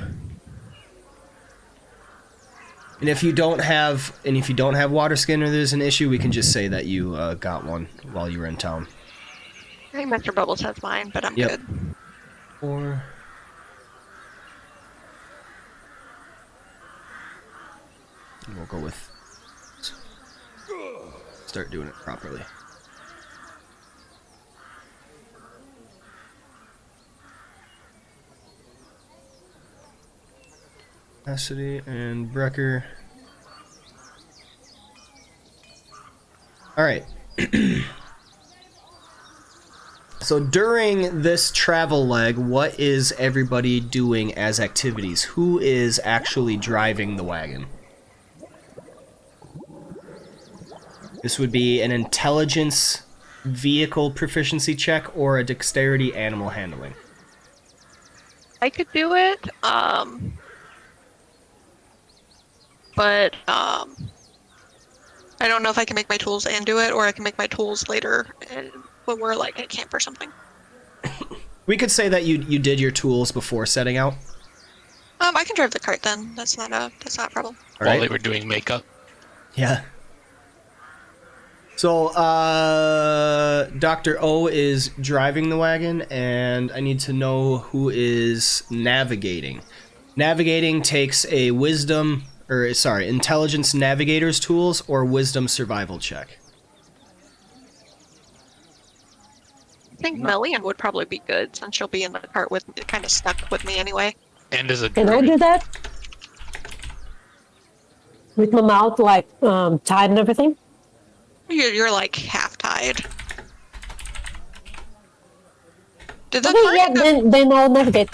And if you don't have water skin or there's an issue, we can just say that you got one while you were in town. I think Mr. Bubbles has mine, but I'm Yep. good. Or we'll go with start doing it properly. Cassidy and Brecker. All right. So during this travel leg, what is everybody doing as activities? Who is actually driving the wagon? This would be an intelligence vehicle proficiency check or a dexterity animal handling. I could do it, but I don't know if I can make my tools and do it, or I can make my tools later and when we're like at camp or something. We could say that you did your tools before setting out. I can drive the cart then. That's not a problem. All While right. they were doing makeup. Yeah. So, Dr. O is driving the wagon, and I need to know who is navigating. Navigating takes a intelligence navigator's tools or wisdom survival check. I think Melian would probably be good since she'll be in the cart with kind of stuck with me anyway. And as a Can I druid. do that? With my mouth like tied and everything? You're like half tied. Did the Okay, cart yeah, end up- then I'll navigate.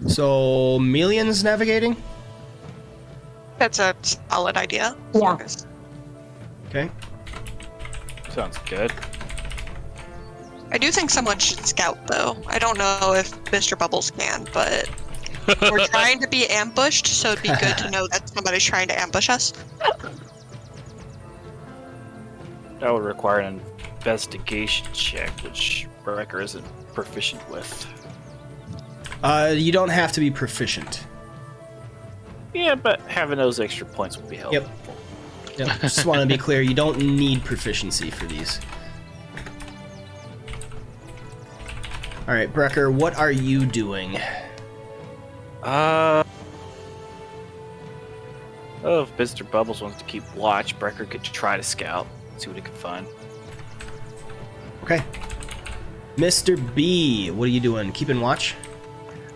So, Melian's navigating? That's a solid idea. Yeah. Okay. Sounds good. I do think someone should scout, though. I don't know if Mr. Bubbles can, but we're trying to be ambushed, so it'd be good to know that somebody's trying to ambush us. That would require an investigation check, which Brecker isn't proficient with. You don't have to be proficient. Yeah, but having those extra points would be helpful. Yep. Just want to be clear, you don't need proficiency for these. All right, Brecker, what are you doing? Oh, if Mr. Bubbles wants to keep watch, Brecker could try to scout, see what he can find. Okay. Mr. B, what are you doing? Keeping watch?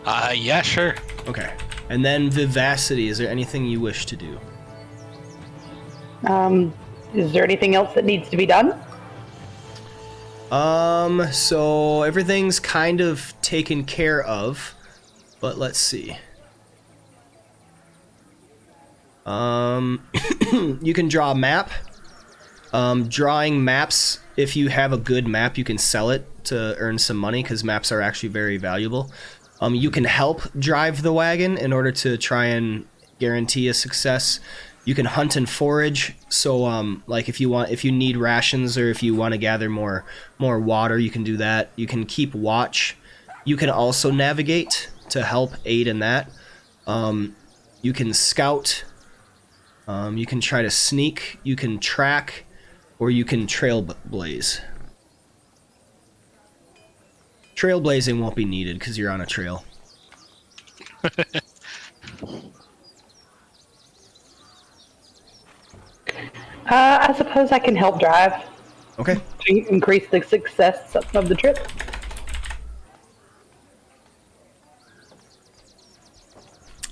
Yeah, sure. Okay. And then Vivacity, is there anything you wish to do? Is there anything else that needs to be done? So everything's kind of taken care of, but let's see. You can draw a map. Drawing maps, if you have a good map, you can sell it to earn some money, because maps are actually very valuable. You can help drive the wagon in order to try and guarantee a success. You can hunt and forage, so like if you need rations or if you want to gather more water, you can do that. You can keep watch. You can also navigate to help aid in that. You can scout. You can try to sneak. You can track, or you can trailblaze. Trailblazing won't be needed because you're on a trail. I suppose I can help drive Okay. to increase the success of the trip.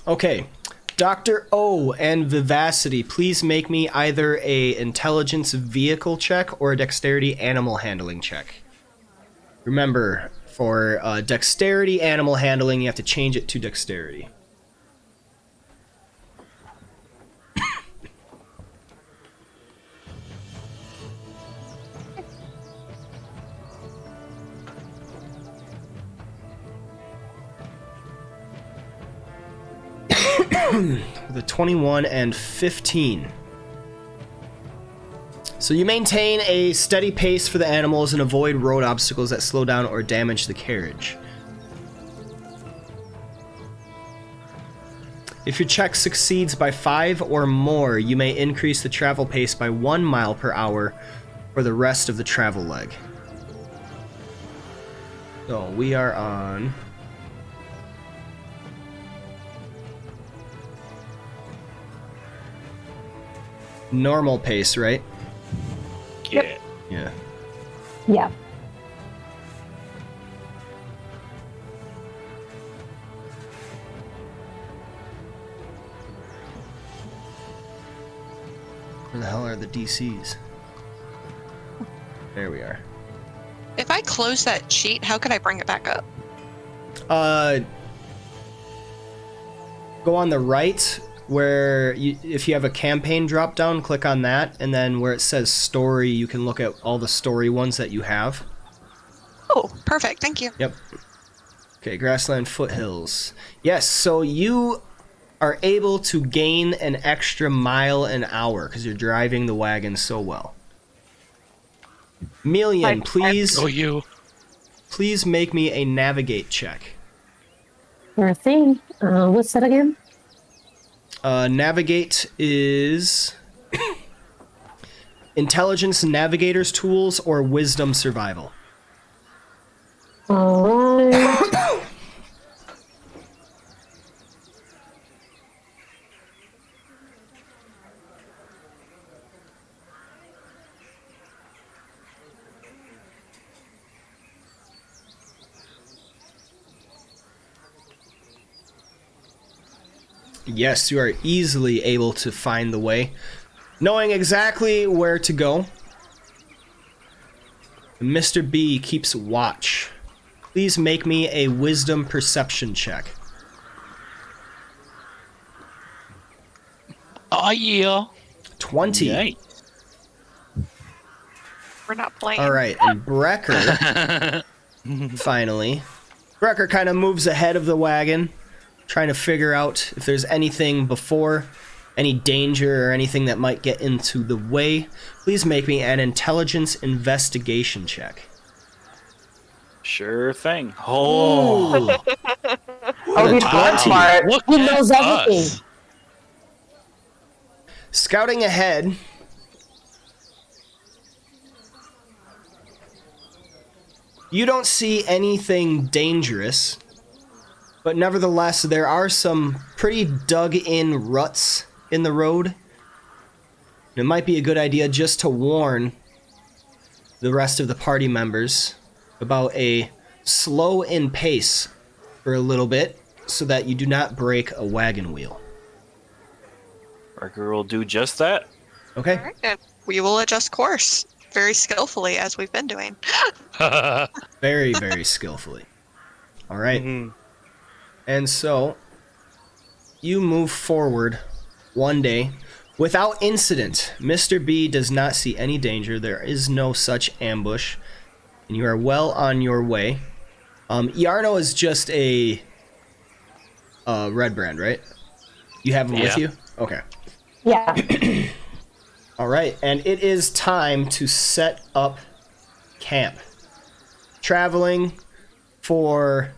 Okay. Dr. O and Vivacity, please make me either a intelligence vehicle check or a dexterity animal handling check. Remember, for dexterity animal handling, you have to change it to dexterity. The 21 and 15. So you maintain a steady pace for the animals and avoid road obstacles that slow down or damage the carriage. If your check succeeds by 5 or more, you may increase the travel pace by 1 mile per hour for the rest of the travel leg. So we are on... normal pace, right? Yeah. Yeah. Yeah. Where the hell are the DCs? There we are. If I close that sheet, how could I bring it back up? Go on the right where if you have a campaign drop down, click on that, and then where it says story, you can look at all the story ones that you have. Oh, perfect. Thank you. Yep. Okay, Grassland Foothills. Yes, so you are able to gain an extra mile an hour because you're driving the wagon so well. Million, please. Oh, you. Please make me a navigate check. Sure thing. What's that again? Navigate is intelligence navigator's tools or wisdom survival. Alright. Yes, you are easily able to find the way, knowing exactly where to go. Mr. B keeps watch. Please make me a wisdom perception check. Oh, yeah. 20. Yay. We're not playing. All right, and Brecker, finally. Brecker kind of moves ahead of the wagon, trying to figure out if there's anything before, any danger or anything that might get into the way. Please make me an intelligence investigation check. Sure thing. Oh. Oh, he's blood smart. Look He at knows everything. us. Scouting ahead, you don't see anything dangerous, but nevertheless, there are some pretty dug-in ruts in the road. It might be a good idea just to warn the rest of the party members about a slow in pace for a little bit, so that you do not break a wagon wheel. Barker will do just that. Okay? All right, and we will adjust course very skillfully as we've been doing. Very, very skillfully. All right. And so you move forward one day without incident. Mr. B does not see any danger. There is no such ambush, and you are well on your way. Yarno is just a Redbrand, right? You have him with you? Okay. Yeah. All right, and it is time to set up camp. Traveling for...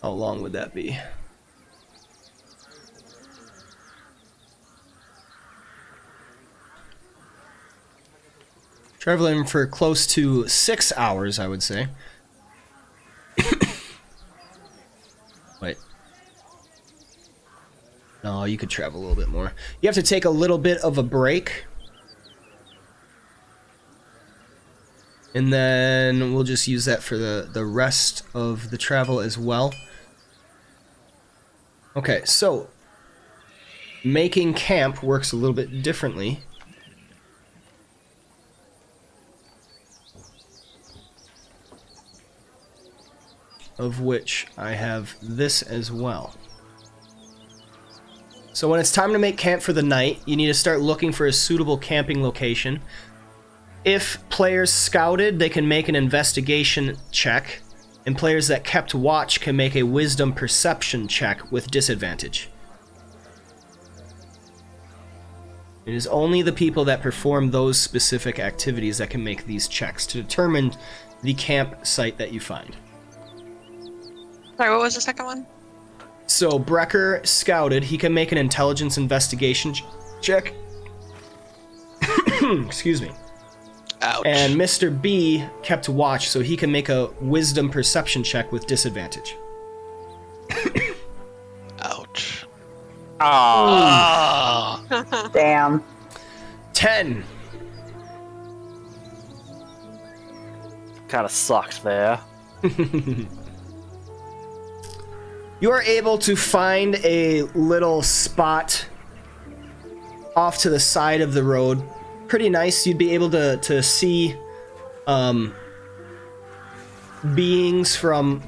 How long would that be? Traveling for close to 6 hours, I would say. Wait. No, you could travel a little bit more. You have to take a little bit of a break. And then we'll just use that for the rest of the travel as well. Okay, so making camp works a little bit differently. Of which I have this as well. So when it's time to make camp for the night, you need to start looking for a suitable camping location. If players scouted, they can make an investigation check, and players that kept watch can make a wisdom perception check with disadvantage. It is only the people that perform those specific activities that can make these checks to determine the campsite that you find. Sorry, what was the second one? So Brecker scouted. He can make an intelligence investigation check. Excuse me. Ouch. And Mr. B kept watch, so he can make a wisdom perception check with disadvantage. Ouch. Ah. Damn. 10. Kind of sucked there. You are able to find a little spot off to the side of the road. Pretty nice. You'd be able to see beings from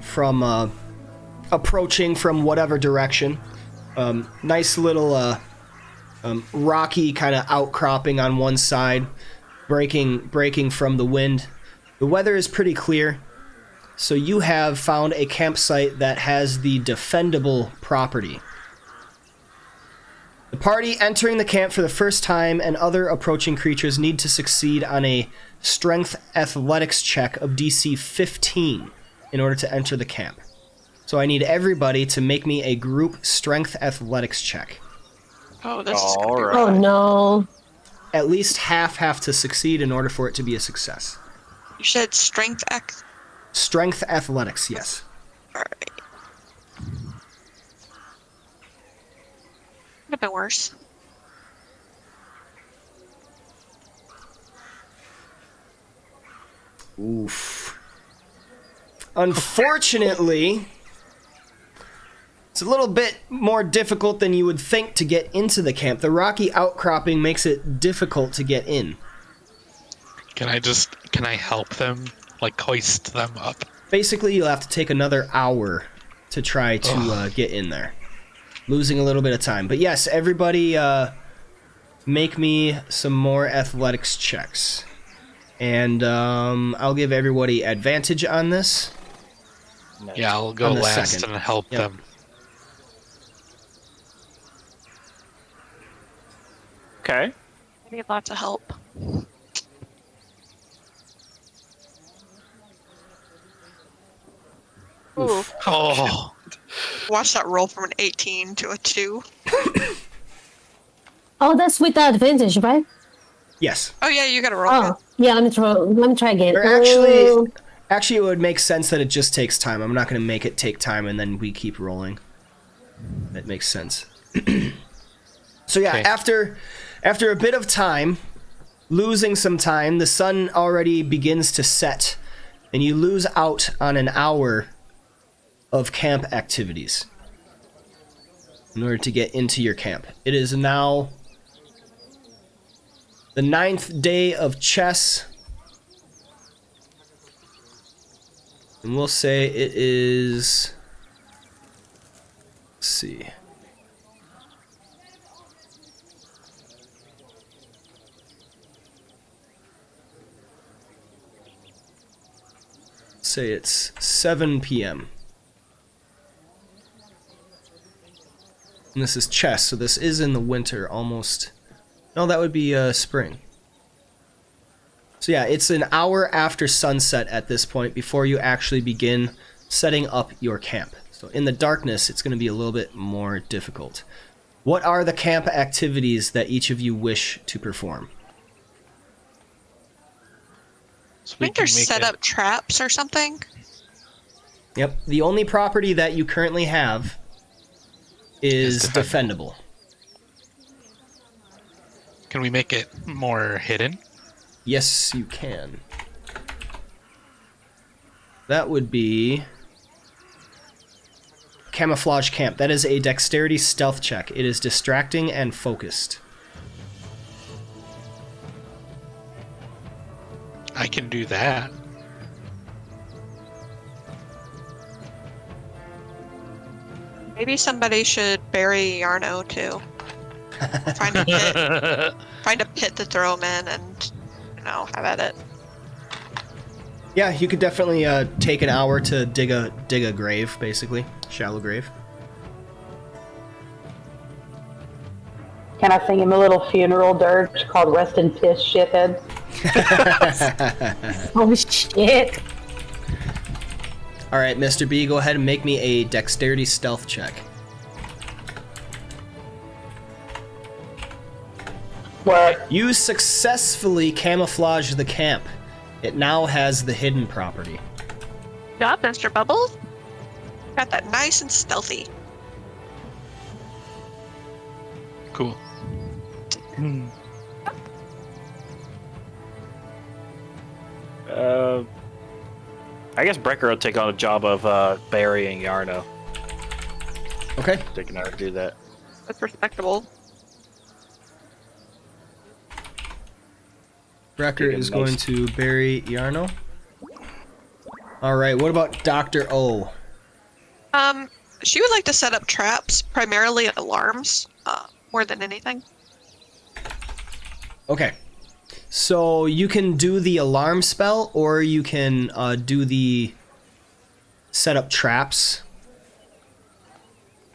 approaching from whatever direction. Nice little rocky kind of outcropping on one side, breaking from the wind. The weather is pretty clear. So you have found a campsite that has the defendable property. The party entering the camp for the first time and other approaching creatures need to succeed on a strength athletics check of DC 15 in order to enter the camp. So I need everybody to make me a group strength athletics check. Oh, this is gonna be Alright. Oh no. At least half have to succeed in order for it to be a success. You said strength X. Strength athletics, yes. Alright. Could have been worse. Oof. Unfortunately, it's a little bit more difficult than you would think to get into the camp. The rocky outcropping makes it difficult to get in. Can I help them? Like hoist them up? Basically, you'll have to take another hour to try to get in there. Losing a little bit of time. But yes, everybody make me some more athletics checks. And I'll give everybody advantage on this. Nice. Yeah, I'll go On the last second. and help Yep. them. Okay. I need lots of help. Ooh, Oh, watch that roll from an 18 to a 2. Oh, that's with the advantage, right? Yes. Oh yeah, you gotta roll. Oh, yeah. Let me try again. Or actually, it would make sense that it just takes time. I'm not going to make it take time and then we keep rolling. That makes sense. So yeah, Okay. after a bit of time, losing some time, the sun already begins to set, and you lose out on an hour of camp activities in order to get into your camp. It is now the 9th day of chess. And we'll say it is... Let's see. Say it's 7 p.m. And this is chess, so this is in the winter almost. No, that would be spring. So yeah, it's an hour after sunset at this point before you actually begin setting up your camp. So in the darkness, it's going to be a little bit more difficult. What are the camp activities that each of you wish to perform? So I we think can there's make set it- up traps or something. Yep, the only property that you currently have is Is defendable. Can we make it more hidden? Yes, you can. That would be camouflage camp. That is a dexterity stealth check. It is distracting and focused. I can do that. Maybe somebody should bury Yarno too. Find a pit. Find a pit to throw him in and, have at it. Yeah, you could definitely take an hour to dig a grave, basically. Shallow grave. Can I sing him a little funeral dirge called Rest in Piss, Shithead? Oh shit! Alright, Mr. B, go ahead and make me a dexterity stealth check. What? You successfully camouflage the camp. It now has the hidden property. Good job, Mr. Bubbles. Got that nice and stealthy. Cool. I guess Brecker will take on a job of burying Yarno. Okay. They can never do that. That's respectable. Brecker is going to bury Yarno. Alright, what about Dr. O? She would like to set up traps, primarily alarms, more than anything. Okay. So you can do the alarm spell, or you can do the set up traps.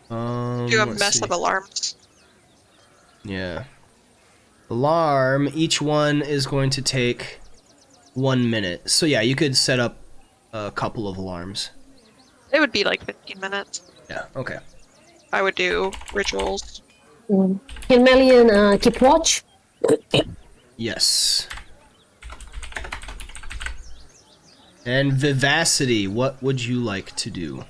Do a let's mess see. of alarms. Yeah. Alarm, each one is going to take 1 minute. So yeah, you could set up a couple of alarms. It would be like 15 minutes. Yeah, okay. I would do rituals. Can Melian keep watch? Yes. And Vivacity, what would you like to do?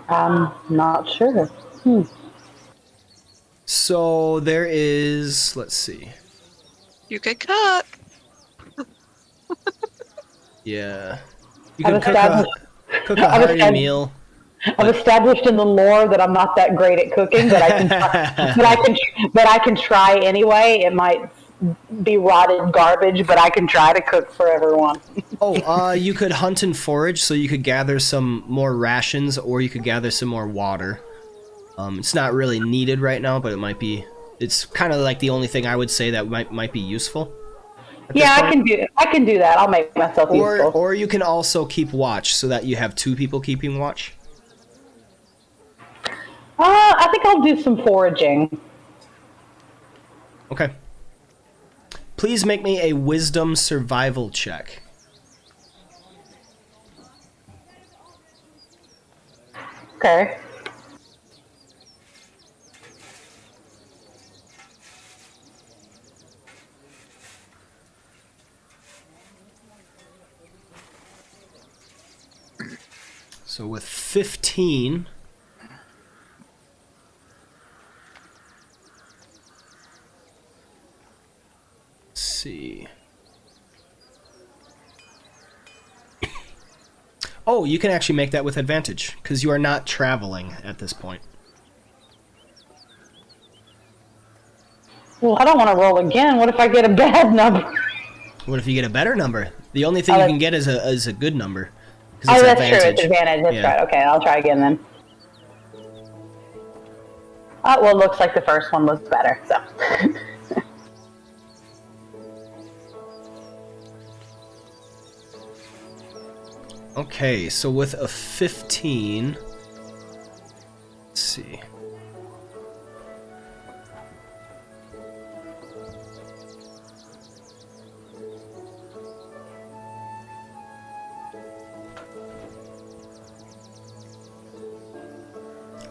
I'm not sure. So there is, let's see. You could cook. Yeah. You I've can cook a I've hearty established- meal. I've established in the lore that I'm not that great at cooking, but I can try, but I can try anyway. It might be rotted garbage, but I can try to cook for everyone. You could hunt and forage, so you could gather some more rations, or you could gather some more water. It's not really needed right now, but it might be. It's kind of like the only thing I would say that might be useful. Yeah, I can do that. I'll make myself useful. Or you can also keep watch, so that you have 2 people keeping watch. I think I'll do some foraging. Okay. Please make me a wisdom survival check. Okay. So with 15... see. Oh, you can actually make that with advantage, because you are not traveling at this point. Well, I don't want to roll again. What if I get a bad number? What if you get a better number? The only thing you can get is a good number. 'Cause Oh, it's that's advantage. true. It's advantage. That's Yeah. right. Okay, I'll try again then. Oh, well, it looks like the first one was better, so. Okay, so with a 15... Let's see.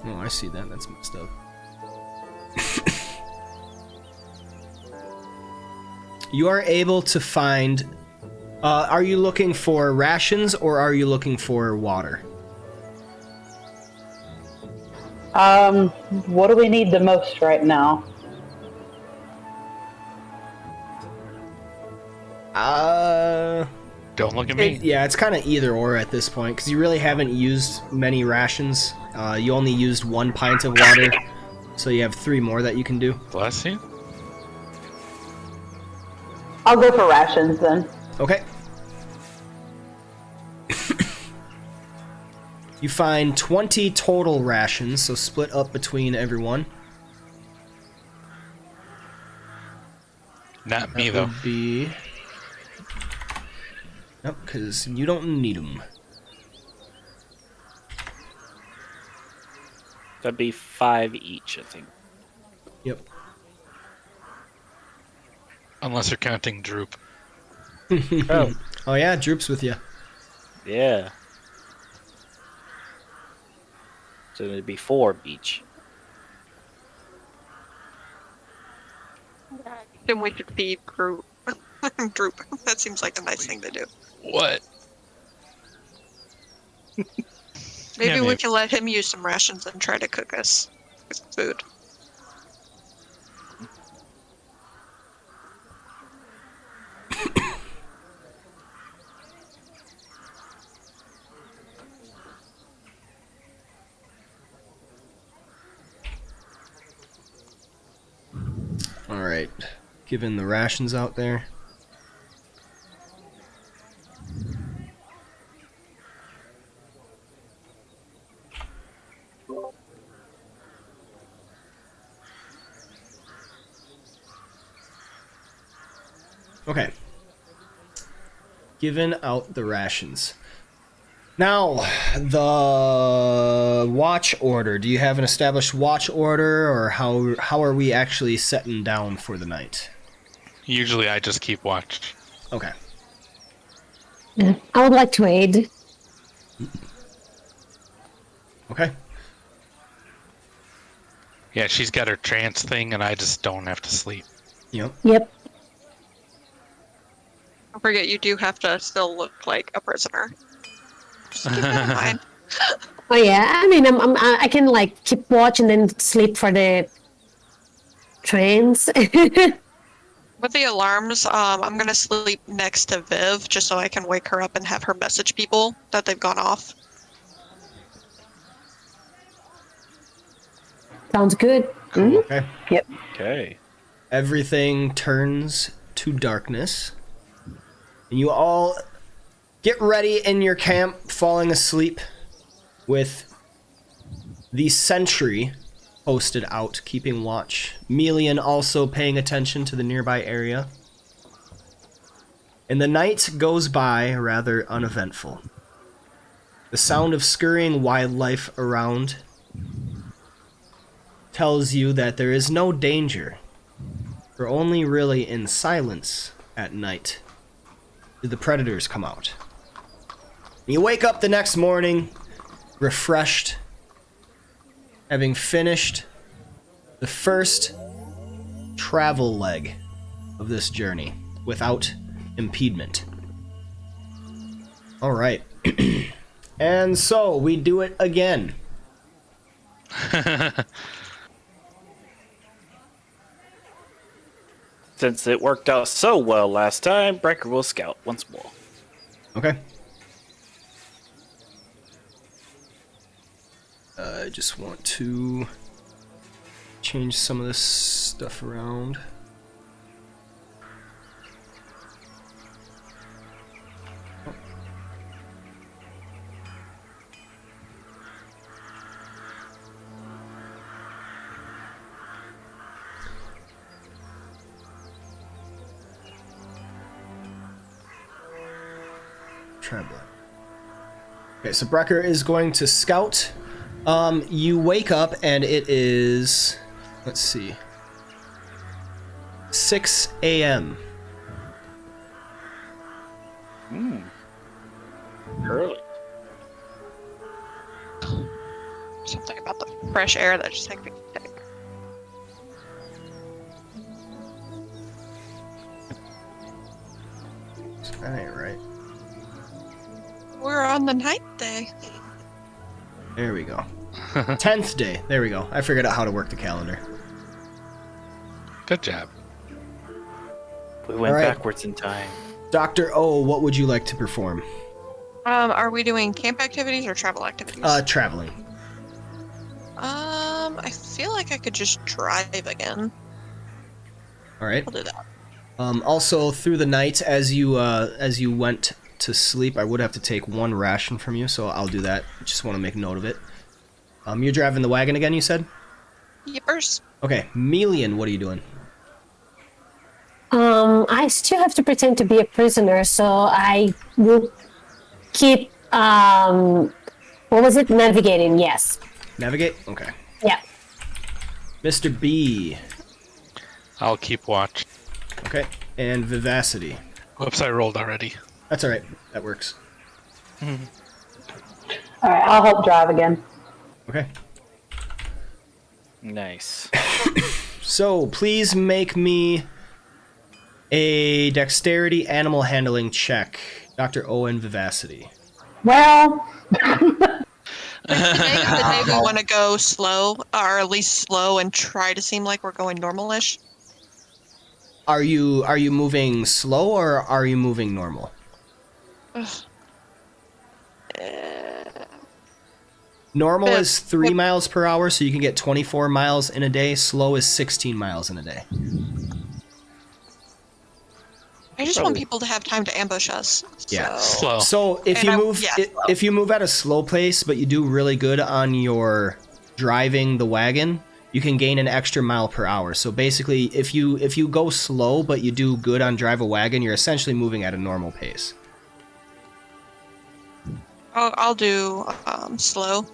Oh, I see that. That's messed up. You are able to find... are you looking for rations or are you looking for water? What do we need the most right now? Don't look at me. Yeah, it's kind of either or at this point, because you really haven't used many rations. You only used 1 pint of water, so you have 3 more that you can do. Bless you. I'll go for rations then. Okay. You find 20 total rations, so split up between everyone. Not me, That though. would be... Nope, because you don't need them. That'd be 5 each, I think. Yep. Unless you're counting Droop. Oh, Oh yeah, Droop's with you. yeah. So it'd be 4 each. Then we could feed Droop. Droop. That seems like a nice thing to do. What? Maybe we maybe. can let him use some rations and try to cook us food. Alright. Giving the rations out there. Okay. Giving out the rations. Now, the watch order. Do you have an established watch order, or how are we actually setting down for the night? Usually I just keep watch. Okay. I would like to aid. Okay. Yeah, she's got her trance thing, and I just don't have to sleep. Yep. Yep. Don't forget, you do have to still look like a prisoner. Just keep that in mind. Oh yeah. I mean, I can like keep watch and then sleep for the trains. With the alarms, I'm gonna sleep next to Viv just so I can wake her up and have her message people that they've gone off. Sounds good. Okay. Yep. Okay. Everything turns to darkness. And you all get ready in your camp, falling asleep with the sentry posted out, keeping watch. Melian also paying attention to the nearby area. And the night goes by rather uneventful. The sound of scurrying wildlife around tells you that there is no danger. For only really in silence at night do the predators come out. You wake up the next morning, refreshed, having finished the first travel leg of this journey without impediment. All right. And so we do it again. Since it worked out so well last time, Brecker will scout once more. Okay. I just want to change some of this stuff around. Trembling. Okay, so Brecker is going to scout. You wake up and it is, let's see, 6 a.m. Early. Something about the fresh air that just makes me sick. That ain't right. We're on the 9th day. There we go. 10th day. There we go. I figured out how to work the calendar. Good job. We went All right. backwards in time. Dr. O, what would you like to perform? Are we doing camp activities or travel activities? Traveling. I feel like I could just drive again. All right. I'll do that. Also, through the night, as you went to sleep, I would have to take 1 ration from you, so I'll do that. Just want to make note of it. You're driving the wagon again, you said? Yippers. Okay, Melian, what are you doing? I still have to pretend to be a prisoner, so I will keep, what was it? Navigating, yes. Navigate? Okay. Yeah. Mr. B. I'll keep watch. Okay, and Vivacity. Whoops, I rolled already. That's alright, that works. All right, I'll help drive again. Okay. Nice. So, please make me a dexterity animal handling check. Dr. Owen Vivacity. Well, Today we want to go slow, or at least slow, and try to seem like we're going normal-ish. Are you moving slow or are you moving normal? Normal Bit- is 3 miles per hour, so you can get 24 miles in a day. Slow is 16 miles in a day. I just want people to have time to ambush us. Yeah. So. Slow. So if And you I- move yeah, slow. if you move at a slow pace, but you do really good on your driving the wagon, you can gain an extra mile per hour. So basically, if you go slow but you do good on drive a wagon, you're essentially moving at a normal pace. I'll do slow.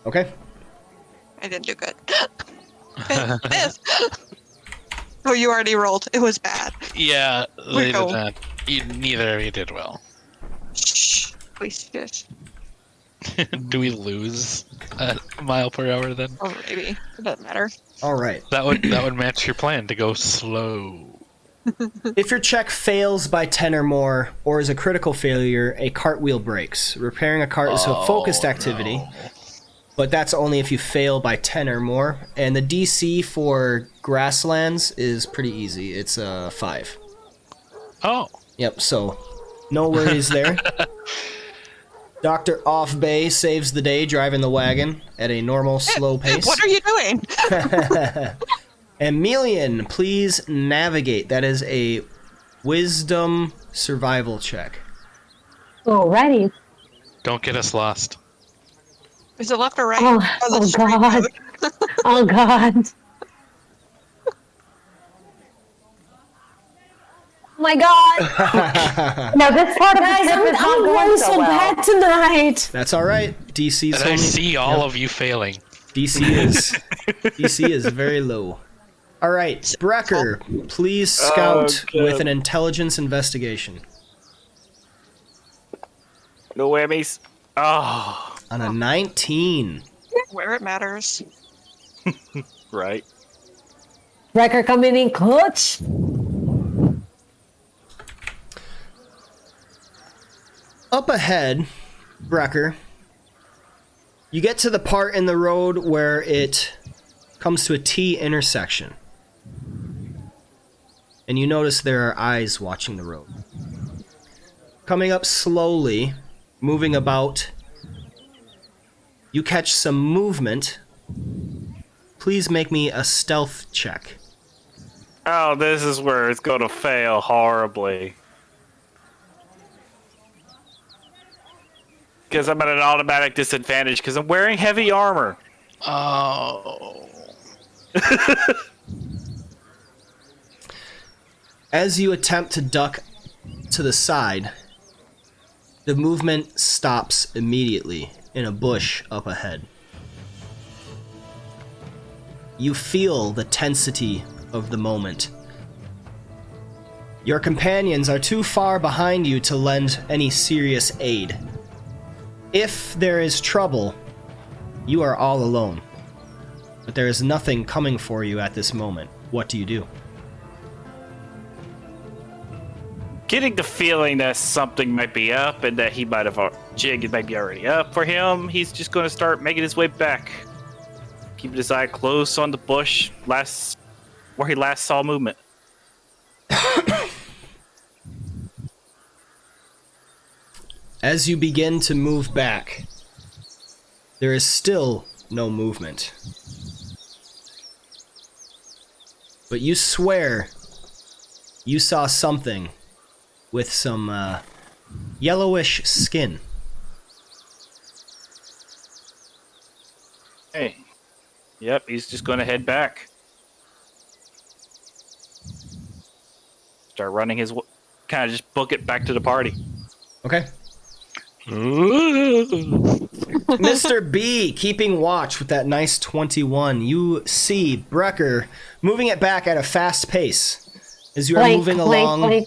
Okay. I didn't do good. Fifth. Oh, you already rolled. It was bad. Yeah, they did go. not. Neither of you did well. Shh. Please shush. Do we lose a mile per hour then? Or maybe. It doesn't matter. All right. That would match your plan to go slow. If your check fails by 10 or more, or is a critical failure, a cartwheel breaks. Repairing a cart is a focused activity, but that's only if you fail by 10 or more. And the DC for grasslands is pretty easy. It's 5. Oh, Yep, so no worries there. Dr. Offbay saves the day driving the wagon at a normal, slow pace. What are you doing? And Melian, please navigate. That is a wisdom survival check. Alrighty. don't get us lost. Is it left or right? Oh, the oh straight God. road? Oh God. Oh my God. no, this part of the Guys, trip I'm is not going going so so well. bad tonight. That's all right. DC's And I only see all of you failing. DC is very low. All right, Brecker, please scout Okay. with an intelligence investigation No whammies. Oh, on a 19. Where it matters. right. Wrecker coming in clutch. Up ahead, Brecker, you get to the part in the road where it comes to a T intersection. and you notice there are eyes watching the road. Coming up slowly, moving about, you catch some movement. Please make me a stealth check. Oh, this is where it's going to fail horribly. Because I'm at an automatic disadvantage because I'm wearing heavy armor. Oh. As you attempt to duck to the side, the movement stops immediately in a bush up ahead. You feel the tensity of the moment. Your companions are too far behind you to lend any serious aid. If there is trouble, you are all alone. But there is nothing coming for you at this moment. What do you do? Getting the feeling that something might be up and that he might have jig might be already up for him, he's just going to start making his way back. Keeping his eye close on the bush where he last saw movement. As you begin to move back, there is still no movement. But you swear you saw something with some yellowish skin. Hey. Yep, he's just going to head back. Start running his... kind of just book it back to the party. Okay. Mr. B, keeping watch with that nice 21. You see Brecker moving it back at a fast pace as you are moving along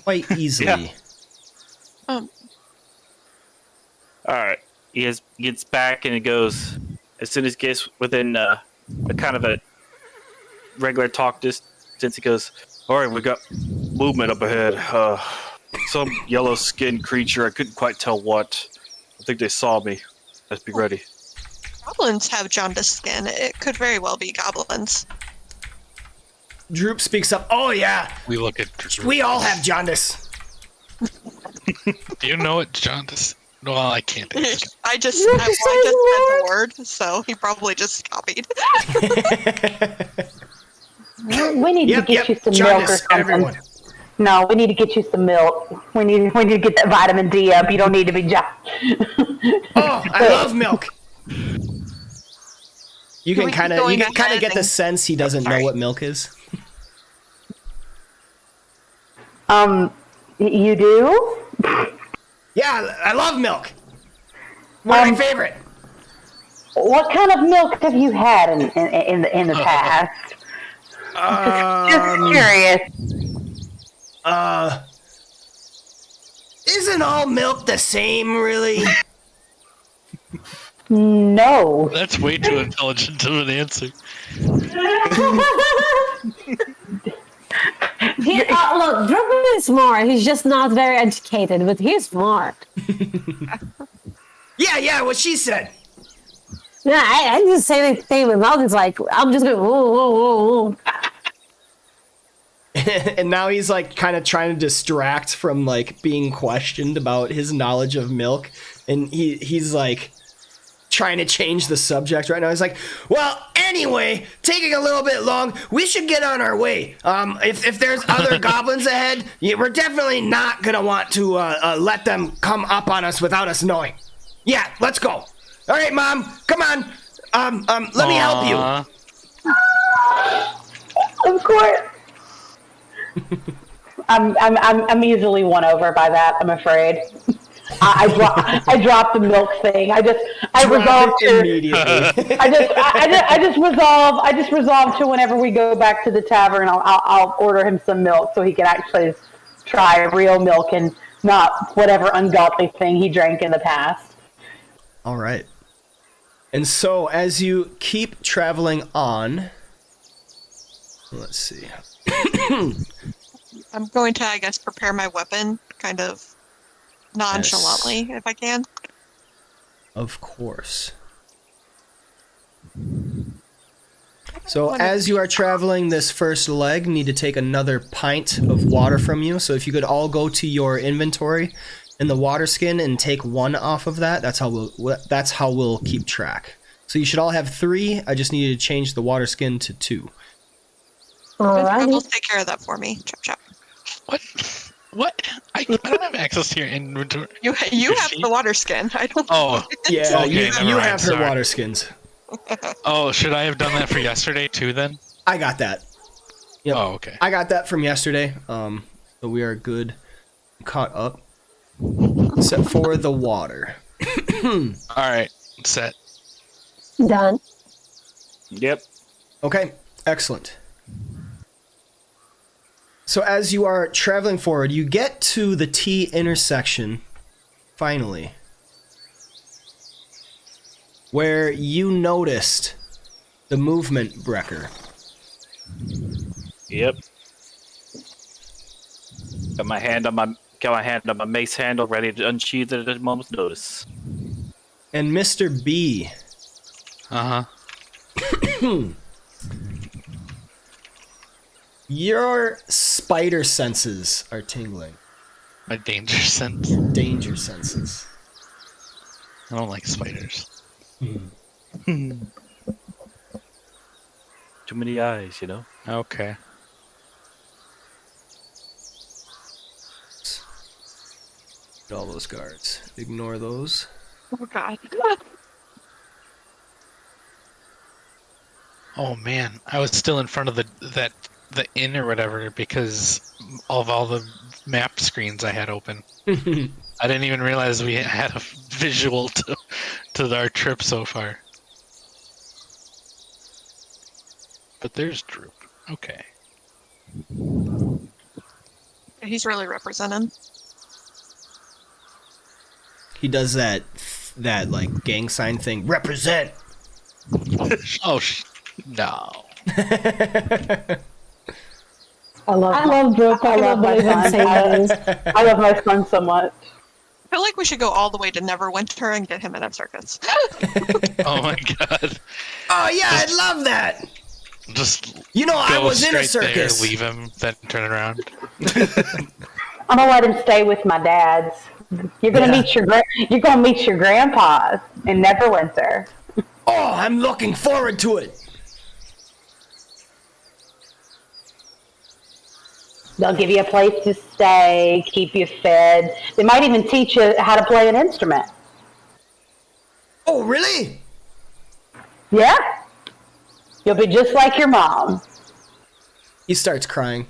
quite easily. Yeah. Alright. He gets back and he goes... As soon as he gets within a kind of a regular talk distance, he goes, "Alright, we got movement up ahead. Some yellow-skinned creature. I couldn't quite tell what. I think they saw me. Let's be ready." Goblins have jaundice skin. It could very well be goblins. Droop speaks up. Oh, yeah. We look at Droop. We all have jaundice. Do you know what jaundice? Well, I can't. I just said the word, so he probably just copied. We need to get you some milk or something. Everyone. No, we need to get you some milk. We need to get that vitamin D up. You don't need to be Oh, I love milk. You can kind of get the sense he doesn't know what milk is. You do? Yeah, I love milk. One of my favorite. What kind of milk have you had in the past? Just curious. Isn't all milk the same, really? No. That's way too intelligent of an answer. Look, Drummond is smart. He's just not very educated, but he's smart. Yeah, what she said. Yeah, I just say the thing with mouth. It's like, I'm just going, whoa. And now he's like kind of trying to distract from like being questioned about his knowledge of milk. And he's like trying to change the subject right now. He's like, well, anyway, taking a little bit long, we should get on our way. If there's other goblins ahead, we're definitely not gonna want to let them come up on us without us knowing. Yeah, let's go. All right, Mom, come on. Let me help you. Of course. I'm easily won over by that, I'm afraid. I dropped the milk thing. I resolved to immediately. I just resolved to whenever we go back to the tavern, I'll order him some milk so he can actually try real milk and not whatever ungodly thing he drank in the past. All right. And so as you keep traveling on, let's see. I'm going to, I guess, prepare my weapon kind of nonchalantly, if I can. Of course. So as you are traveling this first leg, need to take another pint of water from you. So if you could all go to your inventory in the water skin and take 1 off of that, that's how we'll keep track. So you should all have 3. I just needed to change the water skin to 2. Alrighty. Rebels, take care of that for me. Chop chop. What? I don't have access to your inventory. You have the water skin. I don't. Oh, Yeah, Okay, you never have mind, her sorry. water skins. Oh, should I have done that for yesterday too then? I got that. Yep. Oh, okay. I got that from yesterday. So we are good, caught up, except for the water. All right, set. Done. Yep. Okay, excellent. So as you are traveling forward, you get to the T intersection, finally, where you noticed the movement, Brecker. Yep. Got my hand on my mace handle, ready to unsheath it at a moment's notice. And Mr. B, your spider senses are tingling. My danger sense. Danger senses. I don't like spiders. Too many eyes, you know? Okay. All those guards. Ignore those. Oh God. Oh man, I was still in front of the inn or whatever because of all the map screens I had open. I didn't even realize we had a visual to our trip so far. But there's Droop. Okay. He's really represented. He does that like gang sign thing. Represent. No. I love Brooke. I love my son. I love my son so much. I feel like we should go all the way to Neverwinter and get him in a circus. Oh my god. Oh yeah, I'd love that. Just I go was in a straight there, circus. leave him, then turn around. I'm gonna let him stay with my dad's. You're gonna meet your grandpas in Neverwinter. Oh, I'm looking forward to it. They'll give you a place to stay, keep you fed. They might even teach you how to play an instrument. Oh, really? Yeah. You'll be just like your mom. He starts crying.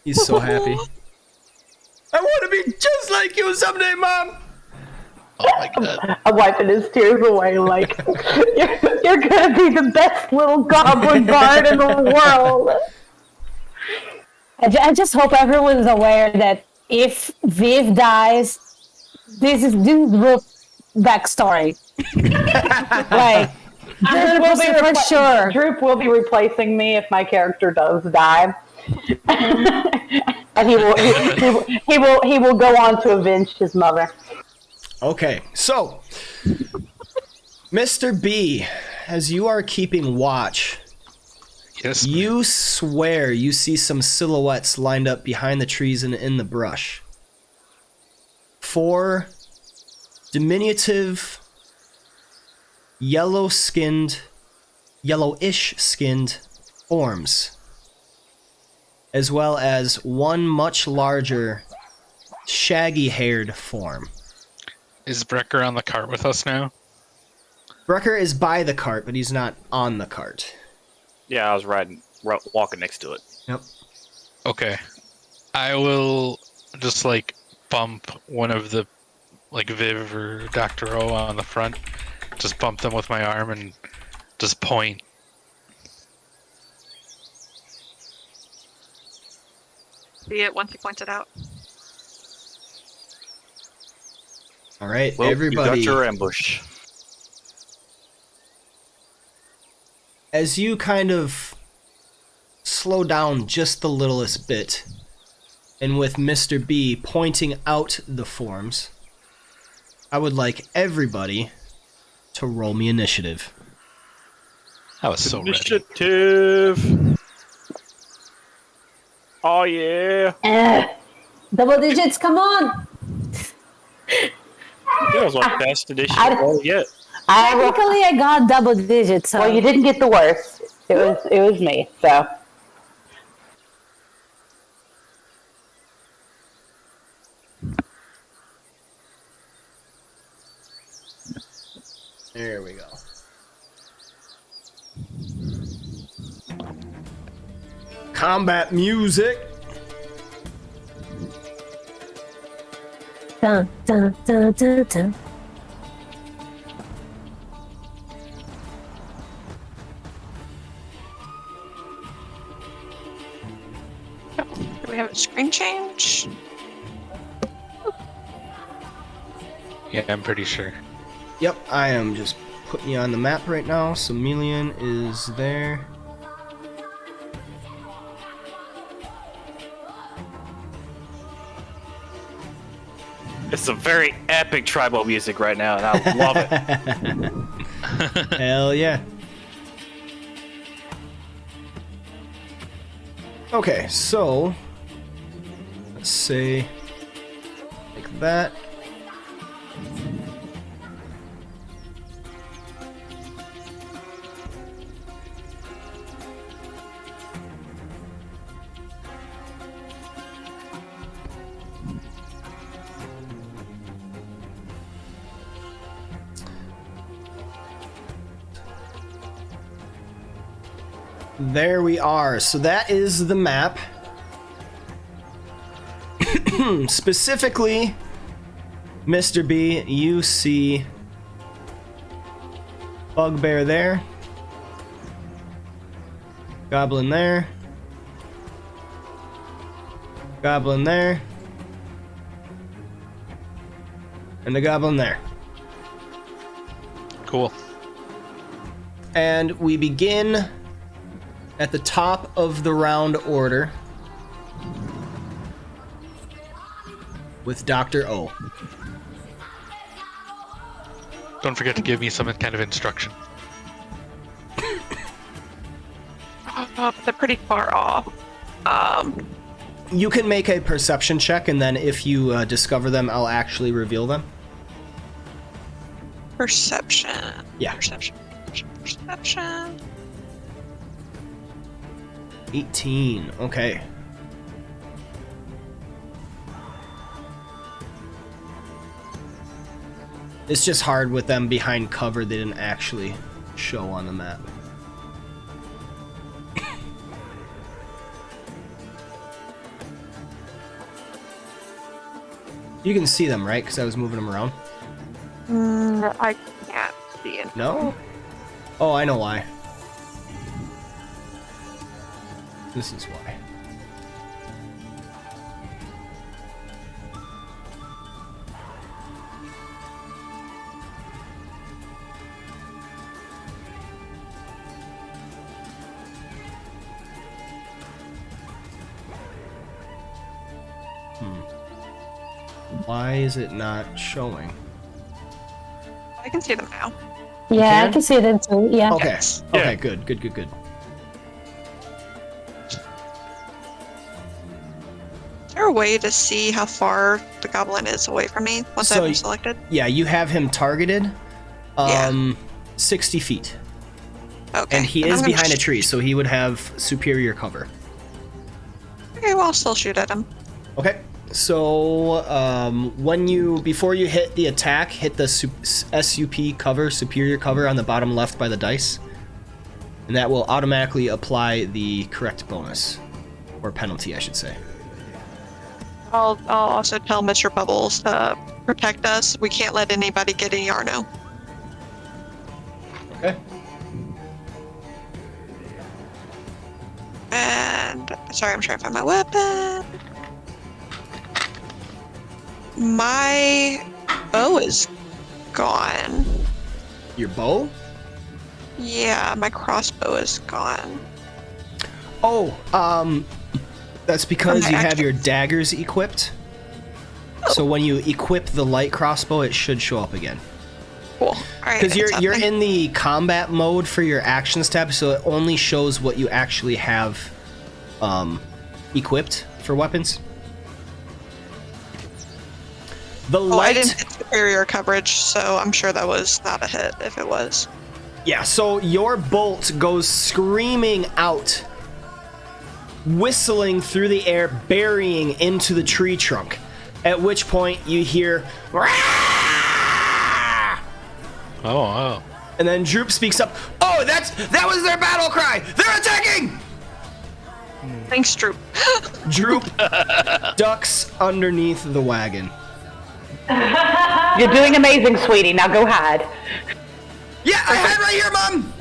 He's so happy. I want to be just like you someday, Mom. Oh my god. I'm wiping his tears away like, you're going to be the best little goblin bard in the world. I just hope everyone's aware that if Viv dies, this is Droop's backstory. Like, Droop will be for sure. Droop will be replacing me if my character does die. And he will go on to avenge his mother. Okay, so Mr. B, as you are keeping watch, Yes. you swear you see some silhouettes lined up behind the trees and in the brush. 4 diminutive, yellowish skinned forms, as well as 1 much larger, shaggy-haired form. Is Brecker on the cart with us now? Brecker is by the cart, but he's not on the cart. Yeah, I was walking next to it. Yep. Okay. I will just bump one of the Viv or Dr. O on the front. Just bump them with my arm and just point. See it once he points it out. All right, Well, everybody. you got your ambush. As you kind of slow down just the littlest bit, and with Mr. B pointing out the forms, I would like everybody to roll me initiative. I was so ready. Initiative. Oh yeah. Double digits, come on! That was my best initiative roll yet. Technically, I got double digits. So. Well, you didn't get the worst. It was me. So There we go. Combat music. Dun, dun, dun, dun, dun. Do we have a screen change? Yeah, I'm pretty sure. Yep, I am just putting you on the map right now. So Melian is there. It's some very epic tribal music right now, and I love it. Hell yeah. Okay, so let's say like that. There we are. So that is the map. Specifically, Mr. B, you see Bugbear there, Goblin there, Goblin there, and the Goblin there. Cool. And we begin at the top of the round order with Dr. O. Don't forget to give me some kind of instruction. They're pretty far off. You can make a perception check, and then if you discover them, I'll actually reveal them. Perception. Yeah. Perception. 18. Okay. It's just hard with them behind cover. They didn't actually show on the map. You can see them, right? Because I was moving them around. I can't see it. No? Oh, I know why. This is why. Why is it not showing? I can see them now. Yeah, can? I can see them too. Yeah. Okay. Yes. Okay, good, good, good, good. Is there a way to see how far the goblin is away from me once So I have him selected? Yeah, you have him targeted. Yeah. 60 feet. Okay. And he then is I'm gonna behind a tree, so he would have superior cover. Okay, well, I'll still shoot at him. Okay. So, before you hit the attack, hit the SUP cover, superior cover on the bottom left by the dice. And that will automatically apply the correct bonus. Or penalty, I should say. I'll also tell Mr. Bubbles to protect us. We can't let anybody get a Yarno. Okay. And sorry, I'm trying to find my weapon. My bow is gone. Your bow? Yeah, my crossbow is gone. Oh, that's because Okay, you have actually- your daggers equipped. So when you equip the light crossbow, it should show up again. Cool. All right, Because it's you're happening. in the combat mode for your actions tab, so it only shows what you actually have equipped for weapons. The Oh, I didn't light, hit superior coverage, so I'm sure that was not a hit if it was. yeah. So your bolt goes screaming out, whistling through the air, burying into the tree trunk. At which point you hear, "Rah!" Oh. And then Droop speaks up. Oh, that was their battle cry. They're attacking. Thanks, Droop. Droop ducks underneath the wagon. You're doing amazing, sweetie. Now go hide. Yeah, I had right here, Mom.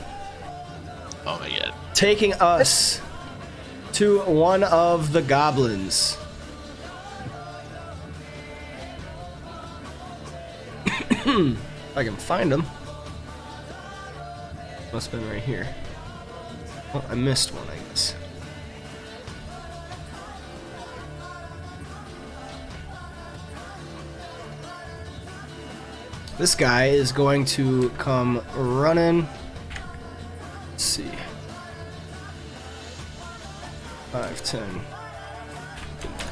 Oh my god. Taking us to one of the goblins. If I can find him. Must have been right here. Oh, I missed one, I guess. This guy is going to come running. Let's see. 5, 10,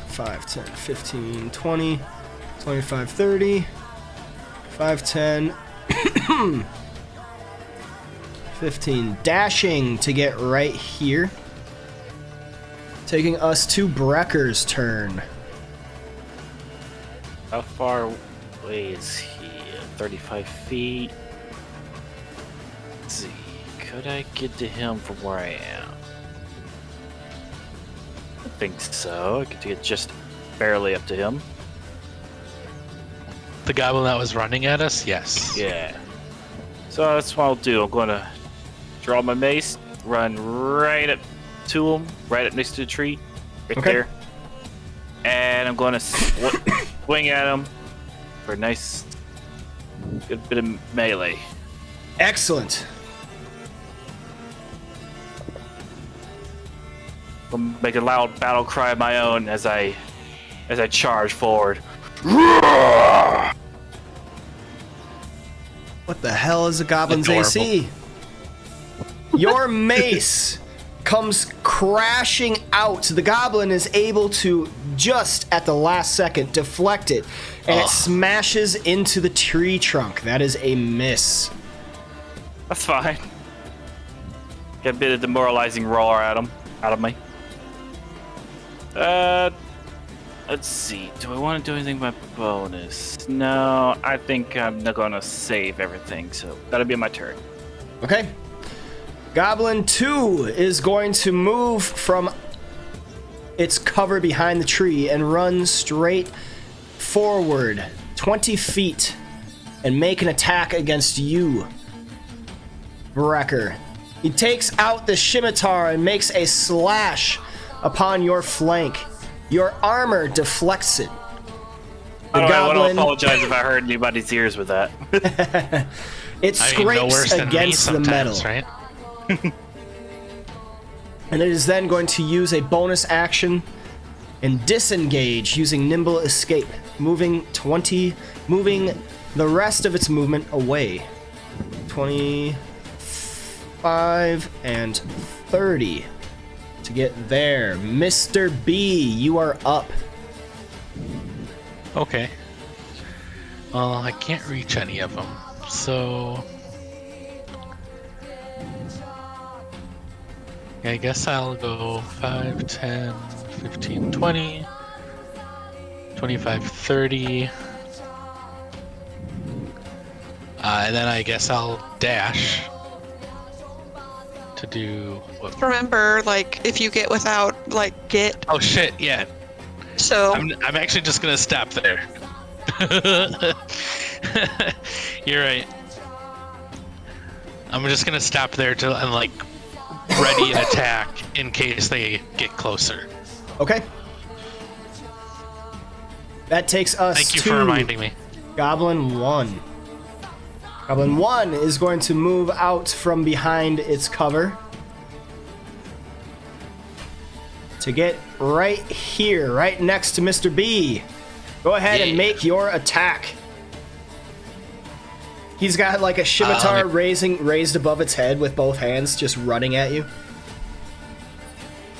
5, 10, 15, 20, 25, 30, 5, 10, 15. Dashing to get right here. Taking us to Brecker's turn. How far away is he? 35 feet. Let's see. Could I get to him from where I am? I think so. I could get just barely up to him. The goblin that was running at us? Yes. Yeah. So that's what I'll do. I'm going to draw my mace, run right up to him, right up next to the tree, right Okay. there. And I'm going to swing at him for a nice good bit of melee. Excellent. I'll make a loud battle cry of my own as I charge forward. What the hell is a goblin's Adorable. AC? Your mace comes crashing out. The goblin is able to, just at the last second, deflect it, and it smashes into the tree trunk. That is a miss. That's fine. Get a bit of demoralizing roar out of me. Let's see. Do I want to do anything with my bonus? No, I think I'm not going to save everything, so that'll be my turn. Okay. Goblin 2 is going to move from its cover behind the tree and run straight forward 20 feet and make an attack against you, Brecker. He takes out the scimitar and makes a slash upon your flank. Your armor deflects it. The I want to goblin, apologize if I hurt anybody's ears with that. it I mean, no worse scrapes than me against the metal. sometimes, right? And it is then going to use a bonus action and disengage using nimble escape, moving the rest of its movement away. 25 and 30 to get there. Mr. B, you are up. Okay. Well, I can't reach any of them, so yeah, I guess I'll go 5, 10, 15, 20, 25, 30. And then I guess I'll dash to do what? Remember, like, if you get without, like, get. Oh shit, yeah. So, I'm actually just gonna stop there. You're right. I'm just gonna stop there and like ready an attack in case they get closer. Okay. That takes us Thank you to for reminding me. Goblin 1. Goblin 1 is going to move out from behind its cover to get right here, right next to Mr. B. Go ahead and make your attack. He's got like a scimitar me- raised above its head with both hands, just running at you.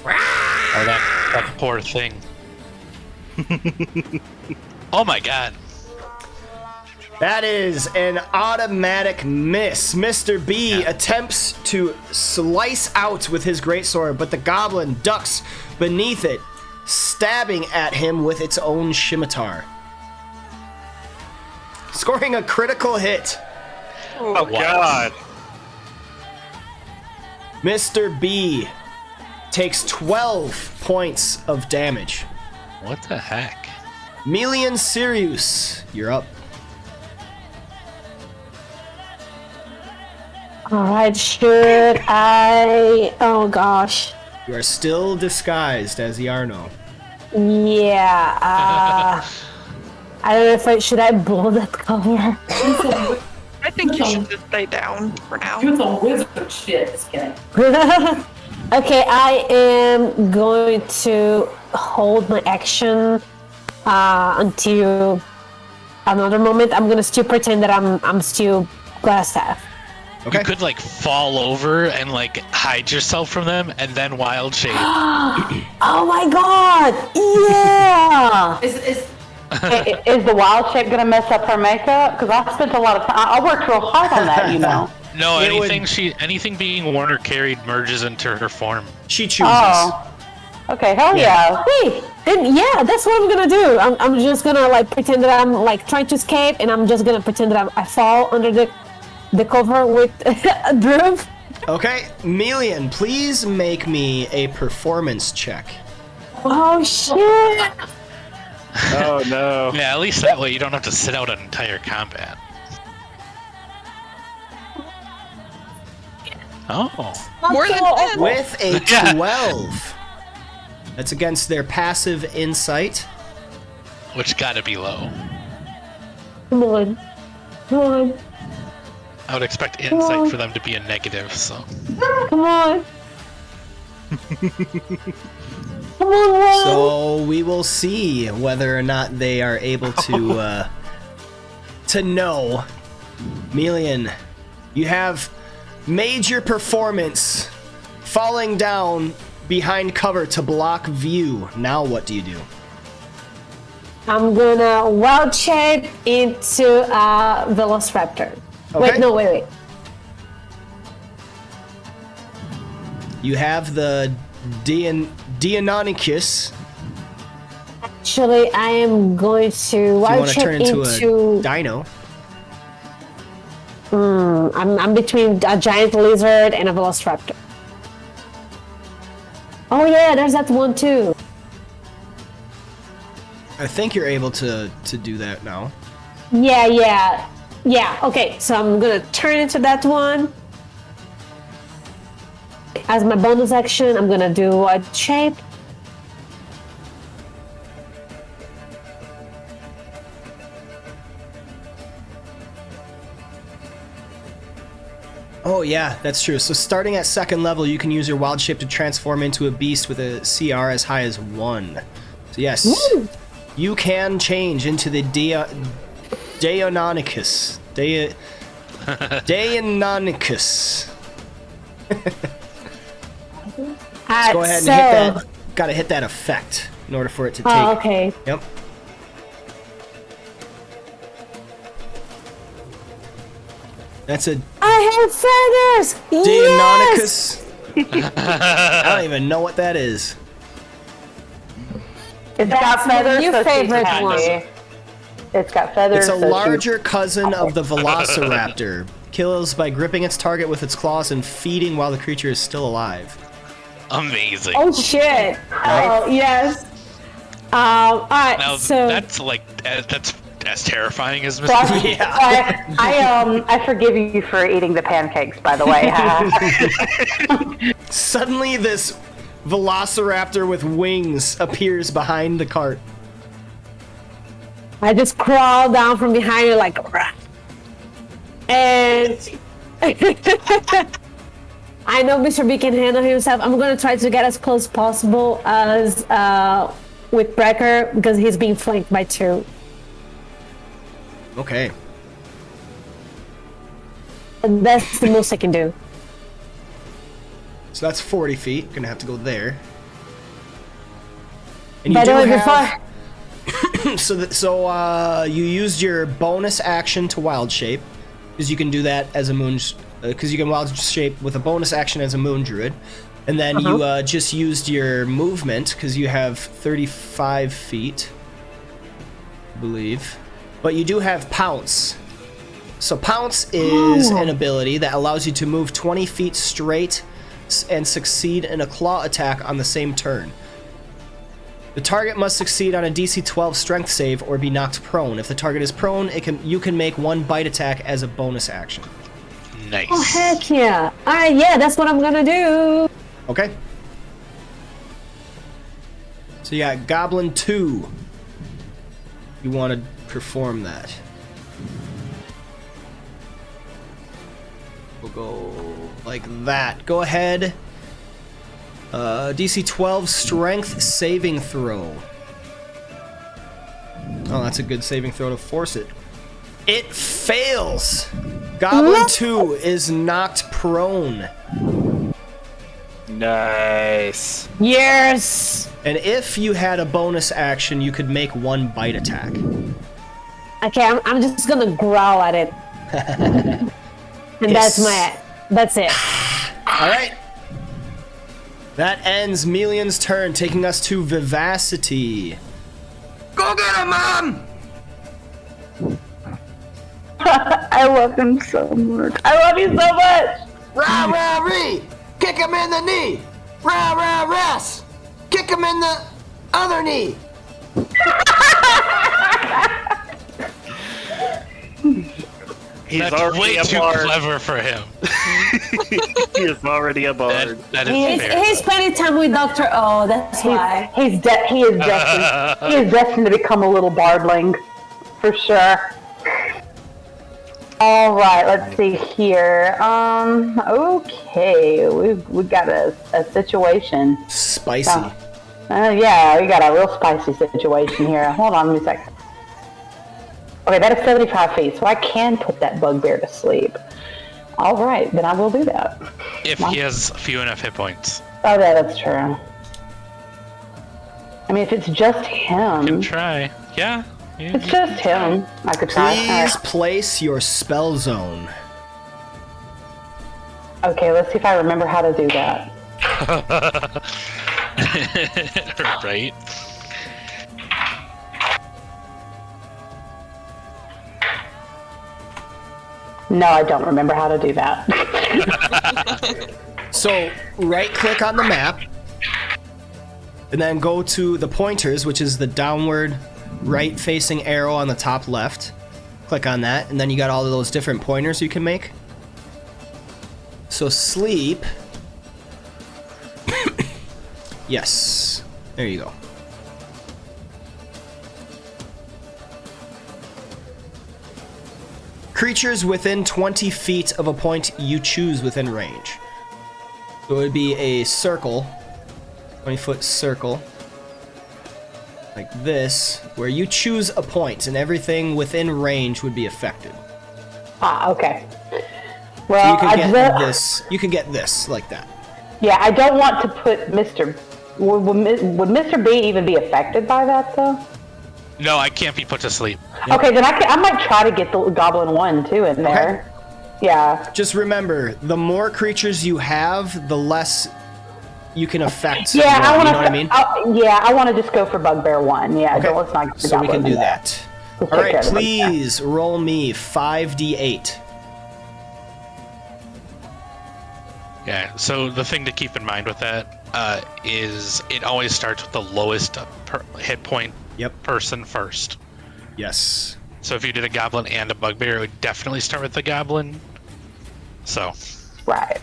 Oh, that poor thing. Oh my god. That is an automatic miss. Mr. B attempts to slice out with his greatsword, but the goblin ducks beneath it, stabbing at him with its own scimitar. Scoring a critical hit. Oh god. Mr. B takes 12 points of damage. What the heck? Melian Sirius, you're up. Alright, should I... Oh gosh. You are still disguised as Yarno. Yeah, I don't know if should I blow that cover? I think you should just stay down for now. You're the wizard shit. Just kidding. Okay, I am going to hold my action until another moment. I'm gonna still pretend that I'm still Glasstaff. Okay. You could like fall over and like hide yourself from them and then wild shape. Oh my god! Yeah! Is the wild shape gonna mess up her makeup? Because I spent a lot of time. I worked real hard on that, you know. No, It would- anything being worn or carried merges into her form. She chooses. Oh. Okay, hell yeah. Hey, then yeah, that's what I'm gonna do. I'm just gonna like pretend that I'm like trying to escape, and I'm just gonna pretend that I fall under the cover with a broom. Okay, Melian, please make me a performance check. Oh shit! Oh no. Yeah, at least that way you don't have to sit out an entire combat. Oh. More than 10. With a Yeah. 12. That's against their passive insight. Which gotta be low. Come on, come on, I would expect insight for them to be a negative, so. come on! Come on, Ron. So we will see whether or not they are able to know. Melian, you have made your performance falling down behind cover to block view. Now what do you do? I'm gonna wild shape into Velociraptor. Okay. Wait, no, wait. You have the Deinonychus. Actually, I am going to If you wild want to turn shape into a dino. I'm between a giant lizard and a Velociraptor. Oh yeah, there's that one too. I think you're able to do that now. Yeah. Okay, so I'm gonna turn into that one. As my bonus action, I'm gonna do wild shape. Oh yeah, that's true. So starting at second level, you can use your wild shape to transform into a beast with a CR as high as 1. So yes, Woo! you can change into the Deinonychus. Deinonychus. Go ahead and hit that. Gotta hit that effect in order for it to take. Oh, okay. Yep. That's a I have feathers! Yes! Deinonychus. I don't even know what that is. It's That's got feathers. my new so she's favorite happy. one. It's got feathers. It's a so she's- larger cousin of the Velociraptor. Kills by gripping its target with its claws and feeding while the creature is still alive. Amazing. Oh shit! Oh yes. Alright, Now so that's like that's as terrifying as So I, Mr. Yeah. I forgive you for eating the pancakes, by the way. Suddenly, this Velociraptor with wings appears behind the cart. I just crawl down from behind it like, "Rah." And I know Mr. B can handle himself. I'm gonna try to get as close as possible as with Brecker because he's being flanked by 2. Okay. And that's the most I can do. So that's 40 feet. Gonna have to go there. And By you the do way, have... So you used your bonus action to wild shape, because you can do that as a moon... Because you can wild shape with a bonus action as a moon druid. And then you just used your movement, because you have 35 feet, I believe. But you do have Pounce. So Pounce is an ability that allows you to move 20 feet straight and succeed in a claw attack on the same turn. The target must succeed on a DC 12 strength save or be knocked prone. If the target is prone, you can make one bite attack as a bonus action. Nice. Oh, heck yeah. Alright, yeah, that's what I'm gonna do. Okay. So you got Goblin 2. You want to perform that. We'll go like that. Go ahead. DC 12 strength saving throw. Oh, that's a good saving throw to force it. It fails! Goblin 2 is knocked prone. Nice. Yes. And if you had a bonus action, you could make one bite attack. Okay, I'm just gonna growl at it. And Yes. that's it. Alright. That ends Melian's turn, taking us to Vivacity. Go get him, Mom! I love him so much. I love you so much. Rah, rah, ree! Kick him in the knee! Rah, rah, ras! Kick him in the other knee! He's That's already way a too bard. clever for him. He is already a bard. That is fair. He's spending time with Dr. O, that's why. He is destined. He is destined to become a little bardling, for sure. All right, let's see here. Okay, we got a situation. Spicy. Yeah, we got a real spicy situation here. Hold on a second. Okay, that is 75 feet, so I can put that bugbear to sleep. All right, then I will do that. If he has few enough hit points. Oh, yeah, that's true. I mean, if it's just him, Can try. Yeah. it's just him. I could try. Please place your spell zone. Okay, let's see if I remember how to do that. Right. No, I don't remember how to do that. So, right-click on the map, and then go to the pointers, which is the downward right-facing arrow on the top left. Click on that, and then you got all of those different pointers you can make. So, sleep. Yes. There you go. Creatures within 20 feet of a point you choose within range. So it would be a circle, 20-foot circle, like this, where you choose a point, and everything within range would be affected. Ah, okay. So Well, you could get this. You could get this like that. Yeah, I don't want to put Mr. Would Mr. B even be affected by that, though? No, I can't be put to sleep. Okay, then I might try to get the Goblin 1, too, in there. Yeah. Just remember, the more creatures you have, the less you can affect. Yeah, one, I want you know what I mean? I want to just go for Bugbear 1. Yeah, Okay. let's not get the So we can Goblin do in there. that. We'll All take right, care of it. please roll me 5d8. Yeah, so the thing to keep in mind with that is it always starts with the lowest hit point person first. Yes. So if you did a goblin and a bugbear, it would definitely start with the goblin. So. Right.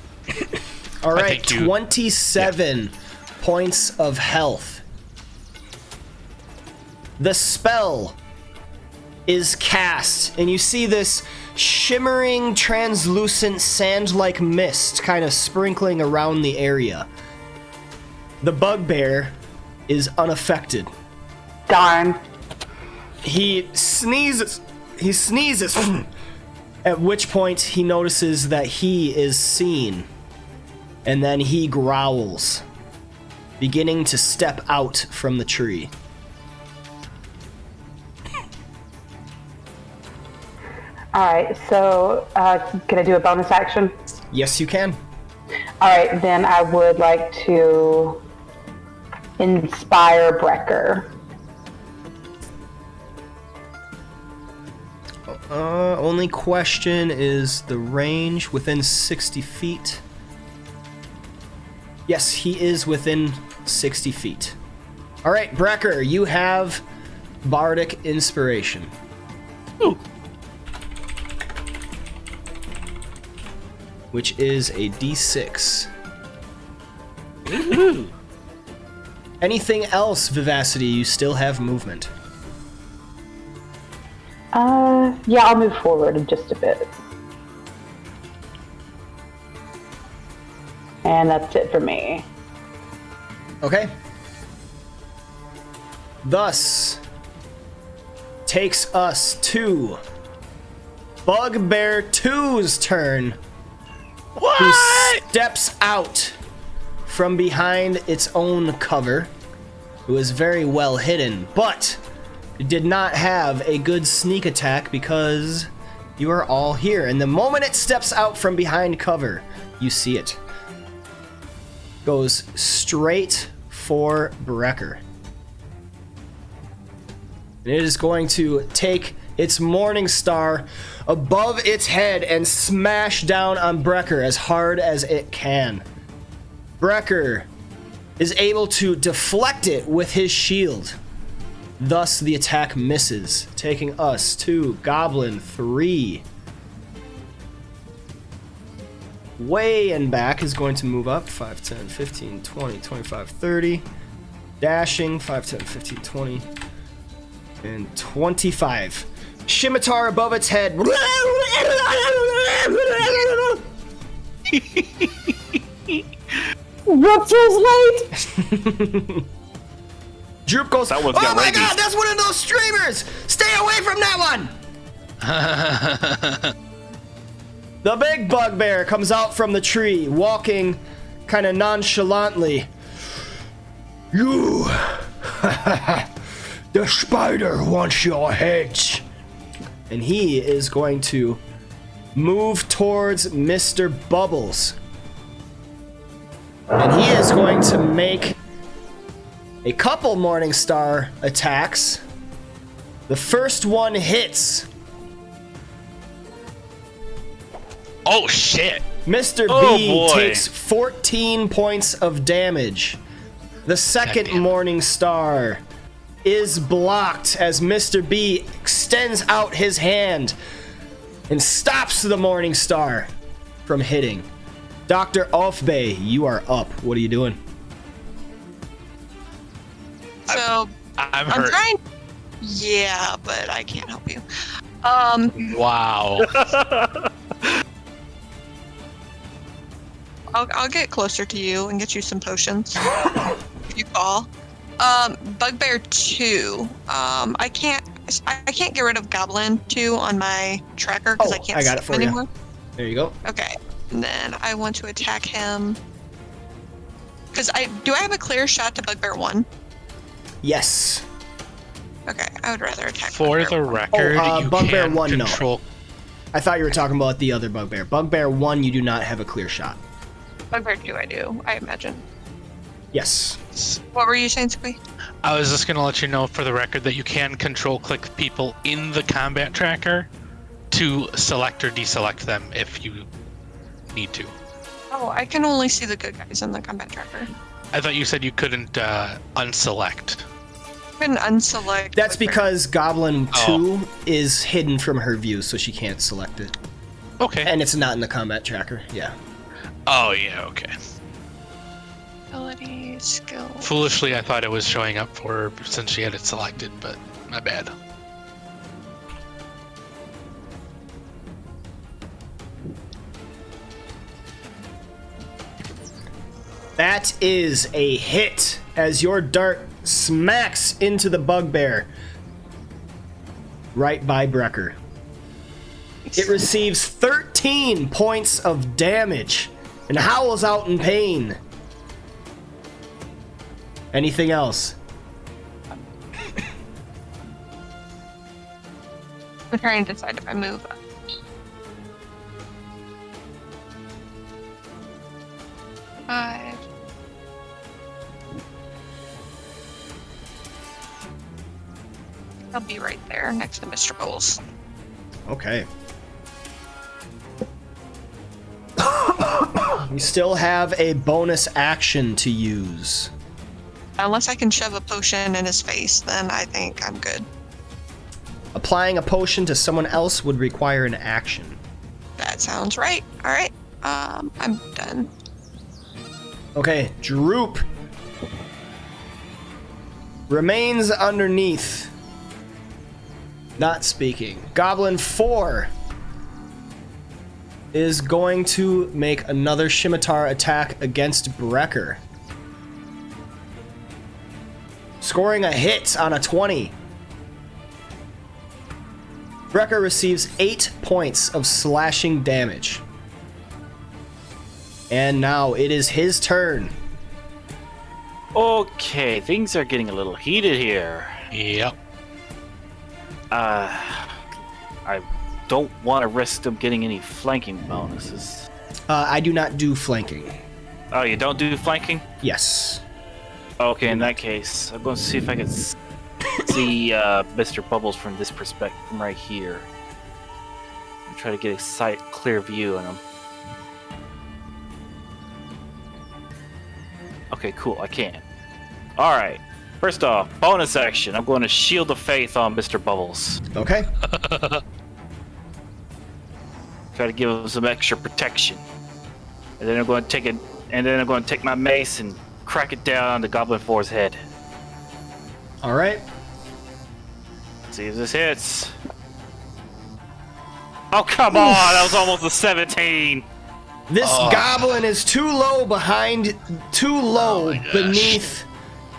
All right, think you- 27 points of health. The spell is cast, and you see this shimmering, translucent, sand-like mist kind of sprinkling around the area. The bugbear is unaffected. Darn. He sneezes. At which point he notices that he is seen, and then he growls, beginning to step out from the tree. All right, so can I do a bonus action? Yes, you can. All right, then I would like to inspire Brecker. Only question is the range within 60 feet. Yes, he is within 60 feet. All right, Brecker, you have Bardic Inspiration. Ooh. Which is a D6. Ooh. Anything else, Vivacity? You still have movement. Yeah, I'll move forward just a bit. And that's it for me. Okay. Thus, takes us to Bugbear 2's turn. What? Who steps out from behind its own cover, who is very well hidden, but did not have a good sneak attack because you are all here. And the moment it steps out from behind cover, you see it. Goes straight for Brecker. And it is going to take its Morning Star above its head and smash down on Brecker as hard as it can. Brecker is able to deflect it with his shield. Thus, the attack misses, taking us to Goblin 3. Way in back is going to move up 5, 10, 15, 20, 25, 30. Dashing 5, 10, 15, 20, and 25. Scimitar above its head. What's late? Droop goes, That one's oh got my rabies." god, that's one of those streamers! Stay away from that one! The big bugbear comes out from the tree, walking kind of nonchalantly. You! The spider wants your heads! And he is going to move towards Mr. Bubbles. And he is going to make a couple Morningstar attacks. The first one hits. Oh shit! Mr. Oh, B boy. takes 14 points of damage. The second Goddamn. Morningstar is blocked as Mr. B extends out his hand and stops the Morningstar from hitting. Dr. Ulfbay, you are up. What are you doing? So I'm I'm hurt. trying. Yeah, but I can't help you. Wow. I'll get closer to you and get you some potions. If you call. Bugbear 2. I can't get rid of Goblin 2 on my tracker because I can't I got see it for him you. anymore. There you go. Okay. And then I want to attack him. Because do I have a clear shot to Bugbear 1? Yes. Okay, I would rather attack For Bugbear the 1. record, you Bugbear can 1, no. control. I thought you were talking about the other Bugbear. Bugbear 1, you do not have a clear shot. Bugbear 2 I do, I imagine. Yes. What were you saying, Squee? I was just gonna let you know for the record that you can control click people in the combat tracker to select or deselect them if you need to. Oh, I can only see the good guys in the combat tracker. I thought you said you couldn't unselect. I can unselect. That's Bugbear. because Goblin 2 Oh. is hidden from her view, so she can't select it. Okay. And it's not in the combat tracker. Yeah. Oh yeah. Okay. Ability, skill. Foolishly, I thought it was showing up for her since she had it selected, but my bad. That is a hit as your dart smacks into the bugbear right by Brecker. It receives 13 points of damage and howls out in pain. Anything else? I'm trying to decide if I move up. Five. I'll be right there next to Mr. Bowles. Okay. You still have a bonus action to use. Unless I can shove a potion in his face, then I think I'm good. Applying a potion to someone else would require an action. That sounds right. All right. I'm done. Okay, Droop remains underneath, not speaking. Goblin 4 is going to make another scimitar attack against Brecker. Scoring a hit on a 20. Brecker receives 8 points of slashing damage. And now it is his turn. Okay, things are getting a little heated here. Yep. I don't want to risk them getting any flanking bonuses. I do not do flanking. Oh, you don't do flanking? Yes. Okay, in that case, I'm going to see if I can see Mr. Bubbles from this perspective, from right here. And try to get a clear view on him. Okay, cool, I can. Alright, first off, bonus action. I'm going to Shield of Faith on Mr. Bubbles. Okay. Try to give him some extra protection. And then I'm going to take it, and then I'm going to take my mace and crack it down on the Goblin 4's head. Alright. See if this hits. Oh, come on! That was almost a 17! This goblin is too low beneath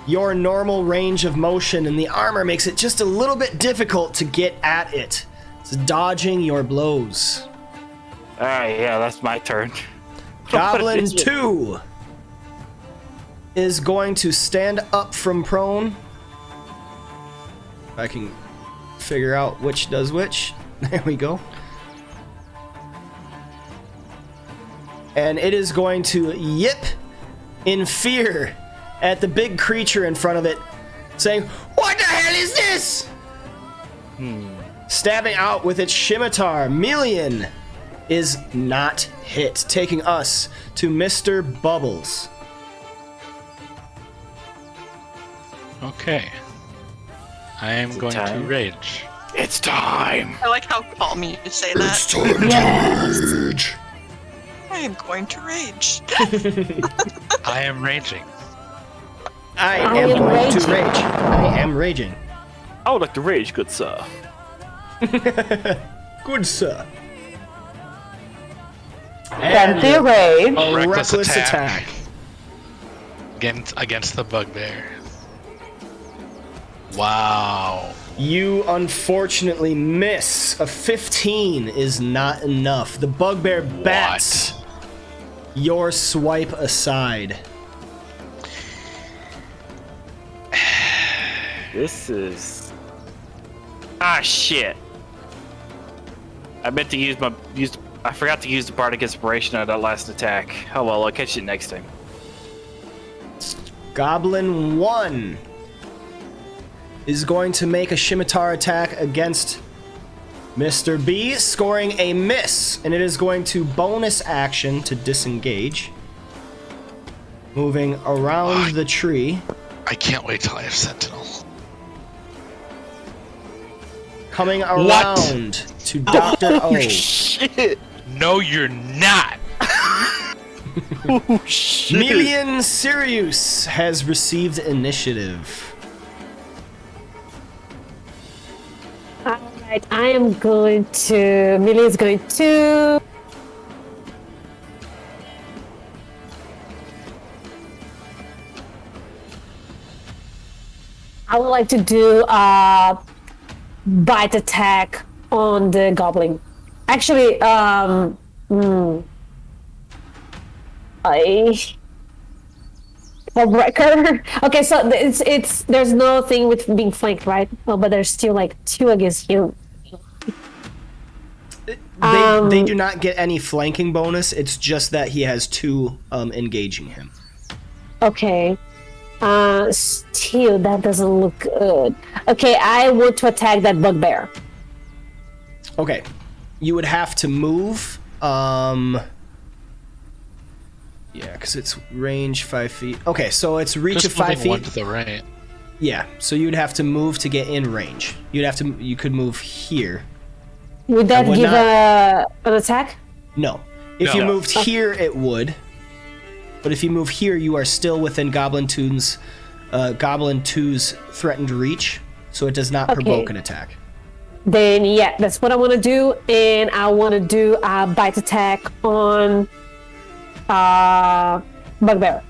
your normal range of motion, and the armor makes it just a little bit difficult to get at it. It's dodging your blows. Alright, yeah, that's my turn. Goblin 2 is going to stand up from prone. If I can figure out which does which. There we go. And it is going to yip in fear at the big creature in front of it, saying, "What the hell is this?" Stabbing out with its scimitar. Melian is not hit, taking us to Mr. Bubbles. Okay. I am going to rage. It's time! I like how calm you say that. Yes. I am going to rage. I am raging. I am going to rage. I am raging. I would like to rage, good sir. Good sir. Fancy a rage. A Reckless reckless attack. attack. Against the bugbear. Wow. You unfortunately miss. A 15 is not enough. The bugbear bats your swipe aside. This is... Ah, shit. I meant to use I forgot to use the Bardic Inspiration on that last attack. Oh well, I'll catch it next time. Goblin 1 is going to make a scimitar attack against Mr. B, scoring a miss, and it is going to bonus action to disengage, moving around the tree. I can't wait till I have Sentinel. Coming around to Dr. O. Shit! No, you're not. Oh, shit! Melian Sirius has received initiative. Alright, I am going to... Millie's going to... I would like to do a bite attack on the goblin. Actually, a breaker. Okay, so it's there's no thing with being flanked, right? Oh, but there's still like 2 against you. They do not get any flanking bonus. It's just that he has 2 engaging him. Okay. Still, that doesn't look good. Okay, I want to attack that bugbear. Okay. You would have to move. Yeah, because it's range 5 feet. Okay, so it's reach Just of 5 feet. One to the right. Yeah, so you'd have to move to get in range. You could move here. Would that give an attack? No. If you No. moved here, it would. But if you move here, you are still within Goblin 2's threatened reach, so it does not provoke an attack. Then yeah, that's what I want to do, and I want to do a bite attack on bugbear.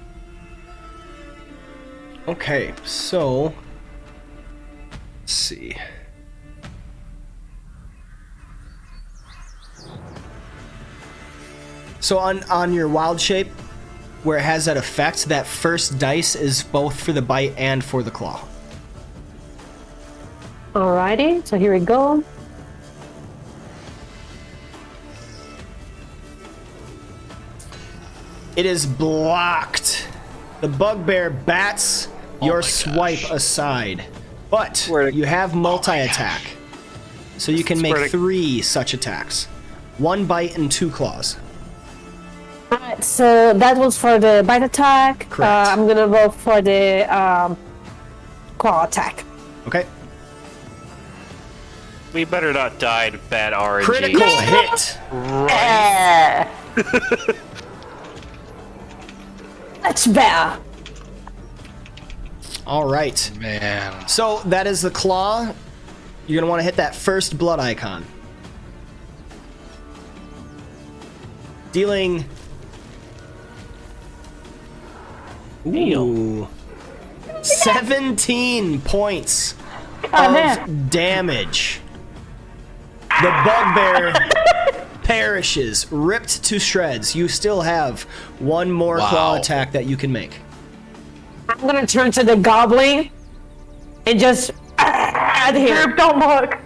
Okay, so let's see. So on your wild shape, where it has that effect, that first dice is both for the bite and for the claw. Alrighty, so here we go. It is blocked. The bugbear bats your swipe aside, but you have multi-attack, so you can make 3 such attacks: 1 bite and 2 claws. Alright, so that was for the bite attack. Correct. I'm gonna go for the claw attack. Okay. We better not die to bad RNG. Critical hit. That's better. All right. Man. So that is the claw. You're gonna want to hit that first blood icon. Dealing. Ooh. 17 points of damage. The bugbear perishes, ripped to shreds. You still have 1 more claw attack that you can make. I'm gonna turn to the goblin and just add here. Don't look.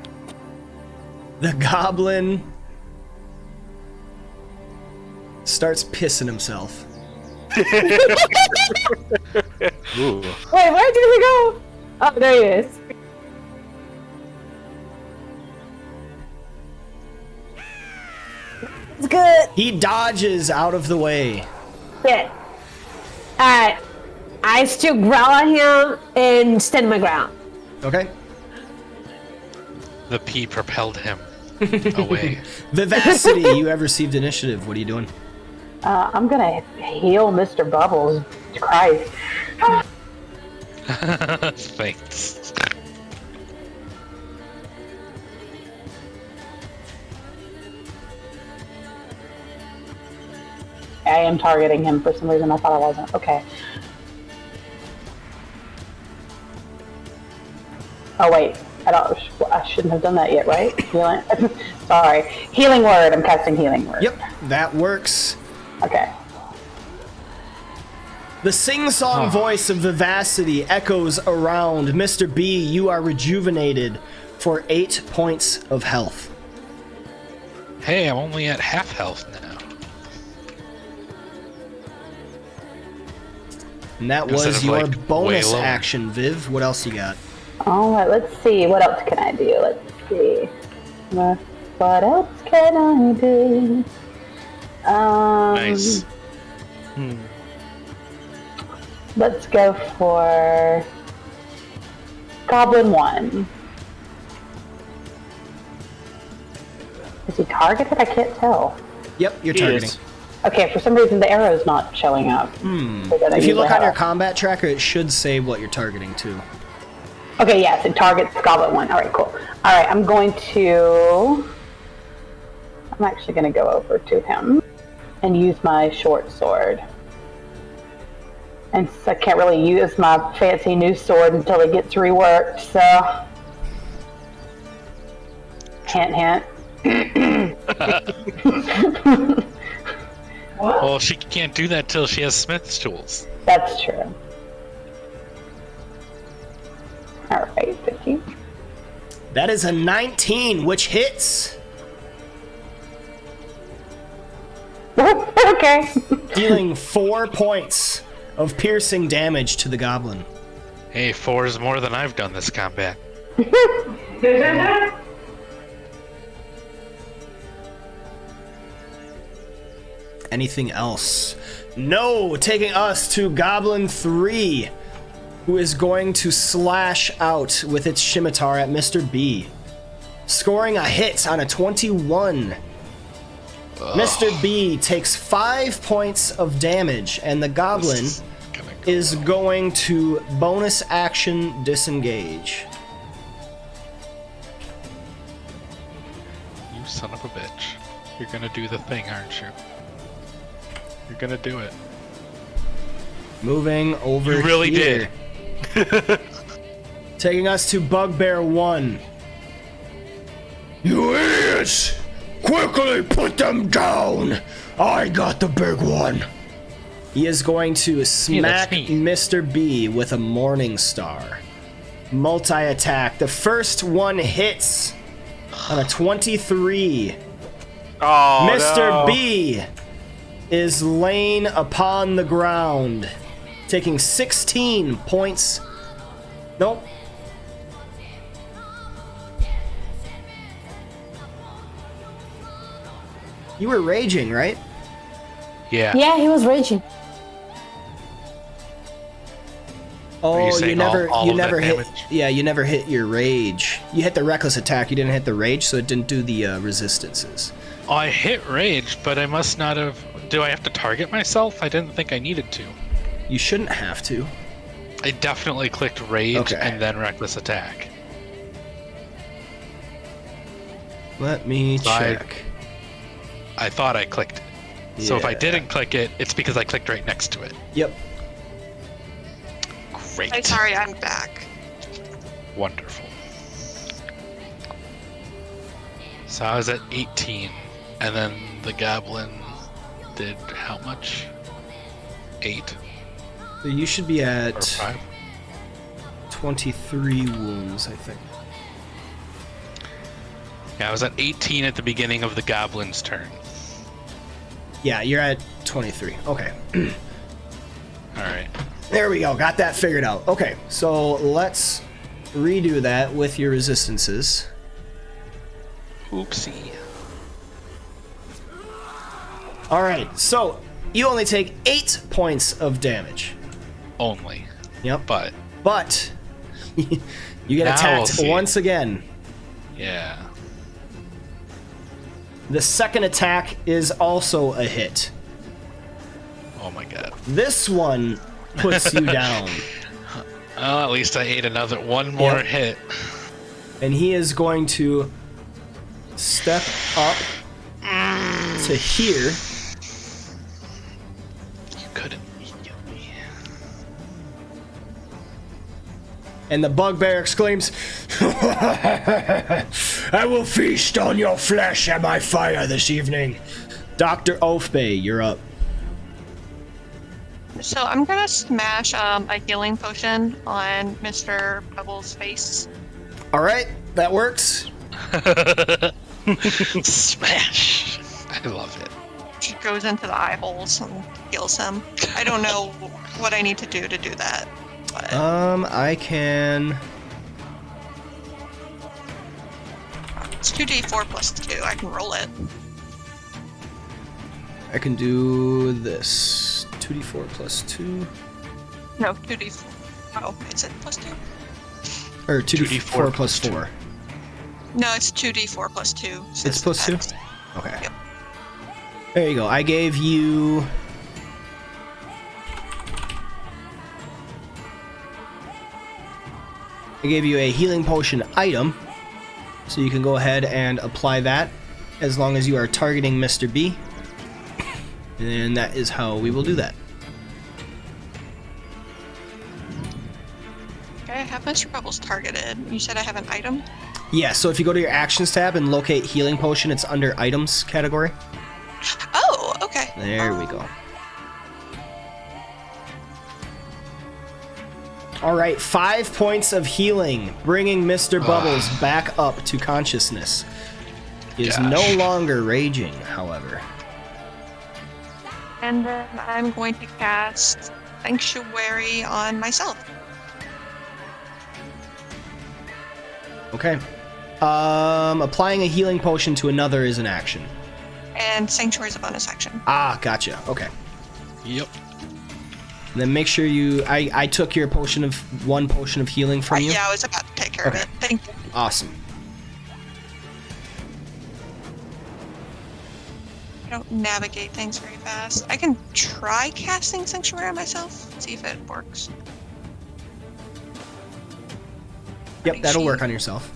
The goblin starts pissing himself. Ooh. Wait, where did he go? Oh, there he is. It's good. He dodges out of the way. Yeah. Alright. I still growl at him and stand my ground. Okay. The P propelled him away. Vivacity, you have received initiative. What are you doing? I'm gonna heal Mr. Bubbles. Christ. Thanks. I am targeting him for some reason. I thought I wasn't. Okay. Oh wait, I shouldn't have done that yet, right? Healing. Sorry. Healing word. I'm casting healing word. Yep, that works. Okay. The sing-song voice of Vivacity echoes around. Mr. B, you are rejuvenated for 8 points of health. Hey, I'm only at half health now. And that Instead was of, your like, bonus way lower. action, Viv. What else you got? Alright, let's see. What else can I do? Let's see. What else can I do? Nice. Let's go for Goblin 1. Is he targeted? I can't tell. Yep, you're He targeting. is. Okay, for some reason the arrow's not showing up. So then I If you look usually on your have- combat tracker, it should say what you're targeting too. Okay, yes, it targets Goblin 1. Alright, cool. Alright, I'm actually going to go over to him and use my short sword. And so I can't really use my fancy new sword until it gets reworked, so... Hint, hint. Well, she can't do that till she has Smith's tools. That's true. All right, 15. That is a 19, which hits, Okay. dealing 4 points of piercing damage to the goblin. Hey, 4 is more than I've done this combat. Anything else? No, taking us to Goblin 3, who is going to slash out with its scimitar at Mr. B, scoring a hit on a 21. Mr. B takes 5 points of damage, and the goblin is going to bonus action disengage. You son of a bitch. You're gonna do the thing, aren't you? You're gonna do it. Moving over You really here. did. Taking us to Bugbear 1. You idiots! Quickly put them down! I got the big one. He is going to smack me. Mr. B with a Morning Star. Multi-attack. The first one hits on a 23. Oh, Mr. no. B is laying upon the ground, taking 16 points. Nope. You were raging, right? Yeah. Yeah, he was raging. Oh, you saying never, all you of that never hit. damage? Yeah, you never hit your rage. You hit the reckless attack. You didn't hit the rage, so it didn't do the resistances. Oh, I hit rage, but I must not have. Do I have to target myself? I didn't think I needed to. You shouldn't have to. I definitely clicked rage Okay. and then reckless attack. Let me So check. I thought I clicked it. So if I Yeah. didn't click it, it's because I clicked right next to it. Yep. Great. Hey, sorry, I'm back. Wonderful. So I was at 18, and then the goblin did how much? 8 So you should be or at 5? 23 wounds, I think. Yeah, I was at 18 at the beginning of the goblin's turn. Yeah, you're at 23. Okay. Alright. There we go. Got that figured out. Okay, so let's redo that with your resistances. Oopsie. All right, so you only take 8 points of damage. Only. Yep. But, you get Now we'll attacked see. once again. yeah. The second attack is also a hit. Oh my god. This one puts you down, Well, at least I ate one more Yep. hit. and he is going to step up to here. You couldn't kill me. And the bugbear exclaims, I will feast on your flesh and my fire this evening. Dr. Oafbay, you're up. So I'm gonna smash a healing potion on Mr. Pebbles' face. All right, that works. Smash! I love it. She goes into the eye holes and heals him. I don't know what I need to do that. But I can... it's 2d4 plus 2. I can roll it. I can do this. 2d4 plus 2. No, 2d4. Oh, is it plus 2? Or 2d4 2d4 plus 4. 2. No, it's 2d4 plus 2. It's plus 2? X. Okay. Yep. There you go. I gave you... I gave you a healing potion item, so you can go ahead and apply that as long as you are targeting Mr. B. And that is how we will do that. Okay, I have Mr. Pebbles targeted. You said I have an item? Yeah, so if you go to your actions tab and locate healing potion, it's under items category. Oh, okay. There we go. All right, 5 points of healing, bringing Mr. Bubbles back up to consciousness. He is no longer raging, however. And then I'm going to cast Sanctuary on myself. Okay. Applying a healing potion to another is an action. And Sanctuary is a bonus action. Ah, gotcha. Okay. Yep. And then make sure you... I took your one potion of healing from you. Yeah, I was about to take care of it. Thank you. Awesome. I don't navigate things very fast. I can try casting Sanctuary on myself, see if it works. Yep, that'll work on yourself.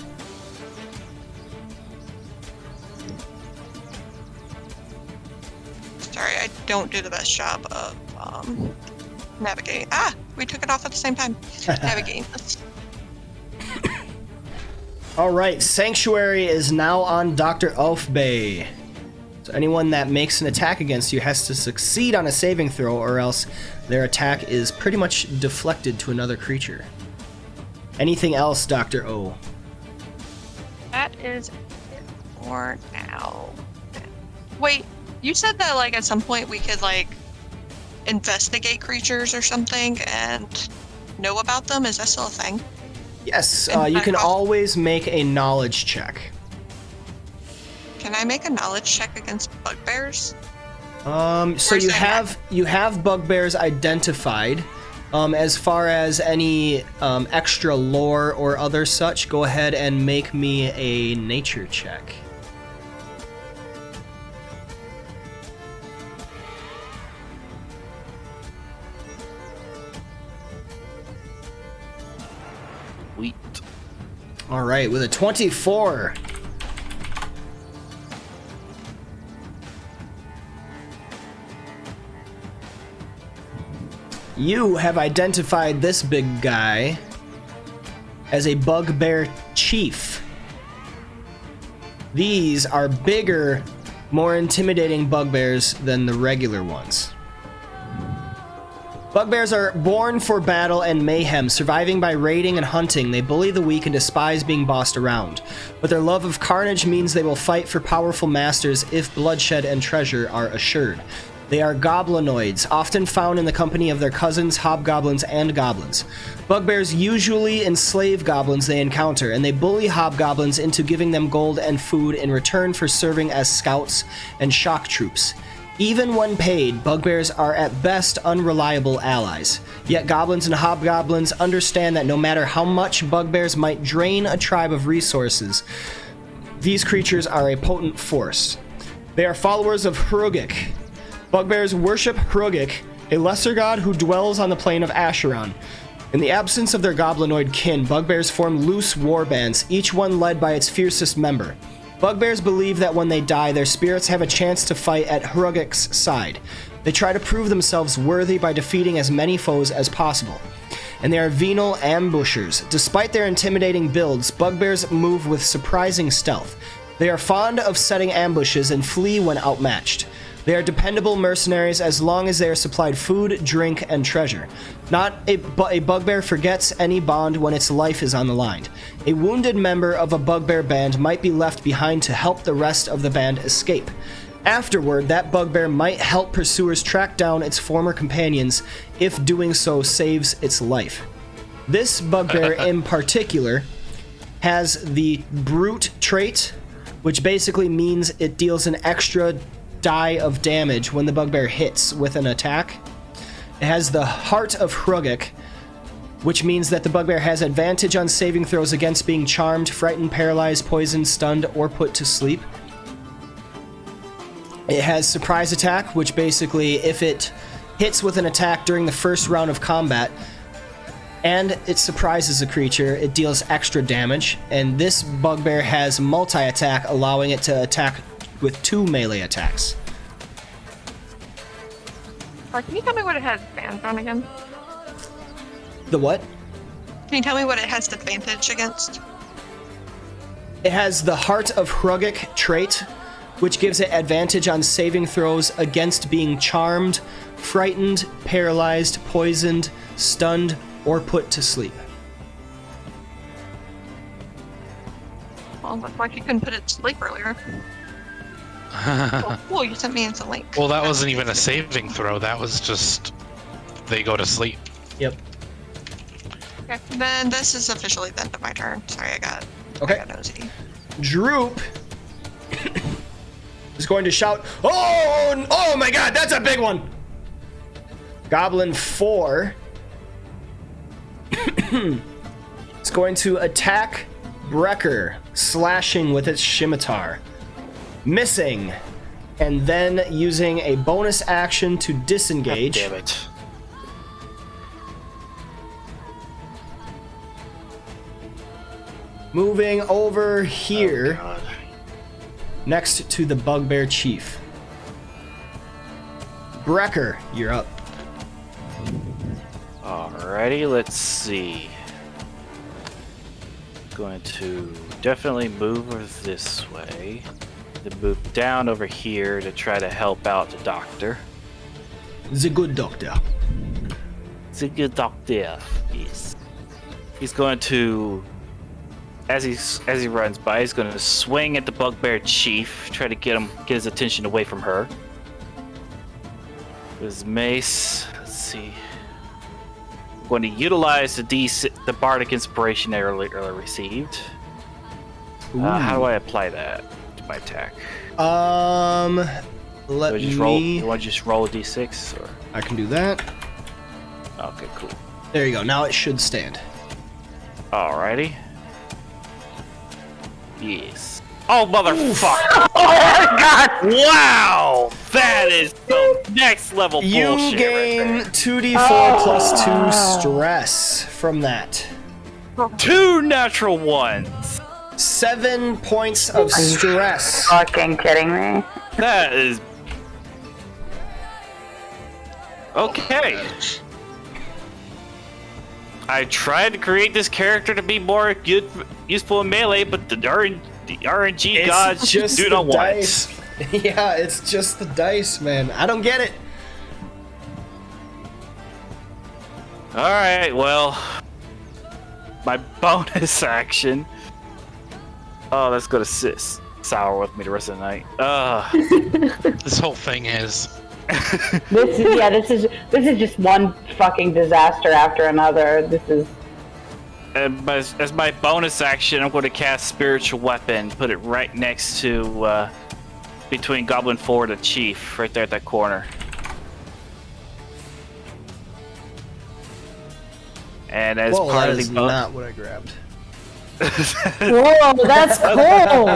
Sorry, I don't do the best job of navigating. Ah, we took it off at the same time. Navigating this. All right, Sanctuary is now on Dr. Ulfbay. So anyone that makes an attack against you has to succeed on a saving throw, or else their attack is pretty much deflected to another creature. Anything else, Dr. O? That is it for now. Wait, you said that like at some point we could like investigate creatures or something and know about them? Is that still a thing? Yes, you can always make a knowledge check. Can I make a knowledge check against bugbears? So you have bugbears identified. As far as any extra lore or other such, go ahead and make me a nature check. Sweet. All right, with a 24. You have identified this big guy as a bugbear chief. These are bigger, more intimidating bugbears than the regular ones. Bugbears are born for battle and mayhem, surviving by raiding and hunting. They bully the weak and despise being bossed around. But their love of carnage means they will fight for powerful masters if bloodshed and treasure are assured. They are goblinoids, often found in the company of their cousins, hobgoblins, and goblins. Bugbears usually enslave goblins they encounter, and they bully hobgoblins into giving them gold and food in return for serving as scouts and shock troops. Even when paid, bugbears are at best unreliable allies. Yet goblins and hobgoblins understand that no matter how much bugbears might drain a tribe of resources, these creatures are a potent force. They are followers of Hrugik. Bugbears worship Hrugik, a lesser god who dwells on the plane of Acheron. In the absence of their goblinoid kin, bugbears form loose warbands, each one led by its fiercest member. Bugbears believe that when they die, their spirits have a chance to fight at Hrugik's side. They try to prove themselves worthy by defeating as many foes as possible. And they are venal ambushers. Despite their intimidating builds, bugbears move with surprising stealth. They are fond of setting ambushes and flee when outmatched. They are dependable mercenaries as long as they are supplied food, drink, and treasure. Not a bugbear forgets any bond when its life is on the line. A wounded member of a bugbear band might be left behind to help the rest of the band escape. Afterward, that bugbear might help pursuers track down its former companions if doing so saves its life. This bugbear in particular has the brute trait, which basically means it deals an extra die of damage when the bugbear hits with an attack. It has the Heart of Hrugik, which means that the bugbear has advantage on saving throws against being charmed, frightened, paralyzed, poisoned, stunned, or put to sleep. It has Surprise Attack, which basically, if it hits with an attack during the first round of combat and it surprises a creature, it deals extra damage. And this bugbear has multi-attack, allowing it to attack with 2 melee attacks. Can you tell me what it has advantage on again? The what? Can you tell me what it has advantage against? It has the Heart of Hruggic trait, which gives it advantage on saving throws against being charmed, frightened, paralyzed, poisoned, stunned, or put to sleep. Well, looks like you couldn't put it to sleep earlier. Oh, cool, you sent me in some link. Well, that wasn't even a saving throw. That was just they go to sleep. Yep. Okay, then this is officially the end of my turn. Sorry, I got nosy. Droop is going to shout, oh my god, that's a big one! Goblin 4 is going to attack Brecker, slashing with its scimitar. Missing, and then using a bonus action to disengage. God damn it. Moving over here, Oh, God. next to the Bugbear Chief. Brecker, you're up. Alrighty, let's see. Going to definitely move over this way. Then move down over here to try to help out the doctor. The good doctor. The good doctor. Yes. He's going to, as he runs by, he's going to swing at the Bugbear Chief, try to get his attention away from her. With his mace. Let's see. I'm going to utilize the Bardic Inspiration earlier received. How do I apply that to my attack? Let You want to just roll a d6? Or? I can do that. Okay, cool. There you go. Now it should stand. Alrighty. Yes. Oh, motherfucker! Oh my god! Wow! That is the next level bullshit. You gain 2d4 plus 2 stress from that. 2 natural ones! 7 points of stress. Fucking kidding me? That is... Okay. I tried to create this character to be more useful in melee, but the RNG It's gods just do the not want dice. Yeah, it's just the dice, man. I don't get it. Alright, well... My bonus action... Oh, let's go to sour with me the rest of the night. This whole thing is. This is just one fucking disaster after another. This is. And as my bonus action, I'm going to cast Spiritual Weapon, put it right next to, between Goblin 4 and the Chief, right there at that corner. And as Whoa, part that of is the not what I grabbed. Whoa, that's cool.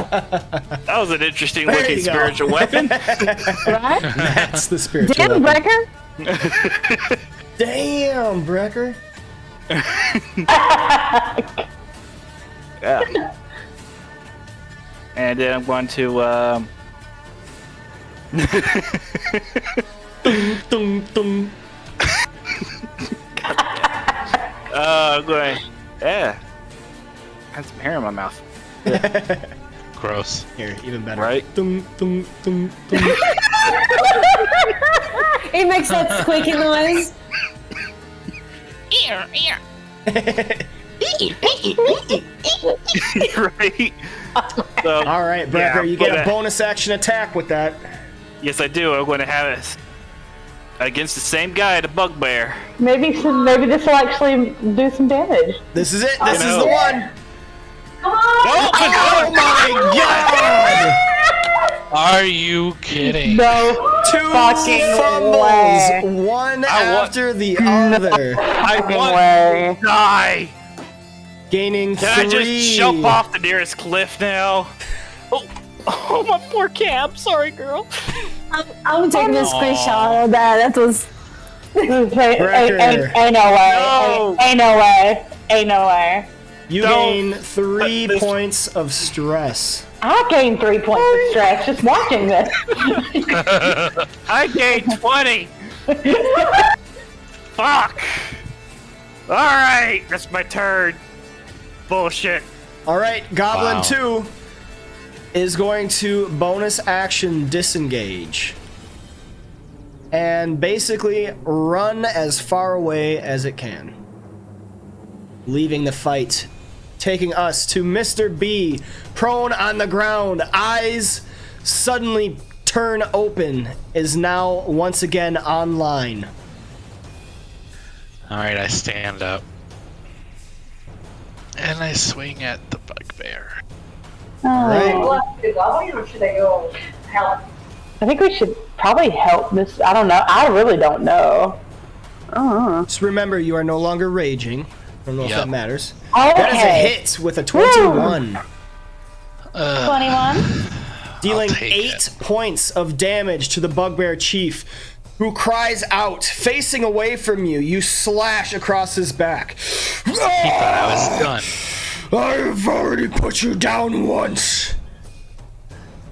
That was an interesting There looking you go. spiritual weapon. Right? That's the spiritual Damn, weapon. Brecker. Damn, Brecker. Yeah. And then I'm going to Dum, dum. I'm going. Yeah. I had some hair in my mouth. Gross. Here, even better. Right? Dum, dum, dum, dum. It makes that squeaky noise. Right? So, All right, Brecker, yeah, you get but, a bonus action attack with that. yes, I do. I'm going to have it against the same guy, the Bugbear. Maybe this will actually do some damage. This is it. This is know. the one. Oh, Oh my god! Are you kidding? No. Two Fucking fumbles, way. one I want- after the other, I Fucking want way. to die. gaining Can 3. I just jump off the nearest cliff now? Oh, my poor cat. Sorry, girl. I'm taking a screenshot of that. That was. Ain't no No. way. Ain't no way. Ain't no way. You Don't- gain 3 points of stress. I gained 3 points of stress just watching this. I gained 20. Fuck. All right, that's my turn. Bullshit. All right, Goblin Wow. 2. is going to bonus action disengage and basically run as far away as it can, leaving the fight, taking us to Mr. B, prone on the ground, eyes suddenly turn open, is now once again online. Alright, I stand up. And I swing at the bugbear. All right. Or should I go help? I think we should probably help this. I don't know. I really don't know. Just remember, you are no longer raging. I don't know if Yep. that matters. Okay. That is a hit with a 21. 21. Dealing take 8 points of damage to the bugbear chief, who cries out, facing away from you. You slash across his back. He thought I was done. I've already put you down once.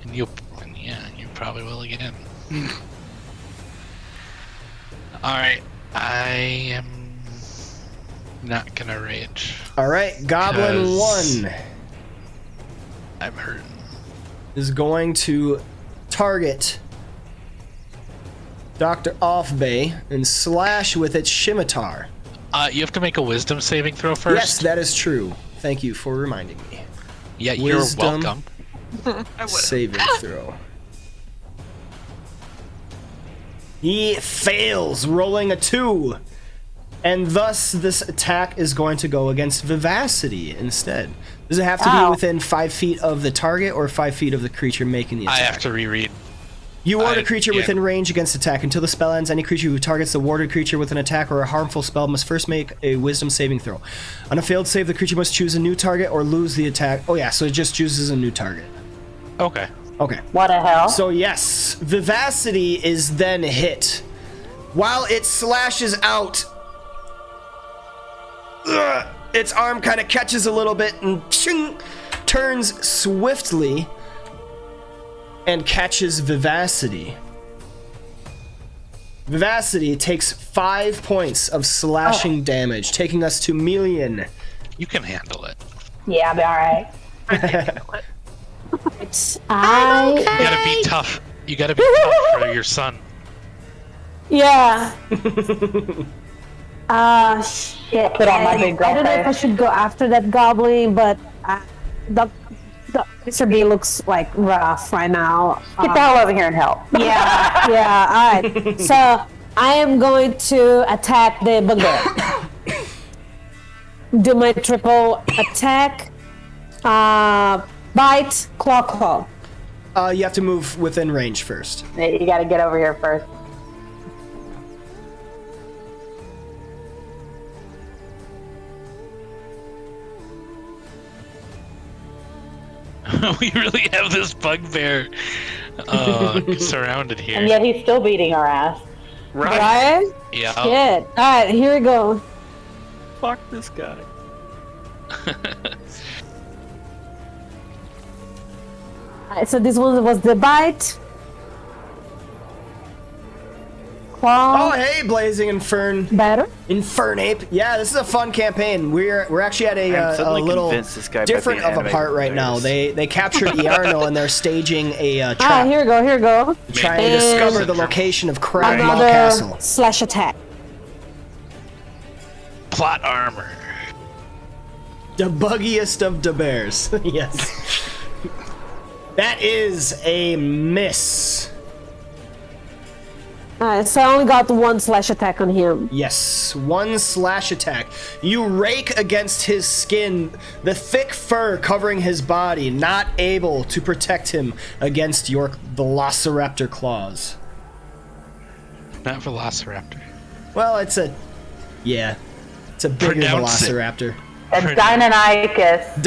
And you probably will again. Alright, I am not gonna rage. All right, Goblin 'Cause- 1 I'm hurting. is going to target Dr. Offbay and slash with its scimitar. You have to make a wisdom saving throw first. Yes, that is true. Thank you for reminding me. Yeah, you're Wisdom. welcome. I would. Saving throw. He fails, rolling a 2. And thus, this attack is going to go against Vivacity instead. Does it have to be Ow. within 5 feet of the target or 5 feet of the creature making the I attack? have to reread. You ward a creature yeah. within range against attack. Until the spell ends, any creature who targets the warded creature with an attack or a harmful spell must first make a wisdom saving throw. On a failed save, the creature must choose a new target or lose the attack. Oh yeah, so it just chooses a new target. Okay. Okay. What the hell? So yes, Vivacity is then hit. While it slashes out, its arm kind of catches a little bit and shing, turns swiftly and catches Vivacity. Vivacity takes 5 points of slashing damage, taking us to Melian. You can handle it. Yeah, I'll be alright. I You gotta be tough. You gotta be tough for your son. yeah. Shit, put on my big I don't know if I girl face. should go after that goblin, but the Mr. B looks like rough right now. Get the hell over here and help. Yeah, yeah. All right. So I am going to attack the bugbear. Do my triple attack. Bite, claw. You have to move within range first. You gotta get over here first. We really have this bugbear surrounded here. And yet he's still beating our ass. Right? Yeah. Good. All right, here we go. Fuck this guy. All right, so this one was the bite. Claw. Oh, hey, Blazing Better. Infernape. Yeah, this is a fun campaign. We're actually at I'm a suddenly little convinced this guy might different be an of a anime part right now. player. They captured Iarno and they're staging a All right, trap, here we go. trying to And discover the location of Cragmaw Another Castle. slash attack. Plot armor. The buggiest of the bears. Yes. That is a miss. Alright, so I only got one slash attack on him. Yes, one slash attack. You rake against his skin, the thick fur covering his body, not able to protect him against your velociraptor claws. Not Velociraptor. Well, it's a bigger Pronounce it. velociraptor. A Deinonychus.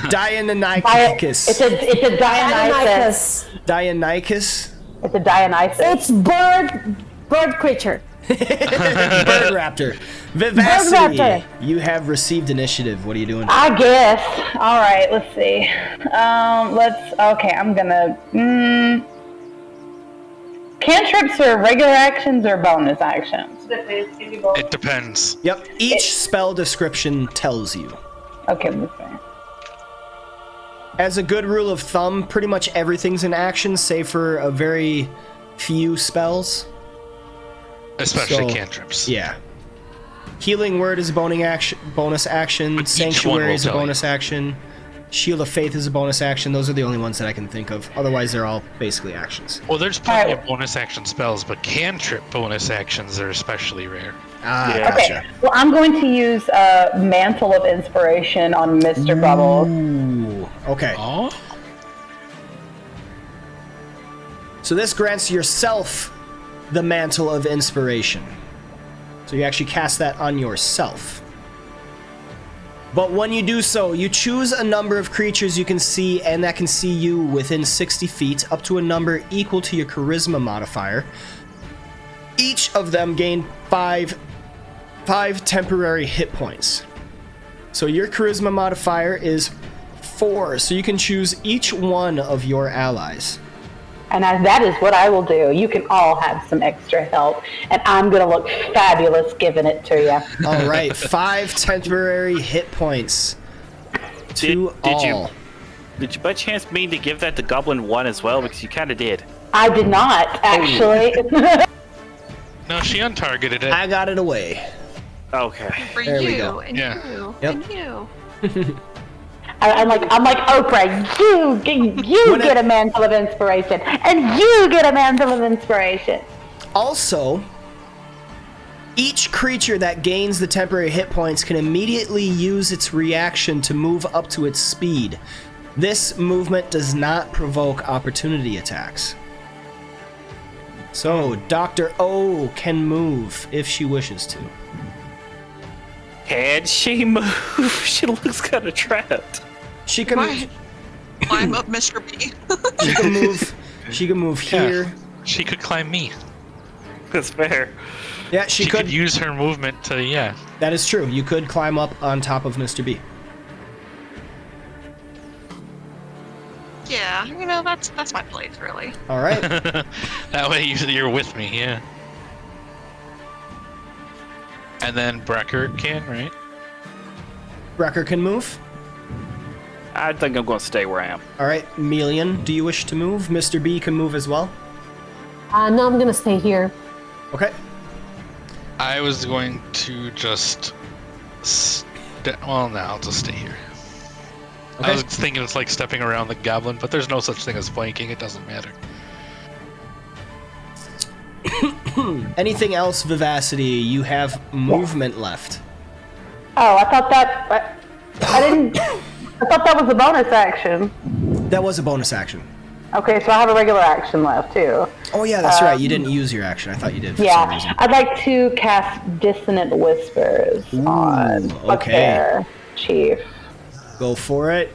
Dionychus. It's a Dionychus. Dionychus. It's a Dionysus. It's bird creature. Bird raptor. Vivacity. Raptor. You have received initiative. What are you doing? I guess. All right, let's see. I'm gonna. Cantrips are regular actions or bonus actions? It depends. Yep. Each spell description tells you. Okay, let's see. As a good rule of thumb, pretty much everything's in action, save for a very few spells. Especially cantrips. Yeah. Healing Word is a bonus action. But each Sanctuary one is a will tell bonus action. Shield of Faith is a bonus action. Those are the only ones that I can think of. Otherwise, they're all basically actions. Well, there's plenty of bonus action spells, but cantrip bonus actions are especially rare. Ah, Yeah. gotcha. Okay, well, I'm going to use Mantle of Inspiration on Mr. Bubbles. Ooh, okay. Oh? So this grants yourself the Mantle of Inspiration. So you actually cast that on yourself. But when you do so, you choose a number of creatures you can see and that can see you within 60 feet, up to a number equal to your Charisma modifier. Each of them gain 5 temporary hit points. So your Charisma modifier is 4, so you can choose each one of your allies. And that is what I will do. You can all have some extra help, and I'm going to look fabulous giving it to you. All right, 5 temporary hit points to all. Did you by chance mean to give that to Goblin 1 as well? Because you kind of did. I did not, actually. No, she untargeted it. I got it away. Okay. For There we you go. and Yeah. you Yep. and you. I'm like Oprah. You When get a Mantle of Inspiration, and you get a Mantle of Inspiration. Also, each creature that gains the temporary hit points can immediately use its reaction to move up to its speed. This movement does not provoke opportunity attacks. So, Dr. O can move if she wishes to. Can she move? She looks kind of trapped. She can Why? Climb up Mr. B. she can move she can move here. She could climb me. That's fair. Yeah, She could use her movement to, yeah. That is true. You could climb up on top of Mr. B. Yeah, that's my place, really. All right. That way you're with me, yeah. And then Brecker can, right? Brecker can move. I think I'm going to stay where I am. All right, Melian, do you wish to move? Mr. B can move as well. No, I'm gonna stay here. Okay. I was going to just... well, no, I'll just stay here. Okay. I was thinking it's like stepping around the goblin, but there's no such thing as flanking. It doesn't matter. Anything else, Vivacity? You have movement left. Oh, I thought that... I didn't... I thought that was a bonus action. That was a bonus action. Okay, so I have a regular action left, too. Oh yeah, that's right. You didn't use your action. I thought you did for some Yeah, reason. I'd like to cast Dissonant Whispers on okay. Bugbear Chief. Go for it.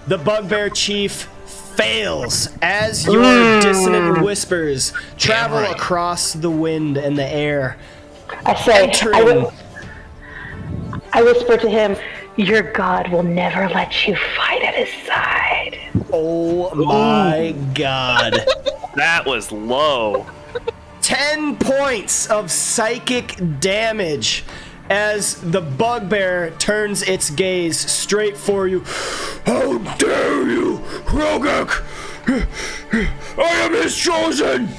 The Bugbear Chief fails as your dissonant whispers travel right. across the wind and the air. I say, Entering. I whisper to him, your god will never let you fight at his side. Oh my god. That was low. 10 points of psychic damage as the bugbear turns its gaze straight for you. How dare you, Rogak! I am his chosen!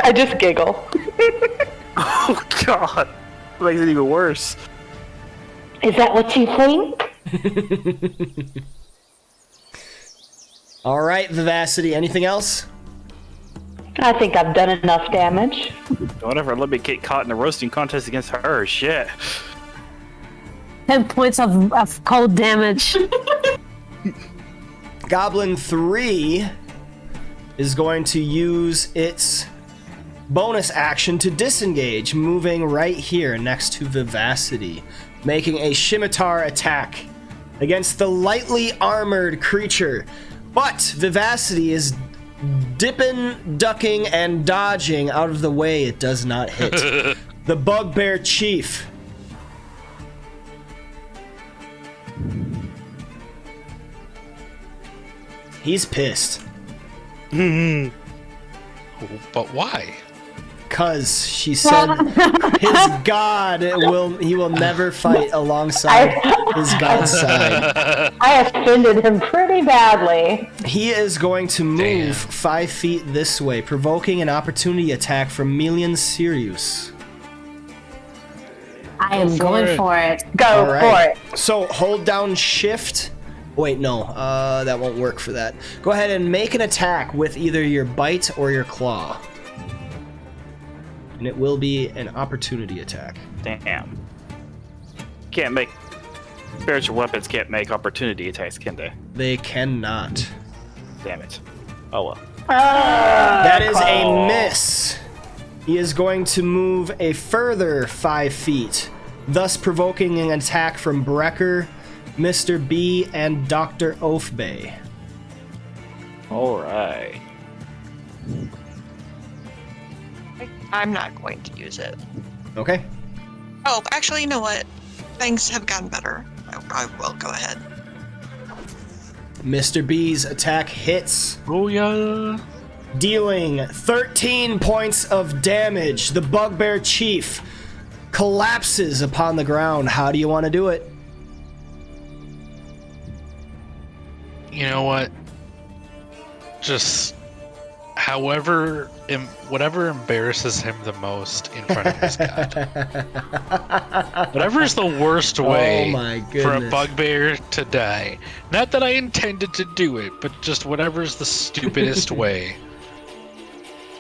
I just giggle. Oh, God. Makes it even worse. Is that what you think? All right, Vivacity, anything else? I think I've done enough damage. Don't ever let me get caught in a roasting contest against her. Shit. 10 points of cold damage. Goblin 3 is going to use its bonus action to disengage, moving right here next to Vivacity, making a scimitar attack against the lightly armored creature. But Vivacity is dipping, ducking, and dodging out of the way. It does not hit. The Bugbear Chief. He's pissed. But why? Cause she said His god he will never fight alongside his god's side. I offended him pretty badly. He is going to move 5 feet this way, provoking an opportunity attack from Melian Sirius. I am going for it. Go for it. So hold down shift. Wait, no, that won't work for that. Go ahead and make an attack with either your bite or your claw. And it will be an opportunity attack. Damn. Can't make spiritual weapons can't make opportunity attacks, can they? They cannot. Damn it. Oh well. That is a miss. He is going to move a further 5 feet, thus provoking an attack from Brecker, Mr. B, and Dr. Oathbay. Alright. I'm not going to use it. Okay. Oh, actually, you know what? Things have gotten better. I will go ahead. Mr. B's attack hits, Oh yeah. dealing 13 points of damage. The Bugbear Chief collapses upon the ground. How do you want to do it? You know what? Just whatever embarrasses him the most in front of his god. Whatever is the worst way my for a goodness. bugbear to die. Not that I intended to do it, but just whatever's the stupidest way.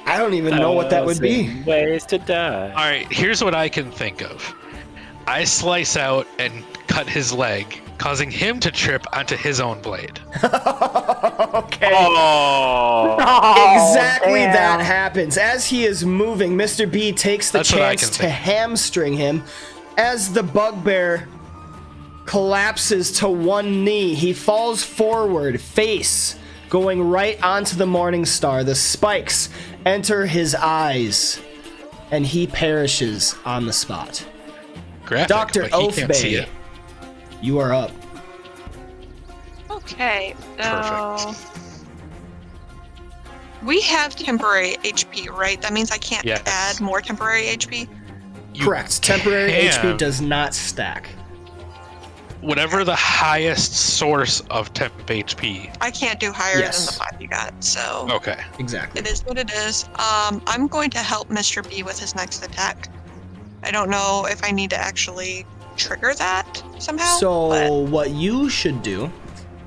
I don't even know what that would be. Ways to die. Alright, here's what I can think of. I slice out and cut his leg, causing him to trip onto his own blade. Okay. Oh. Exactly damn. that happens. As he is moving, Mr. B takes the That's what I chance can to think. hamstring him. As the bugbear collapses to one knee, he falls forward, face going right onto the Morning Star. The spikes enter his eyes, and he perishes on the spot. Graphic, Dr. but he can't see Oathbay, it. you are up. Okay, so we have temporary HP, right? That means I can't Yes. add more temporary HP. You Correct. Temporary can. HP does not stack. Whatever the highest source of temp HP. I can't do higher Yes. than the 5 you got, so Okay. Exactly. it is what it is. I'm going to help Mr. B with his next attack. I don't know if I need to actually trigger that somehow. So but what you should do,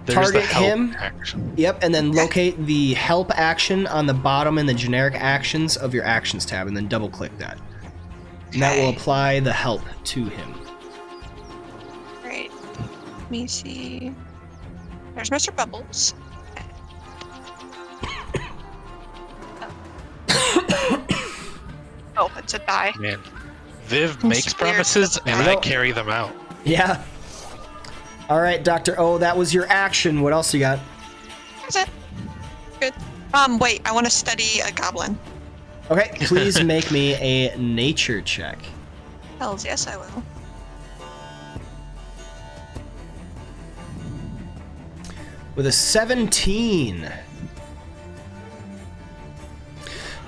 There's the target help him. action. Yep, and then locate the help action on the bottom in the generic actions of your actions tab, and then double click that. And that will Okay. apply the help to him. Great. Let me see. There's Mr. Bubbles. Oh, it's a die. Man, Viv makes scared. promises and I carry them out. Yeah. All right, Dr. O, that was your action. What else you got? That's it. Good. Wait, I want to study a goblin. Okay, please make me a nature check. Hells yes, I will. With a 17.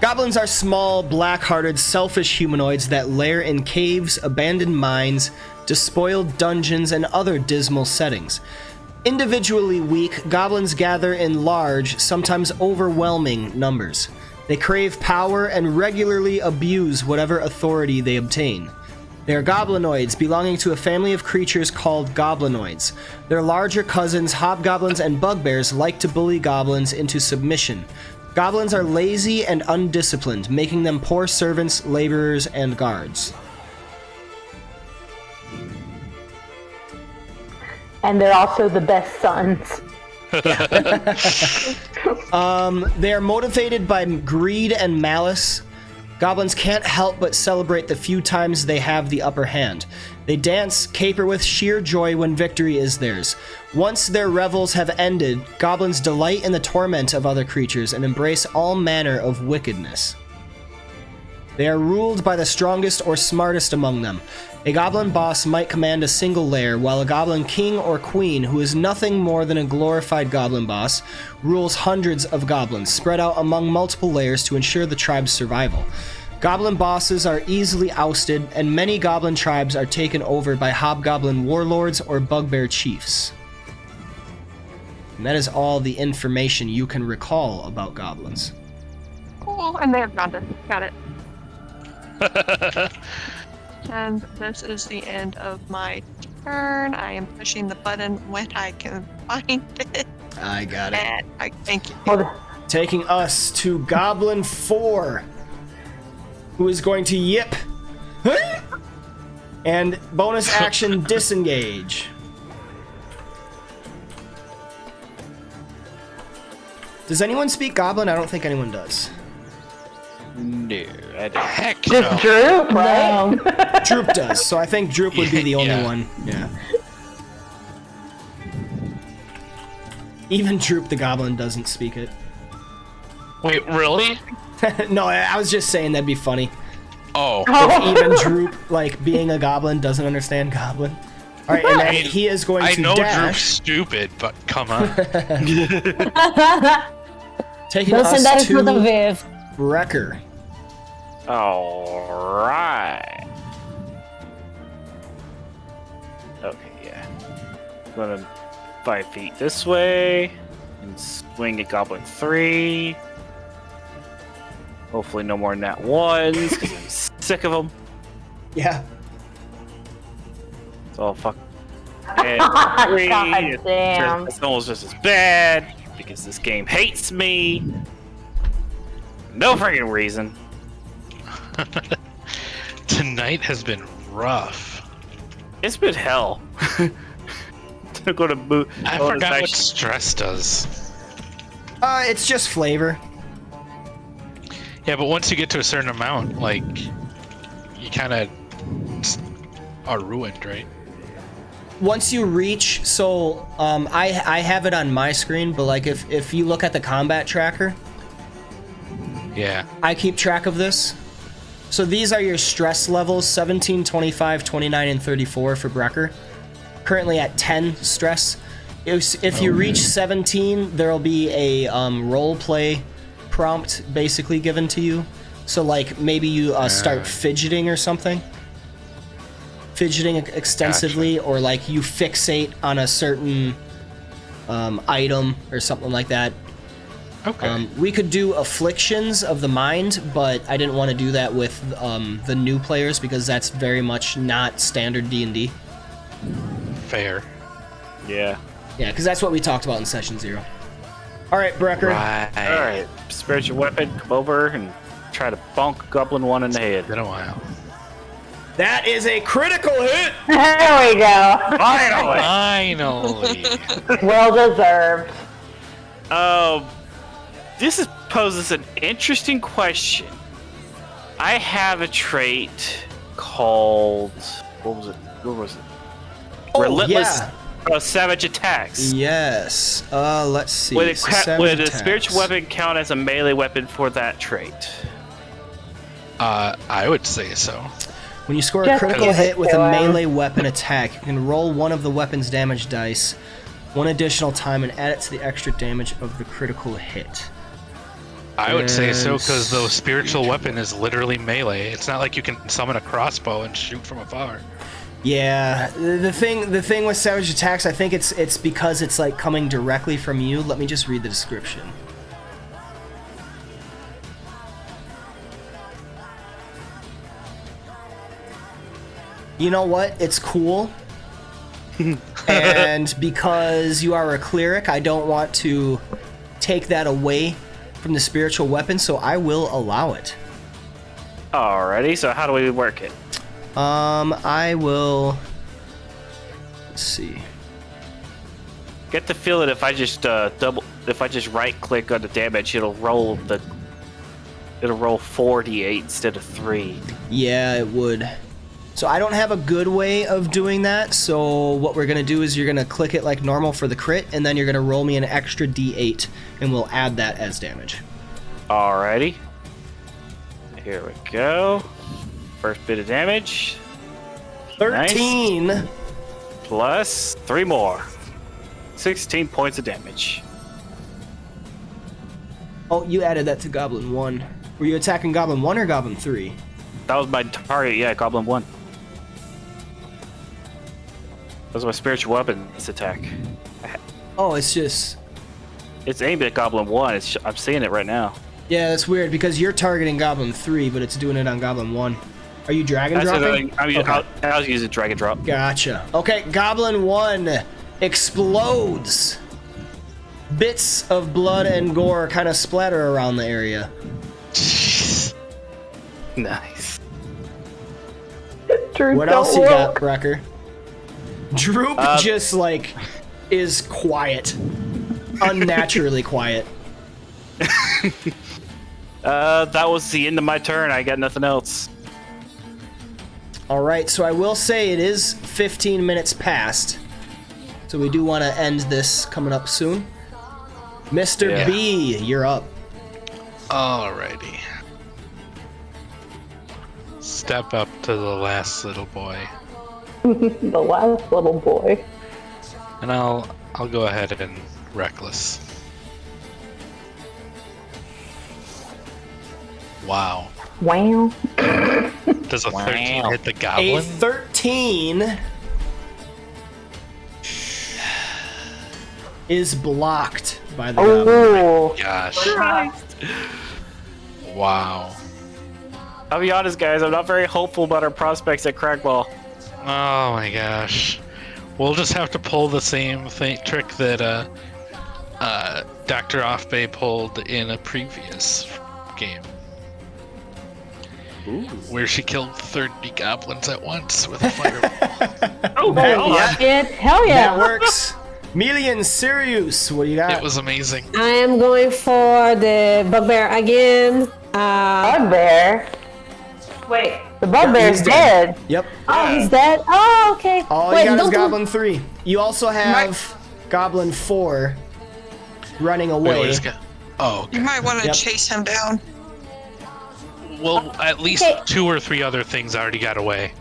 Goblins are small, black-hearted, selfish humanoids that lair in caves, abandoned mines, despoiled dungeons, and other dismal settings. Individually weak, goblins gather in large, sometimes overwhelming numbers. They crave power and regularly abuse whatever authority they obtain. They are goblinoids, belonging to a family of creatures called goblinoids. Their larger cousins, hobgoblins and bugbears, like to bully goblins into submission. Goblins are lazy and undisciplined, making them poor servants, laborers, and guards. And they're also the best sons. They are motivated by greed and malice. Goblins can't help but celebrate the few times they have the upper hand. They dance, caper with sheer joy when victory is theirs. Once their revels have ended, goblins delight in the torment of other creatures and embrace all manner of wickedness. They are ruled by the strongest or smartest among them. A goblin boss might command a single lair, while a goblin king or queen, who is nothing more than a glorified goblin boss, rules hundreds of goblins, spread out among multiple lairs to ensure the tribe's survival. Goblin bosses are easily ousted, and many goblin tribes are taken over by hobgoblin warlords or bugbear chiefs. And that is all the information you can recall about goblins. Cool, and they have Ronda. Got it. And this is the end of my turn. I am pushing the button when I can find it. I got it. And I thank you. Taking us to Goblin 4, who is going to yip. And bonus action disengage. Does anyone speak Goblin? I don't think anyone does. No, I don't. Heck Just no. Droop, right? No. Droop does, so I think Droop would be the only Yeah. one. Yeah. Even Droop the Goblin doesn't speak it. Wait, really? No, I was just saying that'd be funny. Oh. If even Droop, like, being a Goblin, doesn't understand Goblin. Alright, and then he is going I to know Droop's dash, stupid, but come on. taking Don't send us that in front of to Viv. Wrecker. Alright. Okay, yeah. I'm gonna 5 feet this way and swing at Goblin 3. Hopefully, no more nat 1s because I'm sick of them. Yeah. So fuck. And 3. God damn. It's almost just as bad because this game hates me. No freaking reason. Tonight has been rough. It's been hell. To go to boot. I forgot what stress does. It's just flavor. Yeah, but once you get to a certain amount, like, you kind of are ruined, right? Once you reach, so I have it on my screen, but like if you look at the combat tracker, Yeah. I keep track of this. So these are your stress levels: 17, 25, 29, and 34 for Brecker. Currently at 10 stress. If you reach 17, there'll be a role play prompt basically given to you. So like maybe you start fidgeting or something. Fidgeting extensively, or like you fixate on a certain item or something like that. Okay. We could do afflictions of the mind, but I didn't want to do that with the new players because that's very much not standard D&D. Fair. Yeah. Yeah, because that's what we talked about in session 0. All right, Brecker. Right. Alright. Spiritual weapon, come over and try to bonk Goblin 1 in the head. Been a while. That is a critical hit. There we go. Finally. Well deserved. This poses an interesting question. I have a trait called what was it? Relentless savage attacks. Yes. Let's see. Would Savage a attacks. spiritual weapon count as a melee weapon for that trait? I would say so. When you score a Just critical give it hit with to a him. melee weapon attack, you can roll one of the weapon's damage dice one additional time and add it to the extra damage of the critical hit. I would say so Yes. because the spiritual weapon is literally melee. It's not like you can summon a crossbow and shoot from afar. Yeah, the thing with savage attacks, I think it's because it's like coming directly from you. Let me just read the description. You know what? It's cool. And because you are a cleric, I don't want to take that away from the spiritual weapon, so I will allow it. Alrighty, so how do we work it? I will. Let's see. Get the feel that if I just right click on the damage, it'll roll 4d8 instead of 3. Yeah, it would. So I don't have a good way of doing that, so what we're going to do is you're going to click it like normal for the crit, and then you're going to roll me an extra d8, and we'll add that as damage. Alrighty. Here we go. First bit of damage. 13! Nice. Plus 3 more. 16 points of damage. Oh, you added that to Goblin 1. Were you attacking Goblin 1 or Goblin 3? That was my target, yeah, Goblin 1. That was my spiritual weapons attack. Oh, it's just... It's aimed at Goblin 1. I'm seeing it right now. Yeah, that's weird because you're targeting Goblin 3, but it's doing it on Goblin 1. Are you drag and dropping? I was using drag and drop. Gotcha. Okay, Goblin 1 explodes. Bits of blood and gore kind of splatter around the area. Nice. Droop, What don't else you look. got, Brecker? Droop just, like, is quiet. Unnaturally quiet. That was the end of my turn. I got nothing else. Alright, so I will say it is 15 minutes past. So we do want to end this coming up soon. Mr. Yeah. B, you're up. Alrighty. Step up to the last little boy. The last little boy. And I'll go ahead and reckless. Wow. Wow. Does a 13 hit the A goblin? 13 is blocked by the goblin. Oh. Gosh. Wow. I'll be honest, guys. I'm not very hopeful about our prospects at Crackball. Oh my gosh. We'll just have to pull the same trick that Dr. Offbay pulled in a previous game. Ooh. Where she killed 30 goblins at once with a fireball. Oh, Yeah. Shit, hell yeah. That works. Melian Sirius, what do you got? It was amazing. I am going for the bugbear again. Bugbear. Wait. The bugbear's he's dead. Yep. Oh, he's dead. Oh, okay. All Wait, you got is don't do- Goblin 3. You also have Goblin 4 running Wait, away. what is Oh, You might want to Yep. chase him down. well, at least Okay. 2 or 3 other things already got away.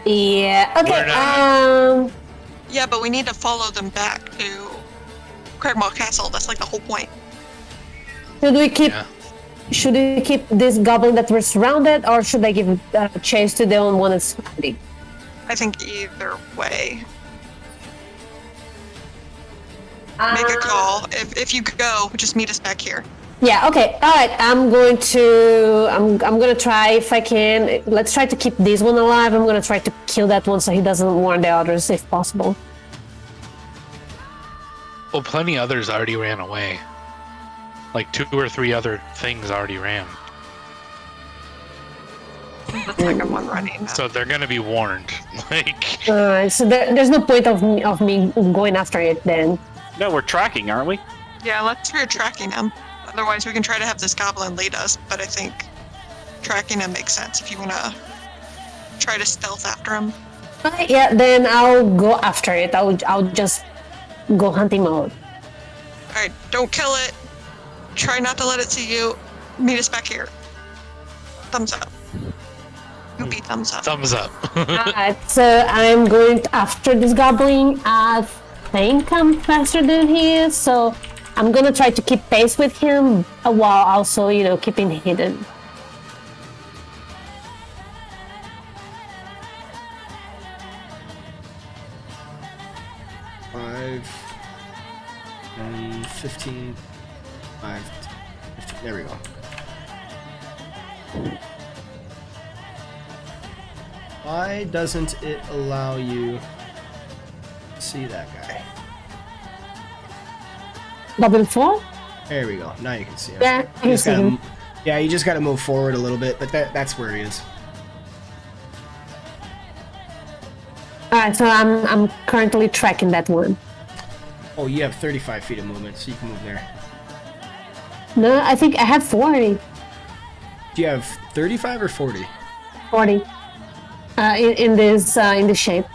Yeah. We're Okay. not- Yeah, but we need to follow them back to Cragmaw Castle. That's like the whole point. Should we keep? Yeah. Should we keep this goblin that we're surrounded, or should I give chase to the one that's surrounding? I think either way. Make a call. If you go, just meet us back here. Yeah. Okay. All right. I'm going to try if I can. Let's try to keep this one alive. I'm going to try to kill that one so he doesn't warn the others if possible. Well, plenty others already ran away. Like 2 or 3 other things already ran. The second one running. So they're gonna be warned. Like, So there's no point of me going after it then. No, we're tracking, aren't we? Yeah, let's try tracking him. Otherwise, we can try to have this goblin lead us. But I think tracking him makes sense if you want to try to stealth after him. Alright, yeah. Then I'll go after it. I'll just go hunting mode. All right, don't kill it. Try not to let it see you. Meet us back here. Thumbs up. Goopy thumbs up. thumbs up. Alright, so I'm going after this goblin. I think I'm faster than he is, so I'm gonna try to keep pace with him while also, keeping hidden. Five, 15, 5, 15. There we go. Why doesn't it allow you to see that guy? Goblin 4? There we go. Now you can see him. Yeah, I You can just see gotta, him. yeah, you just gotta move forward a little bit, but that's where he is. Alright, so I'm currently tracking that one. Oh, you have 35 feet of movement, so you can move there. No, I think I have 40. Do you have 35 or 40? 40. In this shape.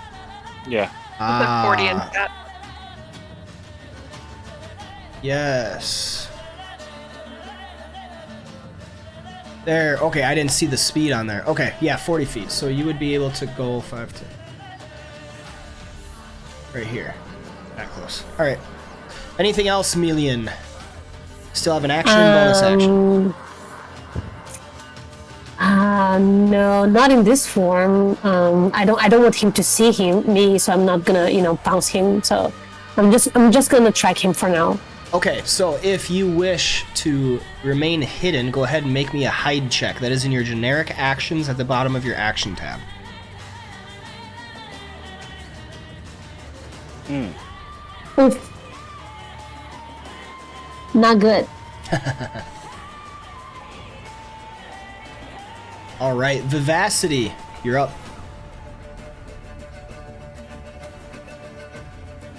Yeah. Ah, 40 in chat. yes. There, okay, I didn't see the speed on there. Okay, yeah, 40 feet. So you would be able to go 5 to... Right here. That close. Alright. Anything else, Melian? Still have an action, bonus action. No, not in this form. I don't want him to see me, so I'm not gonna, bounce him. So I'm just gonna track him for now. Okay, so if you wish to remain hidden, go ahead and make me a hide check. That is in your generic actions at the bottom of your action tab. Oof. Not good. All right, Vivacity, you're up.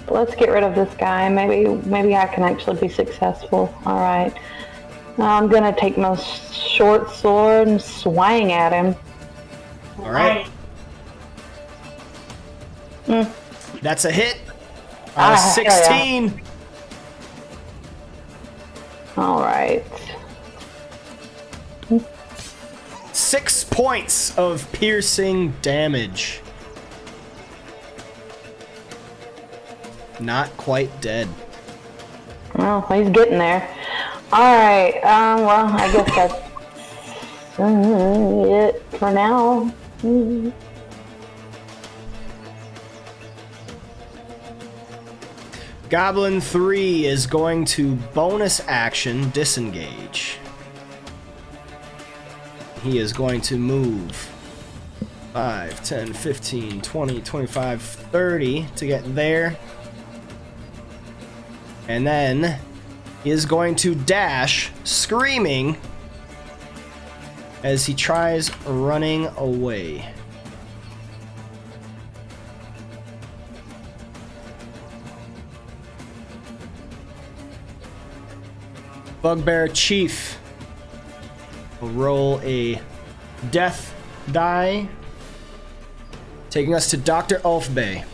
Let's get rid of this guy. Maybe I can actually be successful. All right. I'm gonna take my short sword and swing at him. All right. That's a hit. 16. Yeah. All right. 6 points of piercing damage. Not quite dead. Well, he's getting there. All right. Well, I guess that's it for now. Goblin 3 is going to bonus action disengage. He is going to move 5, 10, 15, 20, 25, 30 to get there. And then he is going to dash, screaming, as he tries running away. Bugbear Chief will roll a death die, taking us to Dr. Ulfbay.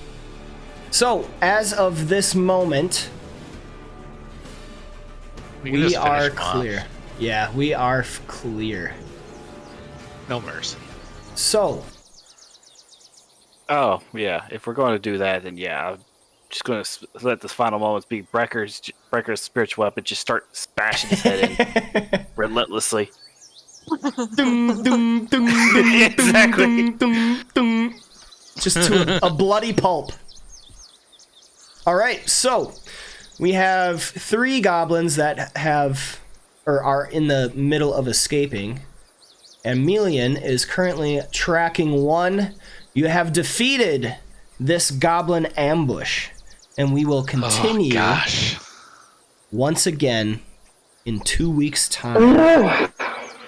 So, as of this moment, we are clear. Yeah, we are clear. No mercy. So. Oh, yeah. If we're going to do that, then yeah, I'm just going to let this final moments be Brecker's spiritual weapon. Just start smashing his head in relentlessly. Exactly. Just to a bloody pulp. All right, so we have 3 goblins that are in the middle of escaping. And Melian is currently tracking 1. You have defeated this goblin ambush. And we will continue once again in 2 weeks' time.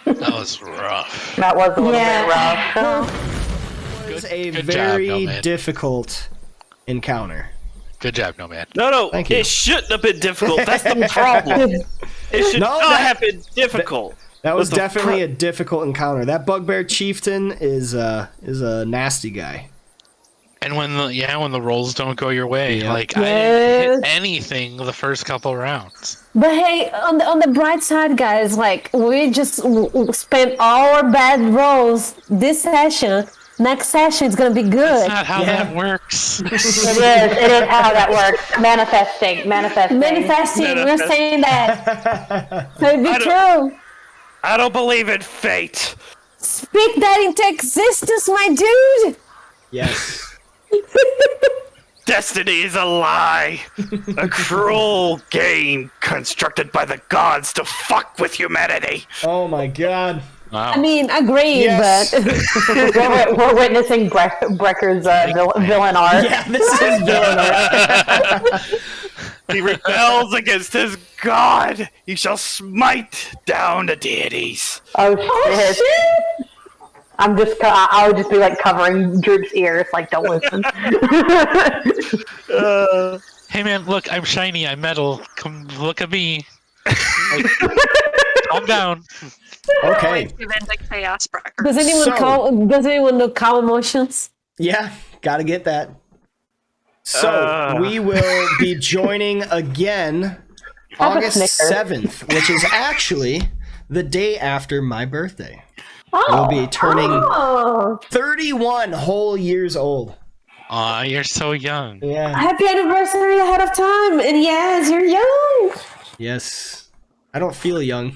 That was rough. That was a little bit rough. It was a very difficult encounter. Good job, Nomad. No, Thank you. it shouldn't have been difficult. That's the problem. It should not have been difficult. That was definitely a difficult encounter. That Bugbear Chieftain is a nasty guy. And when the rolls don't go your way, Yeah. I didn't hit anything the first couple rounds. But hey, on the bright side, guys, we just spent all our bad rolls this session. Next session is gonna be good. That's not how that works. It is how that works. Manifesting. We're saying that. So it'd be true. I don't believe in fate. Speak that into existence, my dude. Yes. Destiny is a lie. A cruel game constructed by the gods to fuck with humanity. Oh my god. Wow. I mean, agreed, Yes. but we're witnessing Brecker's villain arc. Yeah, this is villain art. He rebels against his god. He shall smite down the deities. Oh shit! I would just be covering Droop's ears, don't listen. Hey man, look, I'm shiny, I'm metal. Come look at me. Calm down. Okay. Chaos Breaker. does anyone know cow emotions? Yeah, gotta get that. So, we will be joining again August 7th, which is actually the day after my birthday. We'll be turning 31 whole years old. Aw, you're so young. Yeah. Happy anniversary ahead of time, and yes, you're young. Yes. I don't feel young.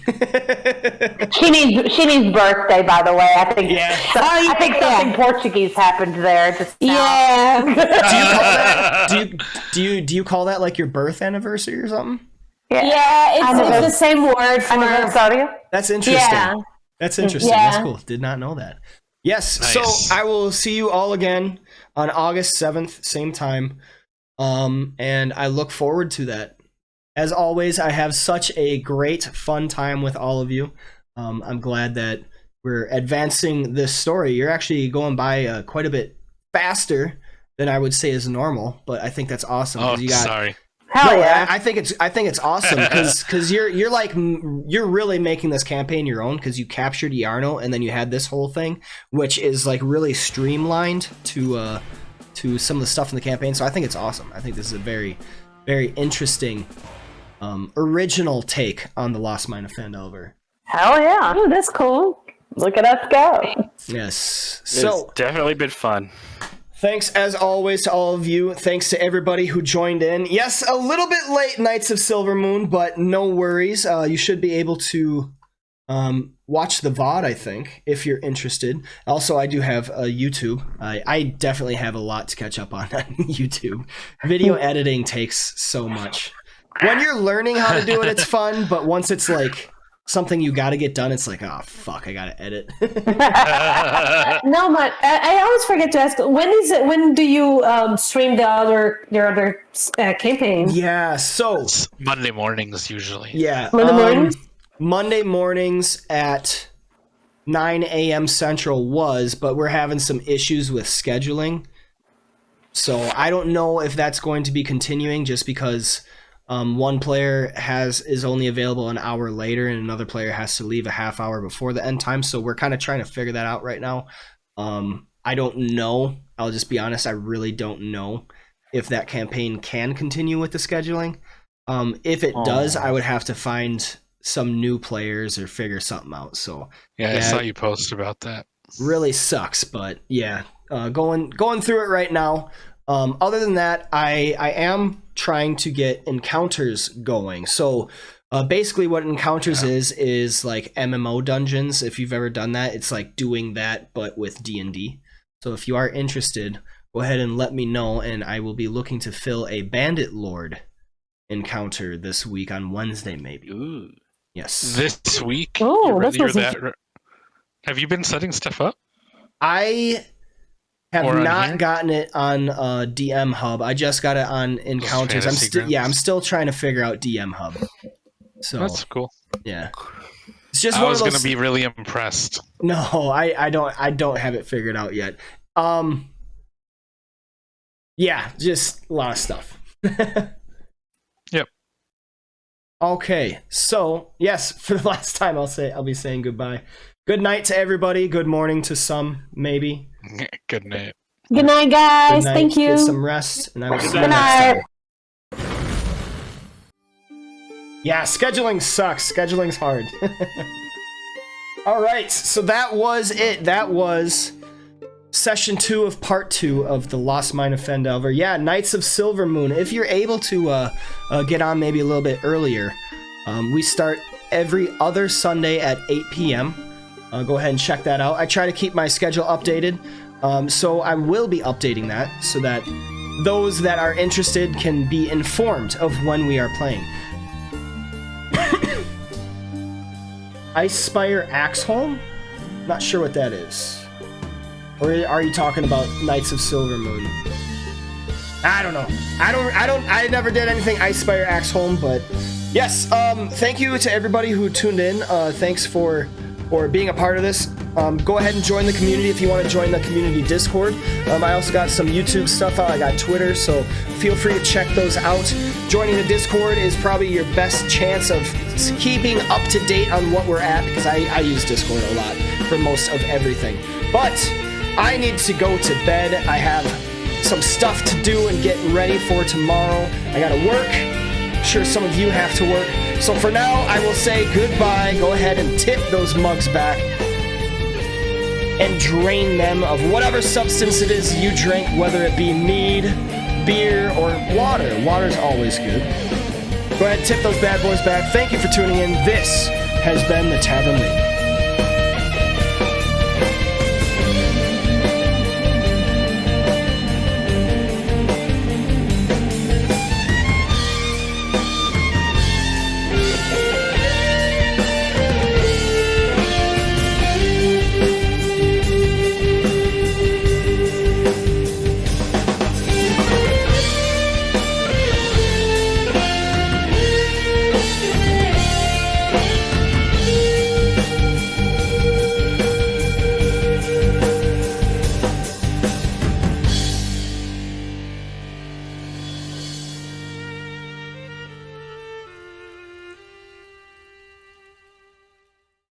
She needs birthday, by the way. I think. Yeah. I think something Portuguese happened there. Just now. Yeah. Do you call that? Do you call that like your birth anniversary or something? Yeah, it's the same word for anniversary. That's interesting. Yeah. That's interesting. Yeah. That's cool. Did not know that. Yes. Nice. So I will see you all again on August 7th, same time. And I look forward to that. As always, I have such a great, fun time with all of you. I'm glad that we're advancing this story. You're actually going by quite a bit faster than I would say is normal, but I think that's awesome. Oh, You got, sorry. Hell yeah! I think it's awesome because you're really making this campaign your own because you captured Yarno and then you had this whole thing, which is like really streamlined to some of the stuff in the campaign. So I think it's awesome. I think this is a very, very interesting, original take on the Lost Mine of Phandelver. Hell yeah! Oh, that's cool. Look at us go. Yes. It's definitely been fun. Thanks, as always, to all of you. Thanks to everybody who joined in. Yes, a little bit late, Knights of Silver Moon, but no worries. You should be able to watch the VOD, I think, if you're interested. Also, I do have a YouTube. I definitely have a lot to catch up on YouTube. Video editing takes so much. When you're learning how to do it, it's fun, but once it's like something you got to get done, it's like, oh fuck, I gotta edit. No, but I always forget to ask. When do you stream your other campaign? Yeah, so It's Monday mornings usually. yeah, Monday mornings? Monday mornings at 9 a.m. Central but we're having some issues with scheduling. So I don't know if that's going to be continuing just because one player is only available an hour later and another player has to leave a half hour before the end time. So we're kind of trying to figure that out right now. I don't know. I'll just be honest. I really don't know if that campaign can continue with the scheduling. If it does, I would have to find some new players or figure something out. So Yeah, I saw you post about that. really sucks, but yeah, going through it right now. Other than that, I am trying to get encounters going. So basically what encounters is like MMO dungeons. If you've ever done that, it's like doing that but with D&D. So if you are interested, go ahead and let me know, and I will be looking to fill a Bandit Lord encounter this week on Wednesday, maybe. Ooh. Yes. This week? Oh, You're that that. Have you been setting stuff up? I have Or on not here? gotten it on DM Hub. I just got it on encounters. fantasy I'm grounds? still trying to figure out DM Hub. So That's cool. yeah, it's just I one was of going those. to be really impressed. No, I don't have it figured out yet. Yeah, just a lot of stuff. Yep. Okay, so yes, for the last time I'll be saying goodbye. Good night to everybody. Good morning to some, maybe. Good night. Good night, guys. Good night. Thank you. Get some rest, and I will see you Good next night. time. Yeah, scheduling sucks. Scheduling's hard. All right, so that was it. That was session 2 of part 2 of the Lost Mine of Phandelver. Yeah, Knights of Silver Moon. If you're able to get on maybe a little bit earlier, we start every other Sunday at 8 p.m. Go ahead and check that out. I try to keep my schedule updated, so I will be updating that so that those that are interested can be informed of when we are playing. Icespire Axholm? Not sure what that is. Or are you talking about Knights of Silver Moon? I don't know. I never did anything Icespire Axholm, but yes, thank you to everybody who tuned in. Thanks for being a part of this. Go ahead and join the community if you want to join the community Discord. I also got some YouTube stuff out. I got Twitter, so feel free to check those out. Joining the Discord is probably your best chance of keeping up to date on what we're at, because I use Discord a lot for most of everything. But I need to go to bed. I have some stuff to do and get ready for tomorrow. I gotta work. I'm sure some of you have to work. So for now, I will say goodbye. Go ahead and tip those mugs back and drain them of whatever substance it is you drink, whether it be mead, beer, or water. Water's always good. Go Go ahead and tip those bad boys back. Thank you for tuning in. This has been the Tavern League.